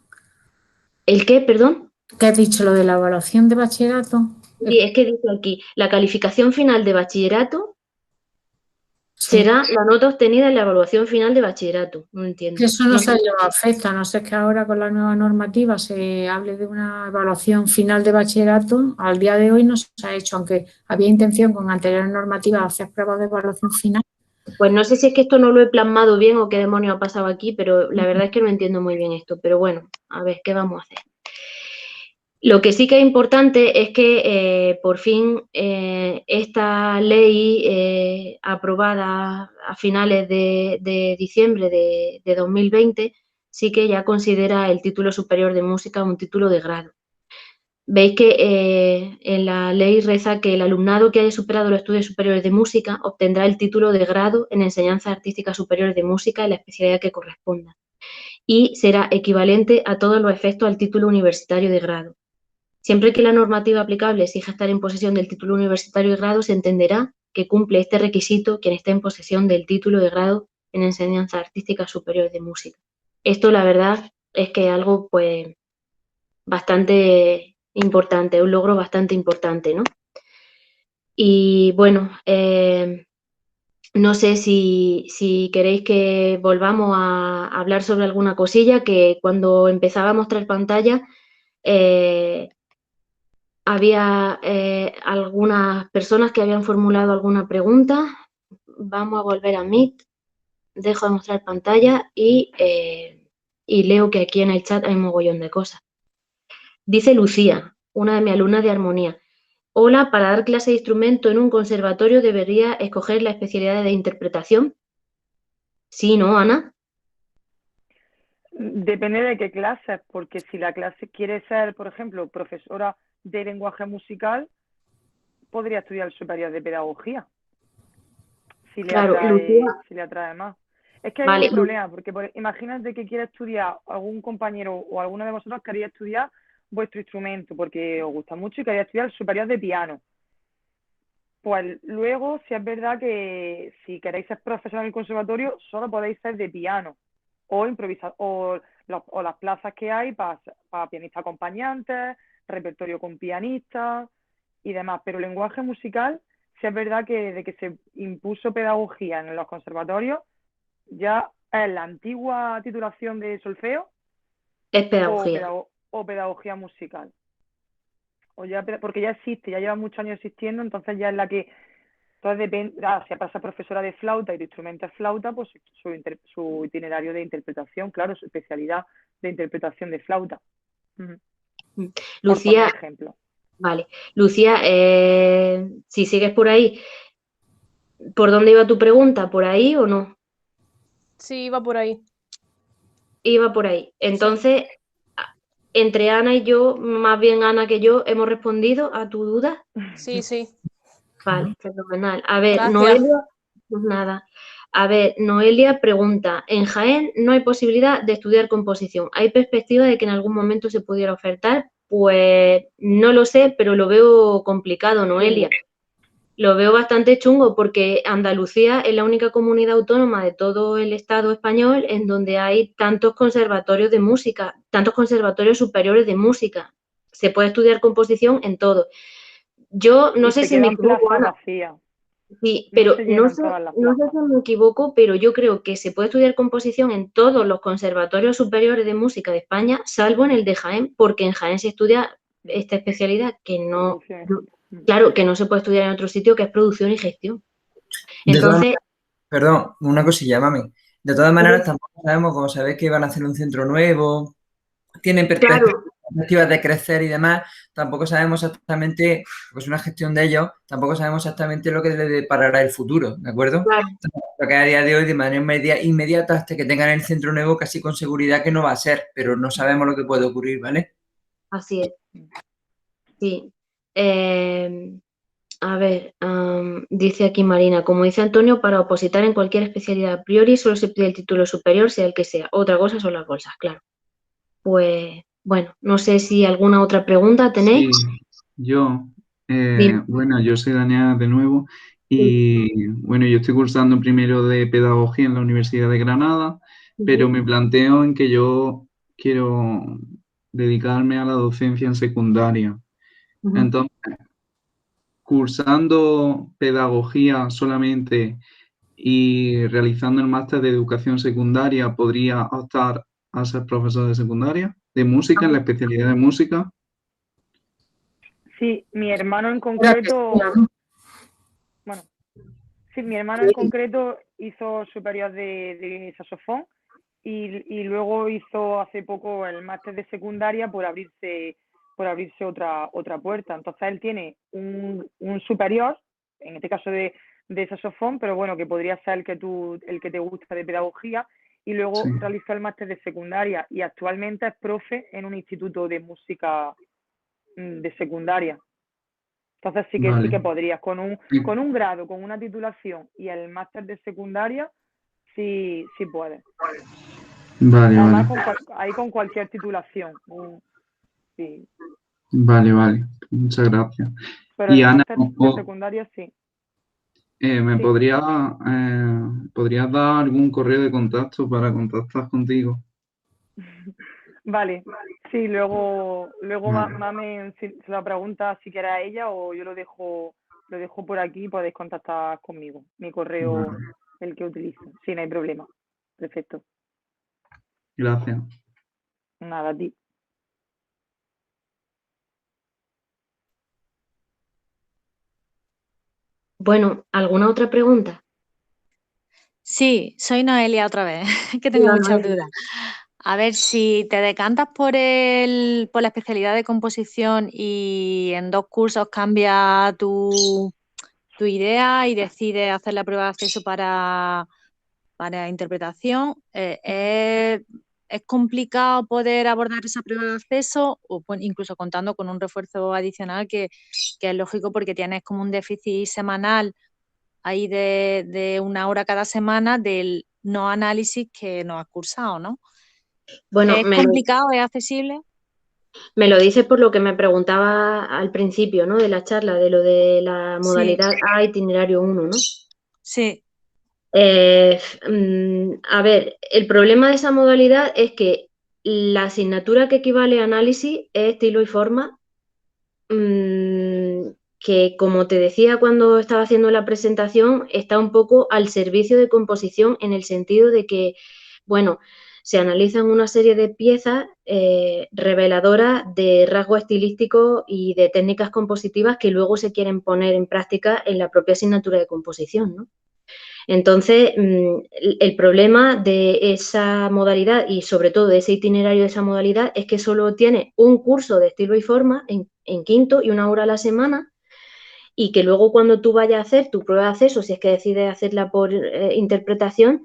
¿El qué, perdón? ¿Qué has dicho, lo de la evaluación de bachillerato? Sí, es que dice aquí, la calificación final de bachillerato será la nota obtenida en la evaluación final de bachillerato. No entiendo. Eso no se afecta, no sé que ahora con la nueva normativa se hable de una evaluación final de bachillerato. Al día de hoy no se ha hecho, aunque había intención con anteriores normativas de hacer pruebas de evaluación final. Pues no sé si es que esto no lo he plasmado bien o qué demonios ha pasado aquí, pero la verdad es que no entiendo muy bien esto. Pero bueno, a ver, ¿qué vamos a hacer? Lo que sí que es importante es que por fin esta ley aprobada a finales de diciembre de 2020 sí que ya considera el título superior de música un título de grado. Veis que en la ley reza que el alumnado que haya superado los estudios superiores de música obtendrá el título de grado en enseñanzas artísticas superiores de música en la especialidad que corresponda y será equivalente a todos los efectos al título universitario de grado. Siempre que la normativa aplicable exija estar en posesión del título universitario de grado, se entenderá que cumple este requisito quien esté en posesión del título de grado en enseñanzas artísticas superiores de música. Esto, la verdad, es que es algo pues bastante importante, un logro bastante importante, ¿no? Y bueno, no sé si queréis que volvamos a hablar sobre alguna cosilla, que cuando empezaba a mostrar pantalla había algunas personas que habían formulado alguna pregunta. Vamos a volver a Meet, dejo de mostrar pantalla y leo que aquí en el chat hay un mogollón de cosas. Dice Lucía, una de mis alumnas de armonía. Hola, para dar clase de instrumento en un conservatorio debería escoger la especialidad de interpretación. Sí, ¿no, Ana? Depende de qué clases, porque si la clase quiere ser, por ejemplo, profesora de lenguaje musical, podría estudiar el superior de pedagogía, si le Claro, Lucía, atrae más. Es que hay vale, un problema, porque imagínate que quiere estudiar algún compañero o alguno de vosotros quería estudiar vuestro instrumento porque os gusta mucho y quería estudiar el superior de piano. Pues luego, si es verdad que si queréis ser profesor en el conservatorio, solo podéis ser de piano o improvisar, o las plazas que hay para pianistas acompañantes, repertorio con pianistas y demás. Pero lenguaje musical, si es verdad que desde que se impuso pedagogía en los conservatorios, ya es la antigua titulación de solfeo es pedagogía. o pedagogía musical. Porque ya existe, ya lleva muchos años existiendo, entonces ya es la que... Entonces depende, si pasa profesora de flauta y tu instrumento es flauta, pues su itinerario de interpretación, claro, su especialidad de interpretación de flauta. Lucía, por ejemplo. Vale. Lucía, si sigues por ahí, ¿por dónde iba tu pregunta? ¿Por ahí o no? Sí, iba por ahí. Iba por ahí. Entonces, entre Ana y yo, más bien Ana que yo, ¿hemos respondido a tu duda? Sí, sí. Vale, fenomenal. A ver, Gracias. Noelia, pues nada. A ver, Noelia pregunta, en Jaén no hay posibilidad de estudiar composición. ¿Hay perspectiva de que en algún momento se pudiera ofertar? Pues no lo sé, pero lo veo complicado, Noelia. Lo veo bastante chungo porque Andalucía es la única comunidad autónoma de todo el Estado español en donde hay tantos conservatorios de música, tantos conservatorios superiores de música. Se puede estudiar composición en todo. Yo no sé si me equivoco, Ana. Sí, pero no sé si me equivoco, pero yo creo que se puede estudiar composición en todos los conservatorios superiores de música de España, salvo en el de Jaén, porque en Jaén se estudia esta especialidad que no, claro, que no se puede estudiar en otro sitio, que es producción y gestión. Entonces, perdón, una cosilla, mami. De todas maneras, tampoco sabemos, como sabéis, que van a hacer un centro nuevo, tienen perspectivas de crecer y demás, tampoco sabemos exactamente, porque es una gestión de ellos, tampoco sabemos exactamente lo que les deparará el futuro, ¿de acuerdo? Claro. Lo que a día de hoy, de manera inmediata, hasta que tengan el centro nuevo, casi con seguridad que no va a ser, pero no sabemos lo que puede ocurrir, ¿vale? Así es. Sí. A ver, dice aquí Marina, como dice Antonio, para opositar en cualquier especialidad a priori solo se pide el título superior, sea el que sea. Otra cosa son las bolsas, claro. Pues, bueno, no sé si alguna otra pregunta tenéis. Sí, yo, bueno, yo soy Daniel de nuevo y bueno, yo estoy cursando primero de pedagogía en la Universidad de Granada, pero me planteo en que yo quiero dedicarme a la docencia en secundaria. Entonces, cursando pedagogía solamente y realizando el máster de educación secundaria, ¿podría optar a ser profesor de secundaria, de música, en la especialidad de música? Sí, mi hermano en concreto, bueno, sí, mi hermano en concreto hizo superior de saxofón y luego hizo hace poco el máster de secundaria por abrirse por abrirse otra puerta. Entonces él tiene un superior, en este caso de saxofón, pero bueno, que podría ser el que te gusta de pedagogía, y luego Sí. realizó el máster de secundaria y actualmente es profe en un instituto de música de secundaria. Entonces sí que Vale. podrías, con Sí. un grado, con una titulación y el máster de secundaria, sí puedes. Vale, Además, vale. ahí con cualquier titulación. Sí. Vale, vale. Muchas gracias. Pero Y el Ana, máster de secundaria sí. ¿me Sí. podrías dar algún correo de contacto para contactar contigo? Vale. Sí, luego Vale. Mamen se lo pregunta si quiere a ella, o yo lo dejo por aquí y podéis contactar conmigo. Mi correo, Vale. el que utilizo. Sí, no hay problema. Perfecto. Gracias. Nada, a ti. Bueno, ¿alguna otra pregunta? Sí, soy Noelia otra vez, que tengo Hola, muchas Noelia. dudas. A ver, si te decantas por la especialidad de composición y en 2 cursos cambia tu idea y decides hacer la prueba de acceso para interpretación, ¿es complicado poder abordar esa prueba de acceso, o incluso contando con un refuerzo adicional que es lógico porque tienes como un déficit semanal ahí de 1 hora cada semana del no análisis que no has cursado, ¿no? Bueno, ¿Es complicado? ¿Es accesible? me lo dices por lo que me preguntaba al principio, ¿no? De la charla, de lo de la Sí, modalidad A, itinerario 1, ¿no? sí, A ver, el problema de esa modalidad es que la asignatura que equivale a análisis es estilo y forma, que como te decía cuando estaba haciendo la presentación, está un poco al servicio de composición en el sentido de que, bueno, se analizan una serie de piezas reveladoras de rasgos estilísticos y de técnicas compositivas que luego se quieren poner en práctica en la propia asignatura de composición, ¿no? Entonces, el problema de esa modalidad y sobre todo de ese itinerario de esa modalidad es que solo tiene un curso de estilo y forma en quinto y 1 hora a la semana, y que luego cuando tú vayas a hacer tu prueba de acceso, si es que decides hacerla por interpretación,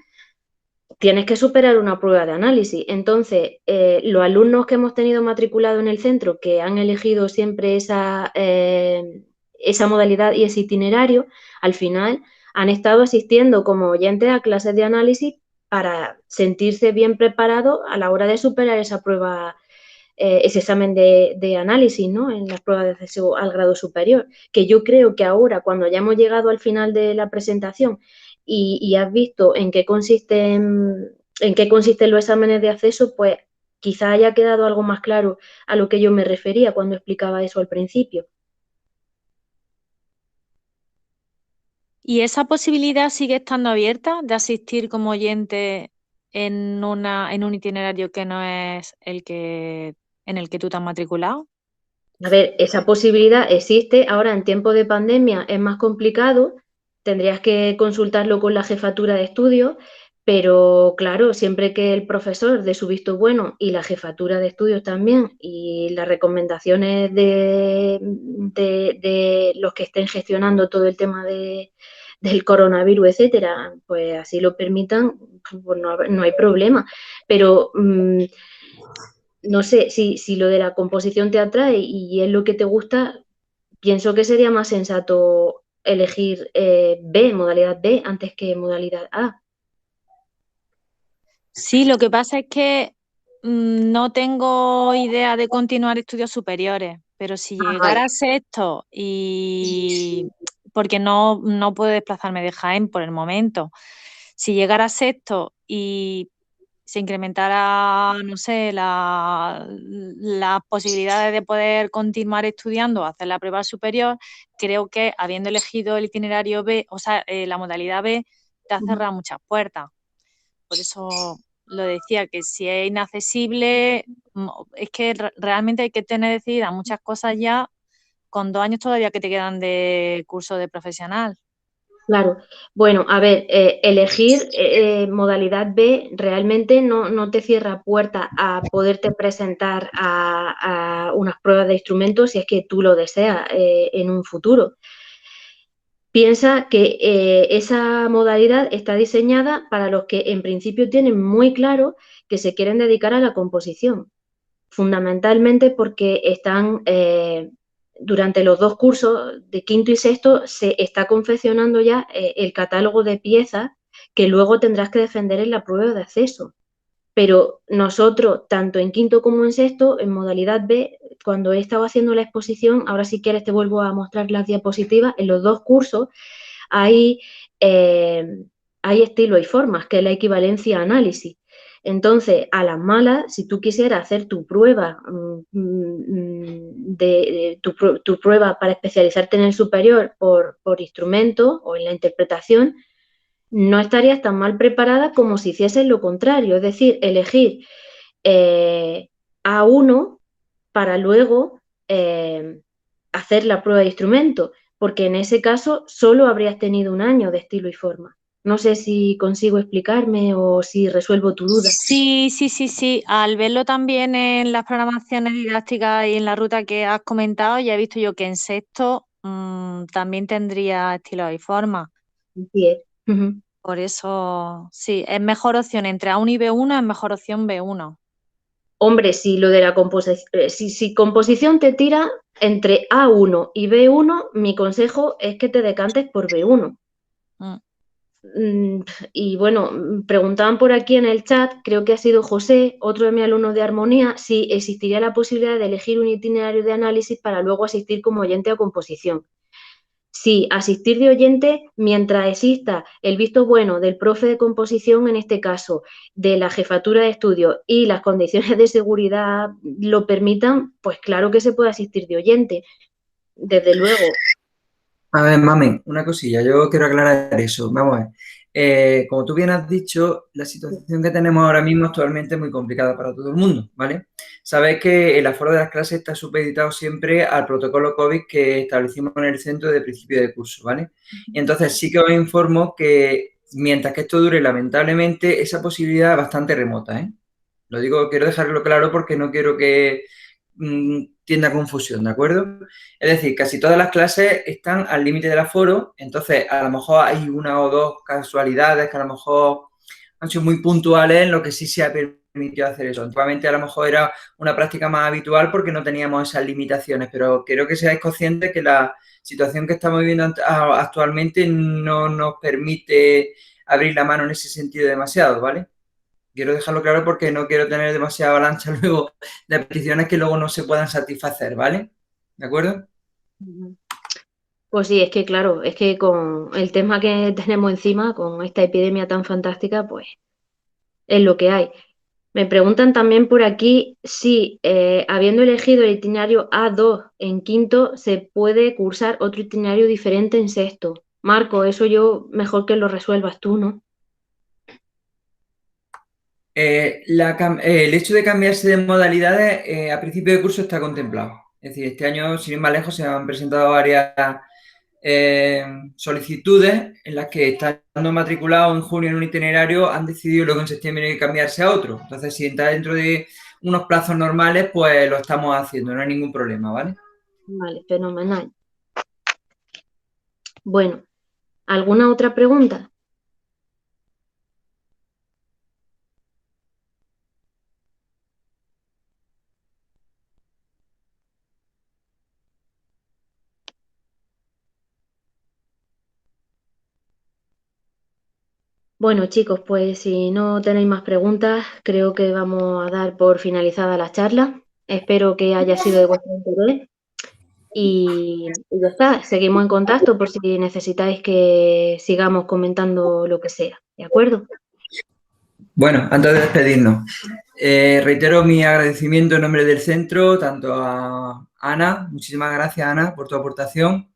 tienes que superar una prueba de análisis. Entonces, los alumnos que hemos tenido matriculados en el centro, que han elegido siempre esa modalidad y ese itinerario, al final han estado asistiendo como oyentes a clases de análisis para sentirse bien preparados a la hora de superar esa prueba, ese examen de análisis, ¿no? En las pruebas de acceso al grado superior. Que yo creo que ahora, cuando ya hemos llegado al final de la presentación y has visto en qué consisten los exámenes de acceso, pues quizá haya quedado algo más claro a lo que yo me refería cuando explicaba eso al principio. ¿Y esa posibilidad sigue estando abierta de asistir como oyente en un itinerario que no es en el que tú te has matriculado? A ver, esa posibilidad existe. Ahora, en tiempo de pandemia, es más complicado. Tendrías que consultarlo con la jefatura de estudios, pero claro, siempre que el profesor dé su visto bueno y la jefatura de estudios también, y las recomendaciones de los que estén gestionando todo el tema del coronavirus, etcétera, pues así lo permitan, pues no hay problema. Pero no sé, si lo de la composición te atrae y es lo que te gusta, pienso que sería más sensato elegir modalidad B, antes que modalidad A. Sí, lo que pasa es que no tengo idea de continuar estudios superiores, pero si llegara Vale. a sexto porque no puedo desplazarme de Jaén por el momento, si llegara a sexto y se incrementara, no sé, las posibilidades de poder continuar estudiando, hacer la prueba superior, creo que habiendo elegido el itinerario B, o sea, la modalidad B, te ha cerrado muchas puertas. Por eso lo decía, que si es inaccesible, es que realmente hay que tener decididas muchas cosas ya con 2 años todavía que te quedan de curso de profesional. Claro. Bueno, a ver, elegir modalidad B realmente no te cierra puerta a poderte presentar a unas pruebas de instrumentos si es que tú lo deseas en un futuro. Piensa que esa modalidad está diseñada para los que en principio tienen muy claro que se quieren dedicar a la composición, fundamentalmente porque están durante los 2 cursos de quinto y sexto se está confeccionando ya el catálogo de piezas que luego tendrás que defender en la prueba de acceso. Pero nosotros, tanto en quinto como en sexto, en modalidad B, cuando he estado haciendo la exposición, ahora si quieres te vuelvo a mostrar las diapositivas, en los 2 cursos hay, hay estilo y formas, que es la equivalencia a análisis. Entonces, a las malas, si tú quisieras hacer tu prueba, tu prueba para especializarte en el superior por instrumento o en la interpretación, no estarías tan mal preparada como si hicieses lo contrario, es decir, elegir A1 para luego hacer la prueba de instrumento, porque en ese caso solo habrías tenido un año de estilo y forma. No sé si consigo explicarme o si resuelvo tu duda. Sí. Al verlo también en las programaciones didácticas y en la ruta que has comentado, ya he visto yo que en sexto también tendría estilo y forma. Así es. Por eso, sí, es mejor opción entre A1 y B1, es mejor opción B1. Hombre, si lo de la composición, si composición te tira entre A1 y B1, mi consejo es que te decantes por B1. Y bueno, preguntaban por aquí en el chat, creo que ha sido José, otro de mis alumnos de armonía, si existiría la posibilidad de elegir un itinerario de análisis para luego asistir como oyente a composición. Sí, asistir de oyente mientras exista el visto bueno del profe de composición, en este caso, de la jefatura de estudio y las condiciones de seguridad lo permitan, pues claro que se puede asistir de oyente, desde luego. A ver, mami, una cosilla, yo quiero aclarar eso. Vamos a ver. Como tú bien has dicho, la situación que tenemos ahora mismo actualmente es muy complicada para todo el mundo, ¿vale? Sabéis que el aforo de las clases está supeditado siempre al protocolo COVID que establecimos en el centro de principio de curso, ¿vale? Y entonces sí que os informo que mientras que esto dure, lamentablemente, esa posibilidad es bastante remota, ¿eh? Lo digo, quiero dejarlo claro porque no quiero que tienda a confusión, ¿de acuerdo? Es decir, casi todas las clases están al límite del aforo, entonces a lo mejor hay una o dos casualidades que a lo mejor han sido muy puntuales en lo que sí se ha permitido hacer eso. Antiguamente a lo mejor era una práctica más habitual porque no teníamos esas limitaciones, pero quiero que seáis conscientes que la situación que estamos viviendo actualmente no nos permite abrir la mano en ese sentido demasiado, ¿vale? Quiero dejarlo claro porque no quiero tener demasiada avalancha luego de peticiones que luego no se puedan satisfacer, ¿vale? ¿De acuerdo? Pues sí, es que claro, es que con el tema que tenemos encima, con esta epidemia tan fantástica, pues es lo que hay. Me preguntan también por aquí si, habiendo elegido el itinerario A2 en quinto, se puede cursar otro itinerario diferente en sexto. Marco, eso yo mejor que lo resuelvas tú, ¿no? El hecho de cambiarse de modalidades a principio de curso está contemplado. Es decir, este año, sin ir más lejos, se han presentado varias solicitudes en las que estando matriculados en junio en un itinerario han decidido luego en septiembre cambiarse a otro. Entonces, si está dentro de unos plazos normales, pues lo estamos haciendo, no hay ningún problema, ¿vale? Vale, fenomenal. Bueno, ¿alguna otra pregunta? Bueno, chicos, pues si no tenéis más preguntas, creo que vamos a dar por finalizada la charla. Espero que haya sido de vuestro interés y ya está. Seguimos en contacto por si necesitáis que sigamos comentando lo que sea. ¿De acuerdo? Bueno, antes de despedirnos, reitero mi agradecimiento en nombre del centro, tanto a Ana, muchísimas gracias Ana por tu aportación.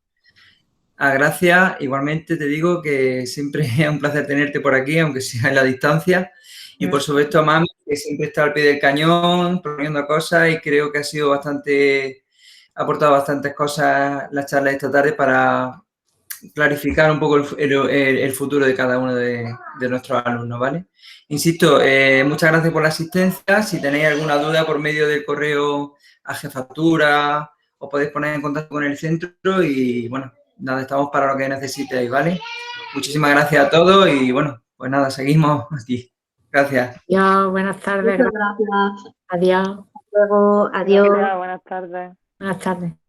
A Gracia, igualmente te digo que siempre es un placer tenerte por aquí, aunque sea en la distancia. Y por supuesto a Mami, que siempre está al pie del cañón, proponiendo cosas y creo que ha aportado bastantes cosas la charla de esta tarde para clarificar un poco el futuro de cada uno de nuestros alumnos, ¿vale? Insisto, muchas gracias por la asistencia. Si tenéis alguna duda por medio del correo a jefatura, os podéis poner en contacto con el centro y, bueno, nada, estamos para lo que necesitéis, ¿vale? Muchísimas gracias a todos y, bueno, pues nada, seguimos aquí. Gracias. Ya, buenas tardes. Muchas gracias. Adiós. Luego, adiós. Gracias, buenas tardes. Buenas tardes.